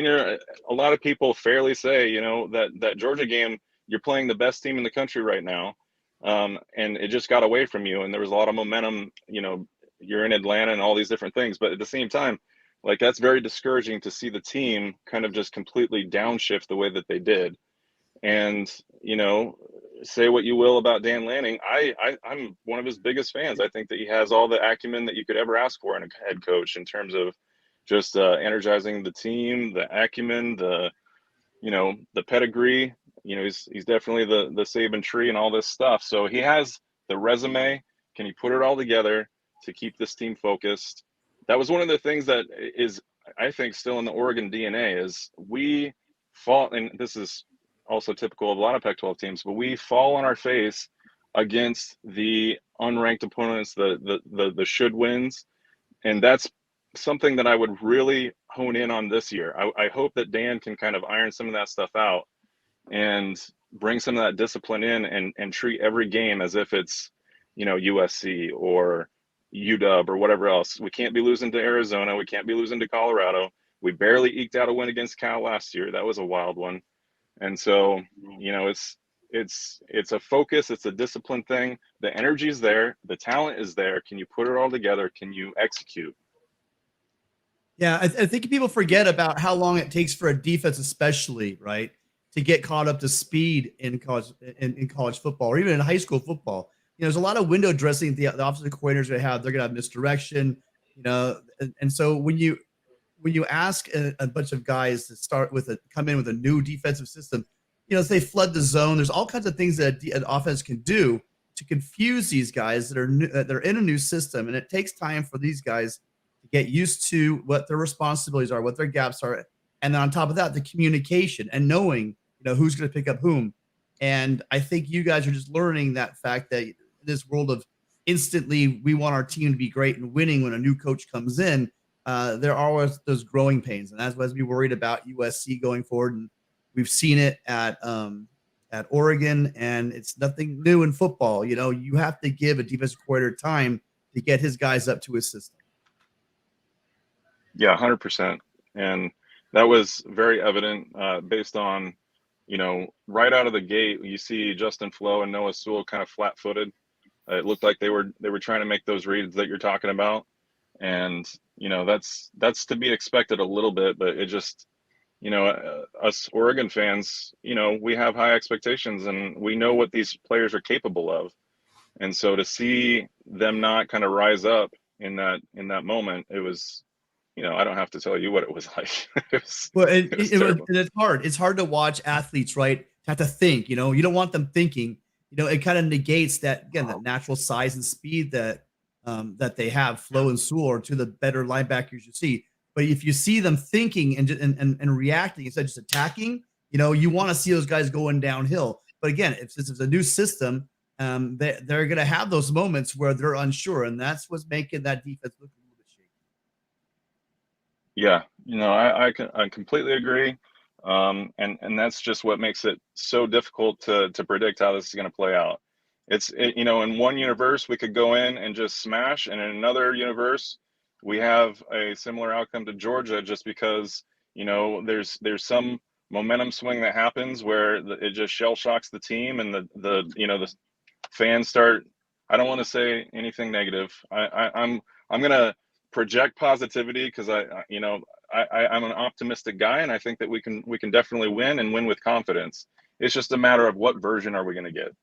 a lot of people fairly say, that Georgia game, you're playing the best team in the country right now. And it just got away from you. And there was a lot of momentum, you're in Atlanta and all these different things. But at the same time, like that's very discouraging to see the team kind of just completely downshift the way that they did. And, say what you will about Dan Lanning. I'm one of his biggest fans. I think that he has all the acumen that you could ever ask for in a head coach in terms of just energizing the team, the acumen, the pedigree. He's definitely the Saban tree and all this stuff. So he has the resume. Can he put it all together to keep this team focused? That was one of the things that is, I think, still in the Oregon DNA is we fall, and this is also typical of a lot of Pac-12 teams, but we fall on our face against the unranked opponents, the should wins. And that's something that I would really hone in on this year. I hope that Dan can kind of iron some of that stuff out and bring some of that discipline in and treat every game as if it's, USC or UW or whatever else. We can't be losing to Arizona. We can't be losing to Colorado. We barely eked out a win against Cal last year. That was a wild one. And so, it's a focus. It's a discipline thing. The energy is there. The talent is there. Can you put it all together? Can you execute? Yeah, I think people forget about how long it takes for a defense, especially, right, to get caught up to speed in college football or even in high school football. There's a lot of window dressing the offensive coordinators they have. They're going to have misdirection, and so when you ask a bunch of guys to come in with a new defensive system, as they flood the zone, there's all kinds of things that an offense can do to confuse these guys that are new, that they're in a new system, and it takes time for these guys to get used to what their responsibilities are, what their gaps are, and then on top of that, the communication and knowing who's going to pick up whom. And I think you guys are just learning that fact that in this world of instantly we want our team to be great and winning when a new coach comes in. There are always those growing pains, and that's why we worried about USC going forward. And we've seen it at Oregon, and it's nothing new in football. You have to give a defensive coordinator time to get his guys up to his system. Yeah, 100%. And that was very evident based on, right out of the gate, you see Justin Flo and Noah Sewell kind of flat-footed. It looked like they were trying to make those reads that you're talking about. And, that's to be expected a little bit, but it just, us Oregon fans, we have high expectations and we know what these players are capable of. And so to see them not kind of rise up in that moment, it was, I don't have to tell you what it was like. It's hard. It's hard to watch athletes, right? Have to think, you don't want them thinking, it kind of negates that, again, that natural size and speed that they have. Flo and Sewell are two of the better linebackers you see. But if you see them thinking and reacting instead of just attacking, you want to see those guys going downhill. But again, if this is a new system, they're going to have those moments where they're unsure, and that's what's making that defense look a little bit shaky. Yeah, I completely agree. And that's just what makes it so difficult to predict how this is going to play out. In one universe, we could go in and just smash. And in another universe, we have a similar outcome to Georgia just because, there's some momentum swing that happens where it just shell shocks the team, and the fans start. I don't want to say anything negative. I'm gonna project positivity because I'm an optimistic guy, and I think that we can definitely win and win with confidence. It's just a matter of what version are we going to get.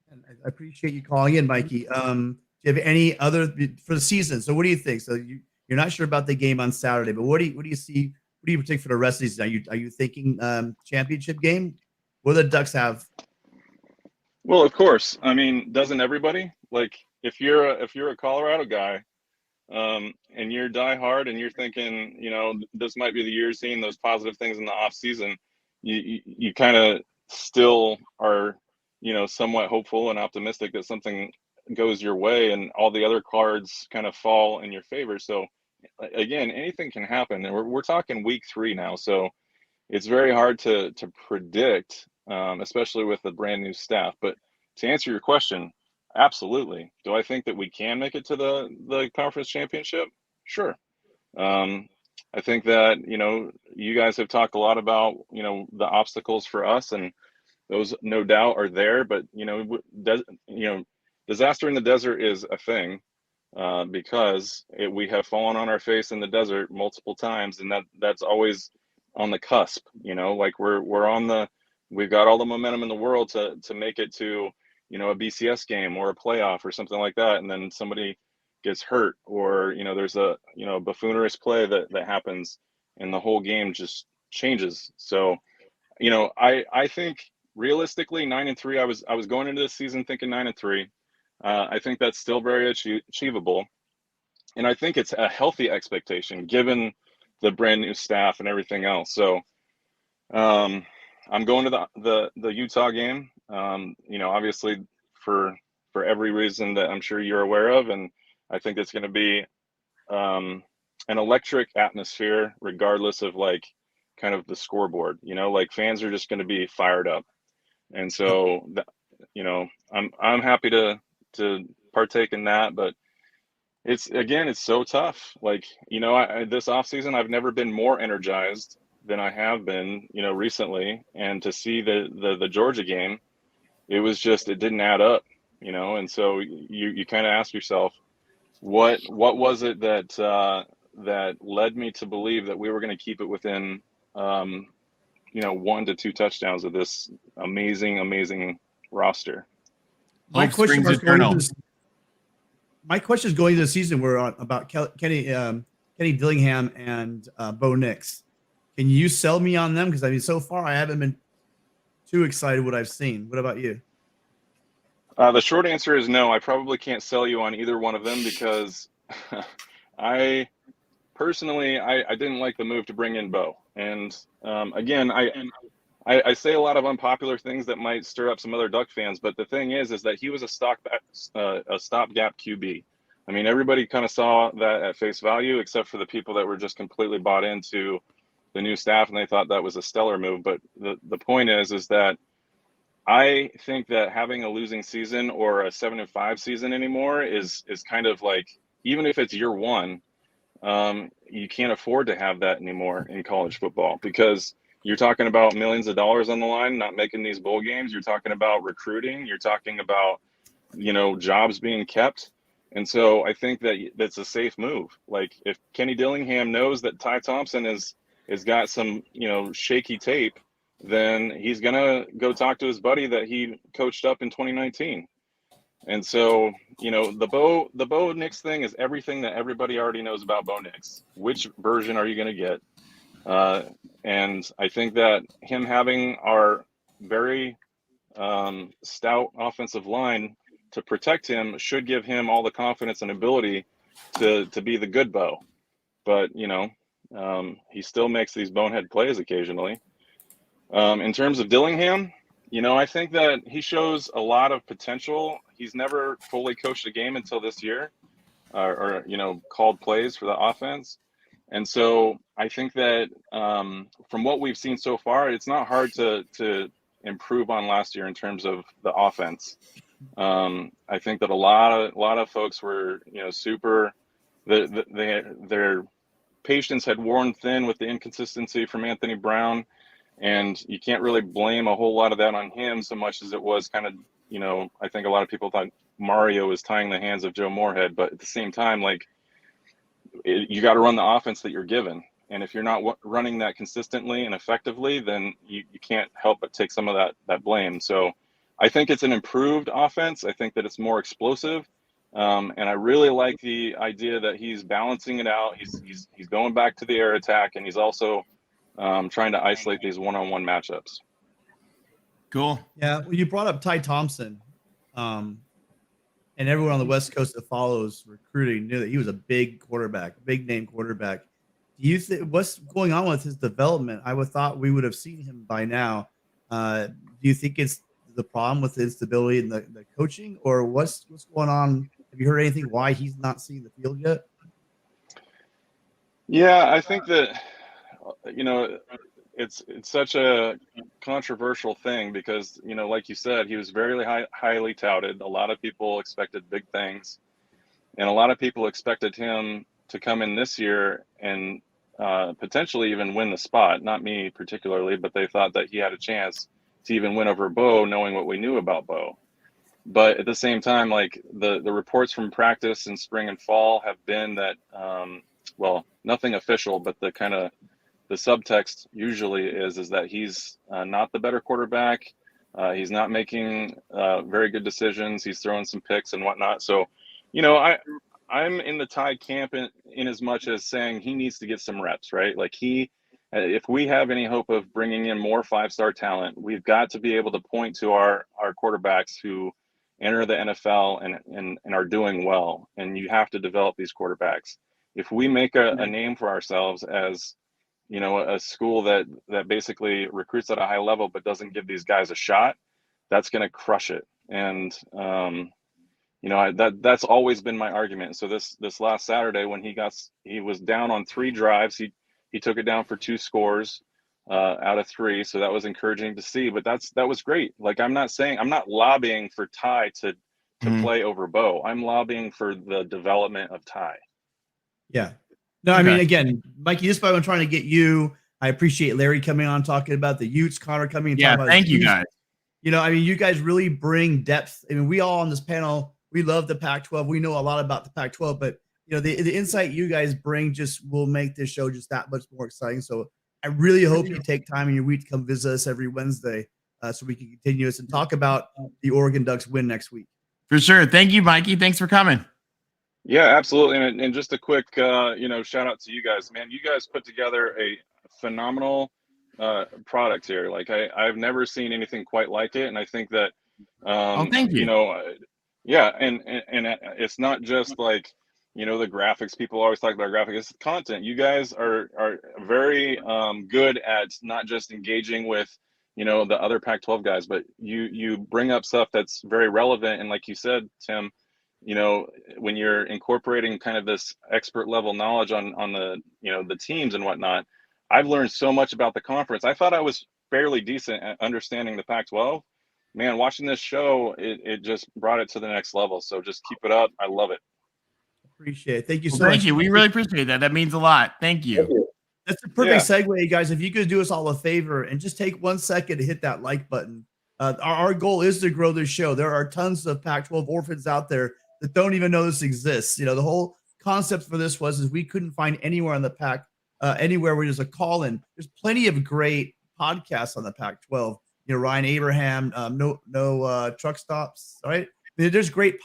And I appreciate you calling in, Mikey. Do you have any other for the season? So what do you think? So you're not sure about the game on Saturday, but what do you see? What do you predict for the rest of the season? Are you thinking championship game? What do the Ducks have? Well, of course. I mean, doesn't everybody? Like, if you're a Colorado guy, and you're diehard and you're thinking, this might be the year, seeing those positive things in the off season, you kind of still are, somewhat hopeful and optimistic that something goes your way and all the other cards kind of fall in your favor. So again, anything can happen. And we're talking week 3 now. So it's very hard to predict, especially with a brand new staff. But to answer your question, absolutely. Do I think that we can make it to the conference championship? Sure. I think that, you guys have talked a lot about, the obstacles for us, and those no doubt are there, but, disaster in the desert is a thing, because we have fallen on our face in the desert multiple times, and that's always on the cusp, like we've got all the momentum in the world to make it to, a BCS game or a playoff or something like that, and then somebody gets hurt, or there's a buffoonerish play that happens, and the whole game just changes. So I think realistically 9-3. I was going into this season thinking 9-3. I think that's still very achievable, and I think it's a healthy expectation given the brand new staff and everything else. So I'm going to the Utah game, obviously for every reason that I'm sure you're aware of. And I think it's going to be an electric atmosphere, regardless of kind of the scoreboard, like fans are just going to be fired up. And so, I'm happy to partake in that, but it's so tough. This off season, I've never been more energized than I have been, recently. And to see the Georgia game, it didn't add up, and so you kind of ask yourself, what was it that led me to believe that we were going to keep it within, 1 to 2 touchdowns of this amazing roster. My question is going into the season were about Kenny Dillingham and Bo Nix. Can you sell me on them? Because so far I haven't been too excited what I've seen. What about you? The short answer is no. I probably can't sell you on either one of them because I personally didn't like the move to bring in Bo. And again, I say a lot of unpopular things that might stir up some other Duck fans, but the thing is that he was a stopgap QB. I mean, everybody kind of saw that at face value, except for the people that were just completely bought into the new staff, and they thought that was a stellar move. But the point is that I think that having a losing season or a 7-5 season anymore is kind of like, even if it's year 1, you can't afford to have that anymore in college football, because you're talking about millions of dollars on the line, not making these bowl games. You're talking about recruiting. You're talking about, jobs being kept. And so I think that's a safe move. Like, if Kenny Dillingham knows that Ty Thompson has got some, shaky tape, then he's going to go talk to his buddy that he coached up in 2019. And so, the Bo Nix thing is everything that everybody already knows about Bo Nix. Which version are you going to get? And I think that him having our very stout offensive line to protect him should give him all the confidence and ability to be the good Bo. But, he still makes these bonehead plays occasionally. In terms of Dillingham, I think that he shows a lot of potential. He's never fully coached a game until this year, or called plays for the offense. And so I think that from what we've seen so far, it's not hard to improve on last year in terms of the offense. I think that a lot of folks were, super. Their patience had worn thin with the inconsistency from Anthony Brown, and you can't really blame a whole lot of that on him so much as it was kind of, I think a lot of people thought Mario was tying the hands of Joe Moorhead, but at the same time, you got to run the offense that you're given. And if you're not running that consistently and effectively, then you can't help but take some of that blame. So I think it's an improved offense. I think that it's more explosive. And I really like the idea that he's balancing it out. He's going back to the air attack, and he's also trying to isolate these one-on-one matchups. Cool. Yeah, well, you brought up Ty Thompson, and everyone on the West Coast that follows recruiting knew that he was a big quarterback, big name quarterback. Do you think what's going on with his development? I would thought we would have seen him by now. Do you think it's the problem with the instability in the coaching, or what's going on? Have you heard anything why he's not seeing the field yet? Yeah, I think that it's such a controversial thing because like you said, he was very highly touted. A lot of people expected big things, and a lot of people expected him to come in this year and potentially even win the spot. Not me particularly, but they thought that he had a chance to even win over Bo, knowing what we knew about Bo. But at the same time, the reports from practice in spring and fall have been that, nothing official, but the kind of the subtext usually is that he's not the better quarterback. He's not making very good decisions. He's throwing some picks and whatnot. So, I'm in the Ty camp in as much as saying he needs to get some reps, right? If we have any hope of bringing in more 5-star talent, we've got to be able to point to our quarterbacks who enter the NFL and are doing well. And you have to develop these quarterbacks. If we make a name for ourselves as, a school that basically recruits at a high level but doesn't give these guys a shot, that's going to crush it. And that's always been my argument. So this last Saturday when he was down on 3 drives, he took it down for 2 scores out of 3. So that was encouraging to see, but that was great. I'm not lobbying for Ty to play over Bo. I'm lobbying for the development of Ty. Yeah. No, I mean, again, Mikey, this is why I'm trying to get you. I appreciate Larry coming on, talking about the Utes, Connor coming and talking about thank you guys. You guys really bring depth. I mean, we all on this panel, we love the Pac-12. We know a lot about the Pac-12, but the insight you guys bring just will make this show just that much more exciting. So I really hope you take time in your week to come visit us every Wednesday so we can continue this and talk about the Oregon Ducks win next week. For sure. Thank you, Mikey. Thanks for coming. Yeah, absolutely. And just a quick, shout out to you guys, man. You guys put together a phenomenal product here. I've never seen anything quite like it. And I think that, thank you. Yeah. And it's not just the graphics. People always talk about graphics. It's content. You guys are very good at not just engaging with, the other Pac-12 guys, but you bring up stuff that's very relevant. And like you said, Tim, when you're incorporating kind of this expert level knowledge on the, the teams and whatnot, I've learned so much about the conference. I thought I was fairly decent at understanding the Pac-12. Man, watching this show, it just brought it to the next level. So just keep it up. I love it. Appreciate it. Thank you so much. Thank you. We really appreciate that. That means a lot. Thank you. That's a perfect segue, guys. If you could do us all a favor and just take 1 second to hit that like button. Our goal is to grow this show. There are tons of Pac-12 orphans out there that don't even know this exists. The whole concept for this is we couldn't find anywhere on the Pac, anywhere where there's a call-in. There's plenty of great podcasts on the Pac-12. Ryan Abraham, no truck stops, right? There's great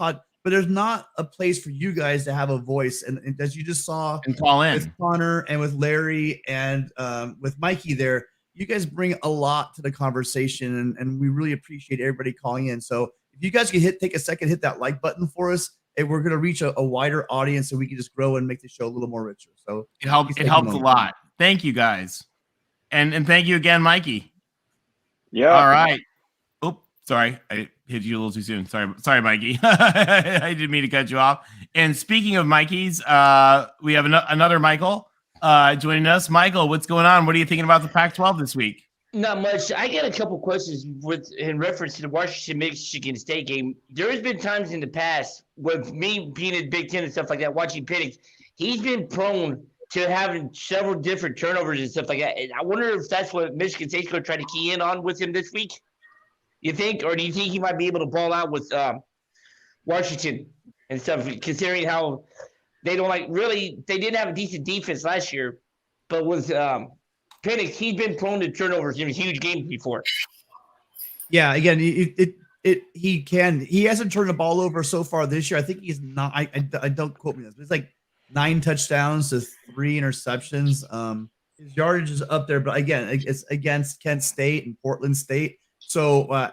but there's not a place for you guys to have a voice. And as you just saw and call in with Connor and with Larry and with Mikey there, you guys bring a lot to the conversation, and we really appreciate everybody calling in. So if you guys can take a second, hit that like button for us, and we're going to reach a wider audience so we can just grow and make the show a little more richer. So it helps a lot. Thank you guys. And thank you again, Mikey. Yeah. All right. Oh, sorry. I hit you a little too soon. Sorry, Mikey. I didn't mean to cut you off. And speaking of Mikeys, we have another Michael joining us. Michael, what's going on? What are you thinking about the Pac-12 this week? Not much. I got a couple questions in reference to the Washington Michigan State game. There has been times in the past with me being in Big Ten and stuff like that, watching Penix, he's been prone to having several different turnovers and stuff like that. And I wonder if that's what Michigan State's going to try to key in on with him this week. You think, or do you think he might be able to ball out with Washington and stuff? Considering how they don't they didn't have a decent defense last year, but with Penix, he's been prone to turnovers in huge games before. Yeah, again, he hasn't turned the ball over so far this year. I think he's not. I don't quote me this, but it's like 9 touchdowns to 3 interceptions. His yardage is up there, but again, it's against Kent State and Portland State. So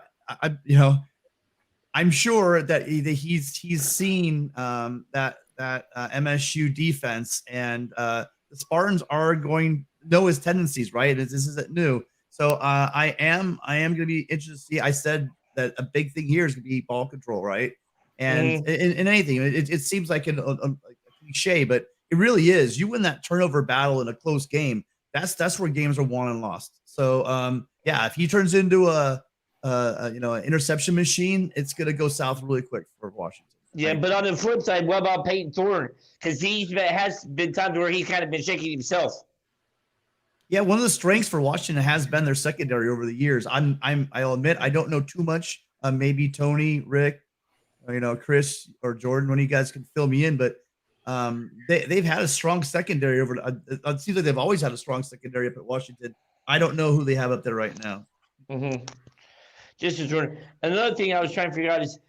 I'm sure that he's seen that MSU defense, and the Spartans are going know his tendencies, right? This isn't new. So I am going to be interested to see. I said that a big thing here is going to be ball control, right? And in anything, it seems like a cliche, but it really is. You win that turnover battle in a close game. That's where games are won and lost. So if he turns into an interception machine, it's going to go south really quick for Washington. Yeah, but on the flip side, what about Peyton Thorne? Because has been times where he's kind of been shaking himself. Yeah, one of the strengths for Washington has been their secondary over the years. I'll admit I don't know too much. Maybe Tony, Rick, Chris or Jordan, one of you guys can fill me in. But they've had a strong secondary over. It seems like they've always had a strong secondary up at Washington. I don't know who they have up there right now. Mm-hmm. Just as Jordan. Another thing I was trying to figure out is,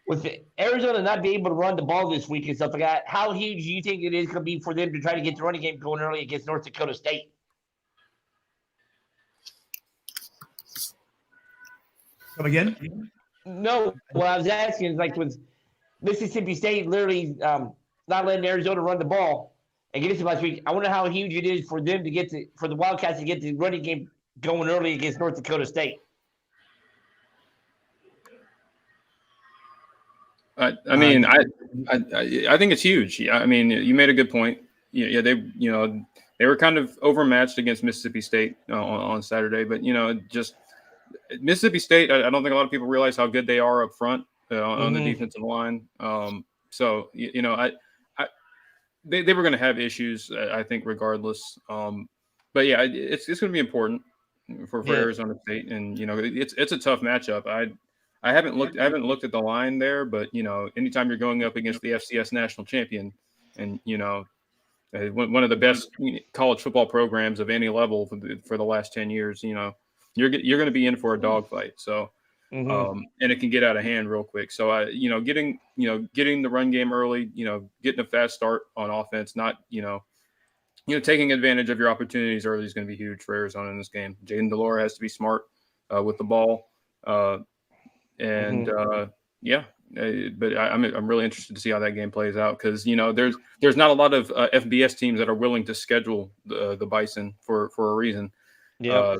with Arizona not being able to run the ball this week and stuff like that, how huge do you think it is going to be for them to try to get the running game going early against North Dakota State? Come again? No, what I was asking is, like, with Mississippi State literally not letting Arizona run the ball against them last week, I wonder how huge it is for them to for the Wildcats to get the running game going early against North Dakota State. I think it's huge. Yeah, I mean, you made a good point. Yeah, they were kind of overmatched against Mississippi State on Saturday, but just Mississippi State. I don't think a lot of people realize how good they are up front on the defensive line. So they were going to have issues, I think, regardless. But yeah, it's going to be important for Arizona State, and it's a tough matchup. I haven't looked at the line there, but anytime you're going up against the FCS national champion, and one of the best college football programs of any level for the last 10 years, you're going to be in for a dogfight. So, and it can get out of hand real quick. So, getting the run game early, getting a fast start on offense, not taking advantage of your opportunities early is going to be huge for Arizona in this game. Jaden Delora has to be smart with the ball. But I'm really interested to see how that game plays out, because there's not a lot of FBS teams that are willing to schedule the Bison for a reason. Yeah.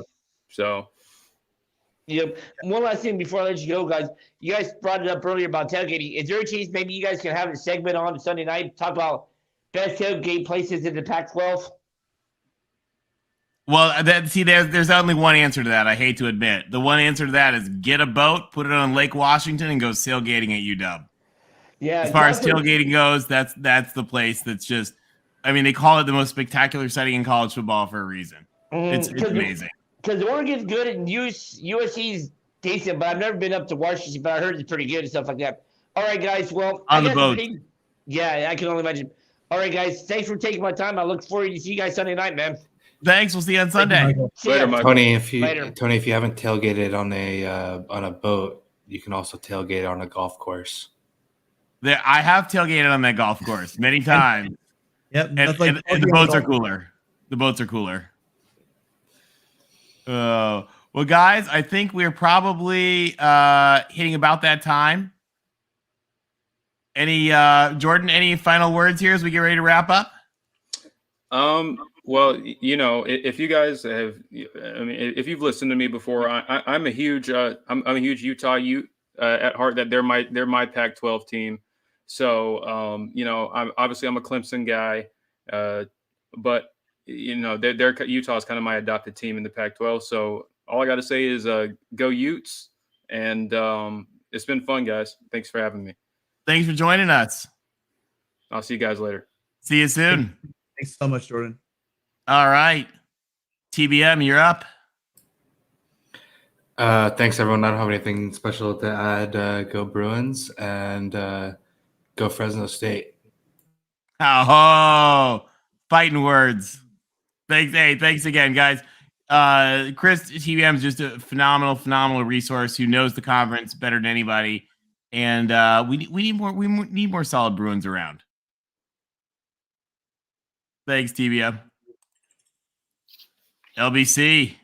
Yep. One last thing before I let you go, guys. You guys brought it up earlier about tailgating. Is there a chance maybe you guys can have a segment on Sunday night, talk about best tailgate places in the Pac-12? Well, there's only one answer to that. I hate to admit. The one answer to that is get a boat, put it on Lake Washington, and go sailgating at UW. Yeah. As far as tailgating goes, that's the place that's just. I mean, they call it the most spectacular setting in college football for a reason. It's amazing. Because Oregon's good and USC's decent, but I've never been up to Washington, but I heard it's pretty good and stuff like that. All right, guys. Well, on the boat. Yeah, I can only imagine. All right, guys. Thanks for taking my time. I look forward to see you guys Sunday night, man. Thanks. We'll see you on Sunday. Later, Michael. Tony, if you haven't tailgated on a boat, you can also tailgate on a golf course. I have tailgated on that golf course many times. Yep. And the boats are cooler. The boats are cooler. Well, guys, I think we're probably hitting about that time. Jordan, any final words here as we get ready to wrap up? Well, if you guys have, if you've listened to me before, I'm a huge Utah Ute at heart. That they're my Pac-12 team. So, I'm a Clemson guy, but you know, Utah's kind of my adopted team in the Pac-12. So all I got to say is go Utes. And it's been fun, guys. Thanks for having me. Thanks for joining us. I'll see you guys later. See you soon. Thanks so much, Jordan. All right. TBM, you're up. Thanks, everyone. I don't have anything special to add. Go Bruins and go Fresno State. Oh, fighting words. Thanks again, guys. Chris, TBM is just a phenomenal resource who knows the conference better than anybody, and we need more solid Bruins around. Thanks, TBM. LBC.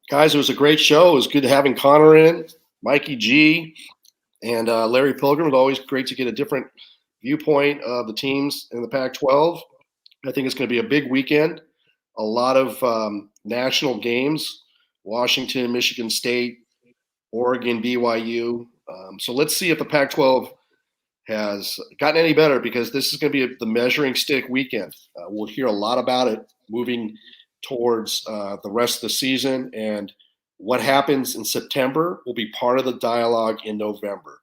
Guys, it was a great show. It was good having Connor in, Mikey G, and Larry Pilgrim. It's always great to get a different viewpoint of the teams in the Pac-12. I think it's going to be a big weekend. A lot of national games, Washington, Michigan State, Oregon, BYU. So let's see if the Pac-12 has gotten any better, because this is going to be the measuring stick weekend. We'll hear a lot about it moving towards the rest of the season, and what happens in September will be part of the dialogue in November.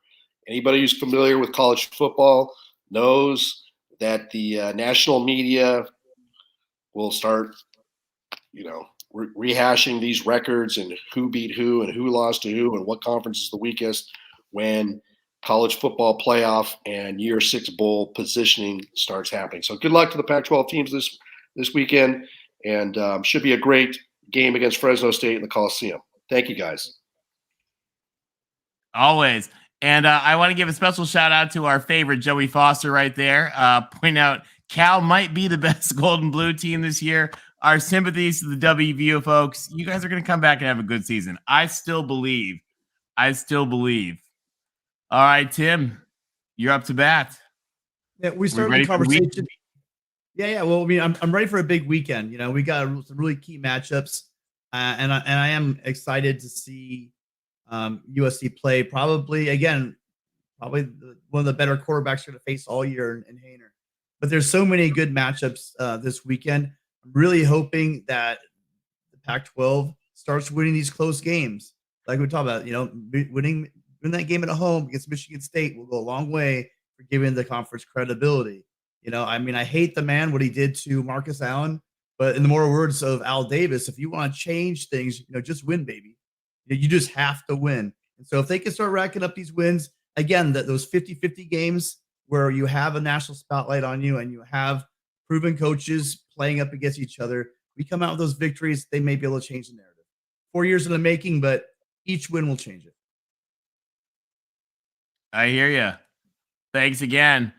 Anybody who's familiar with college football knows that the national media will start, rehashing these records and who beat who and who lost to who and what conference is the weakest when college football playoff and year 6 bowl positioning starts happening. So good luck to the Pac-12 teams this weekend, and should be a great game against Fresno State in the Coliseum. Thank you, guys. Always. And I want to give a special shout out to our favorite Joey Foster right there. Point out Cal might be the best Golden Blue team this year. Our sympathies to the WVU folks. You guys are going to come back and have a good season. I still believe. All right, Tim, you're up to bat. Yeah, we started the conversation. Yeah. Well, I mean, I'm ready for a big weekend. We got some really key matchups, and I am excited to see USC play. Probably one of the better quarterbacks we're going to face all year in Hainer. But there's so many good matchups this weekend. I'm really hoping that the Pac-12 starts winning these close games, like we talked about. Winning that game at home against Michigan State will go a long way for giving the conference credibility. I hate the man, what he did to Marcus Allen, but in the more words of Al Davis, if you want to change things, just win, baby. You just have to win. And so if they can start racking up these wins, again, those 50-50 games where you have a national spotlight on you and you have proven coaches playing up against each other, we come out with those victories, they may be able to change the narrative. 4 years in the making, but each win will change it. I hear you. Thanks again.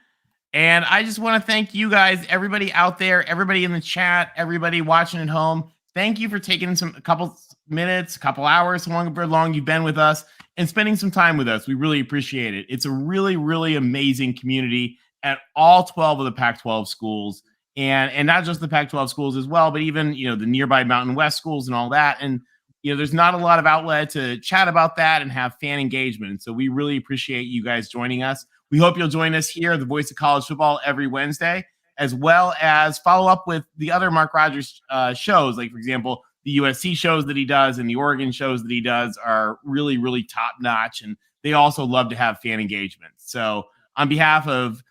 And I just want to thank you guys, everybody out there, everybody in the chat, everybody watching at home. Thank you for taking a couple minutes, a couple hours, however long you've been with us, and spending some time with us. We really appreciate it. It's a really, really amazing community at all 12 of the Pac-12 schools, and not just the Pac-12 schools as well, but even the nearby Mountain West schools and all that. And there's not a lot of outlet to chat about that and have fan engagement. And so we really appreciate you guys joining us. We hope you'll join us here, the Voice of College Football, every Wednesday, as well as follow up with the other Mark Rogers shows. Like, for example, the USC shows that he does and the Oregon shows that he does are really, really top notch. And they also love to have fan engagement. So on behalf of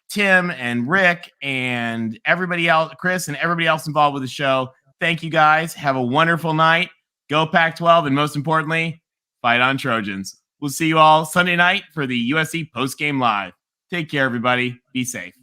Tim and Rick and everybody else, Chris and everybody else involved with the show, thank you guys. Have a wonderful night. Go Pac-12. And most importantly, fight on Trojans. We'll see you all Sunday night for the USC postgame live. Take care, everybody. Be safe.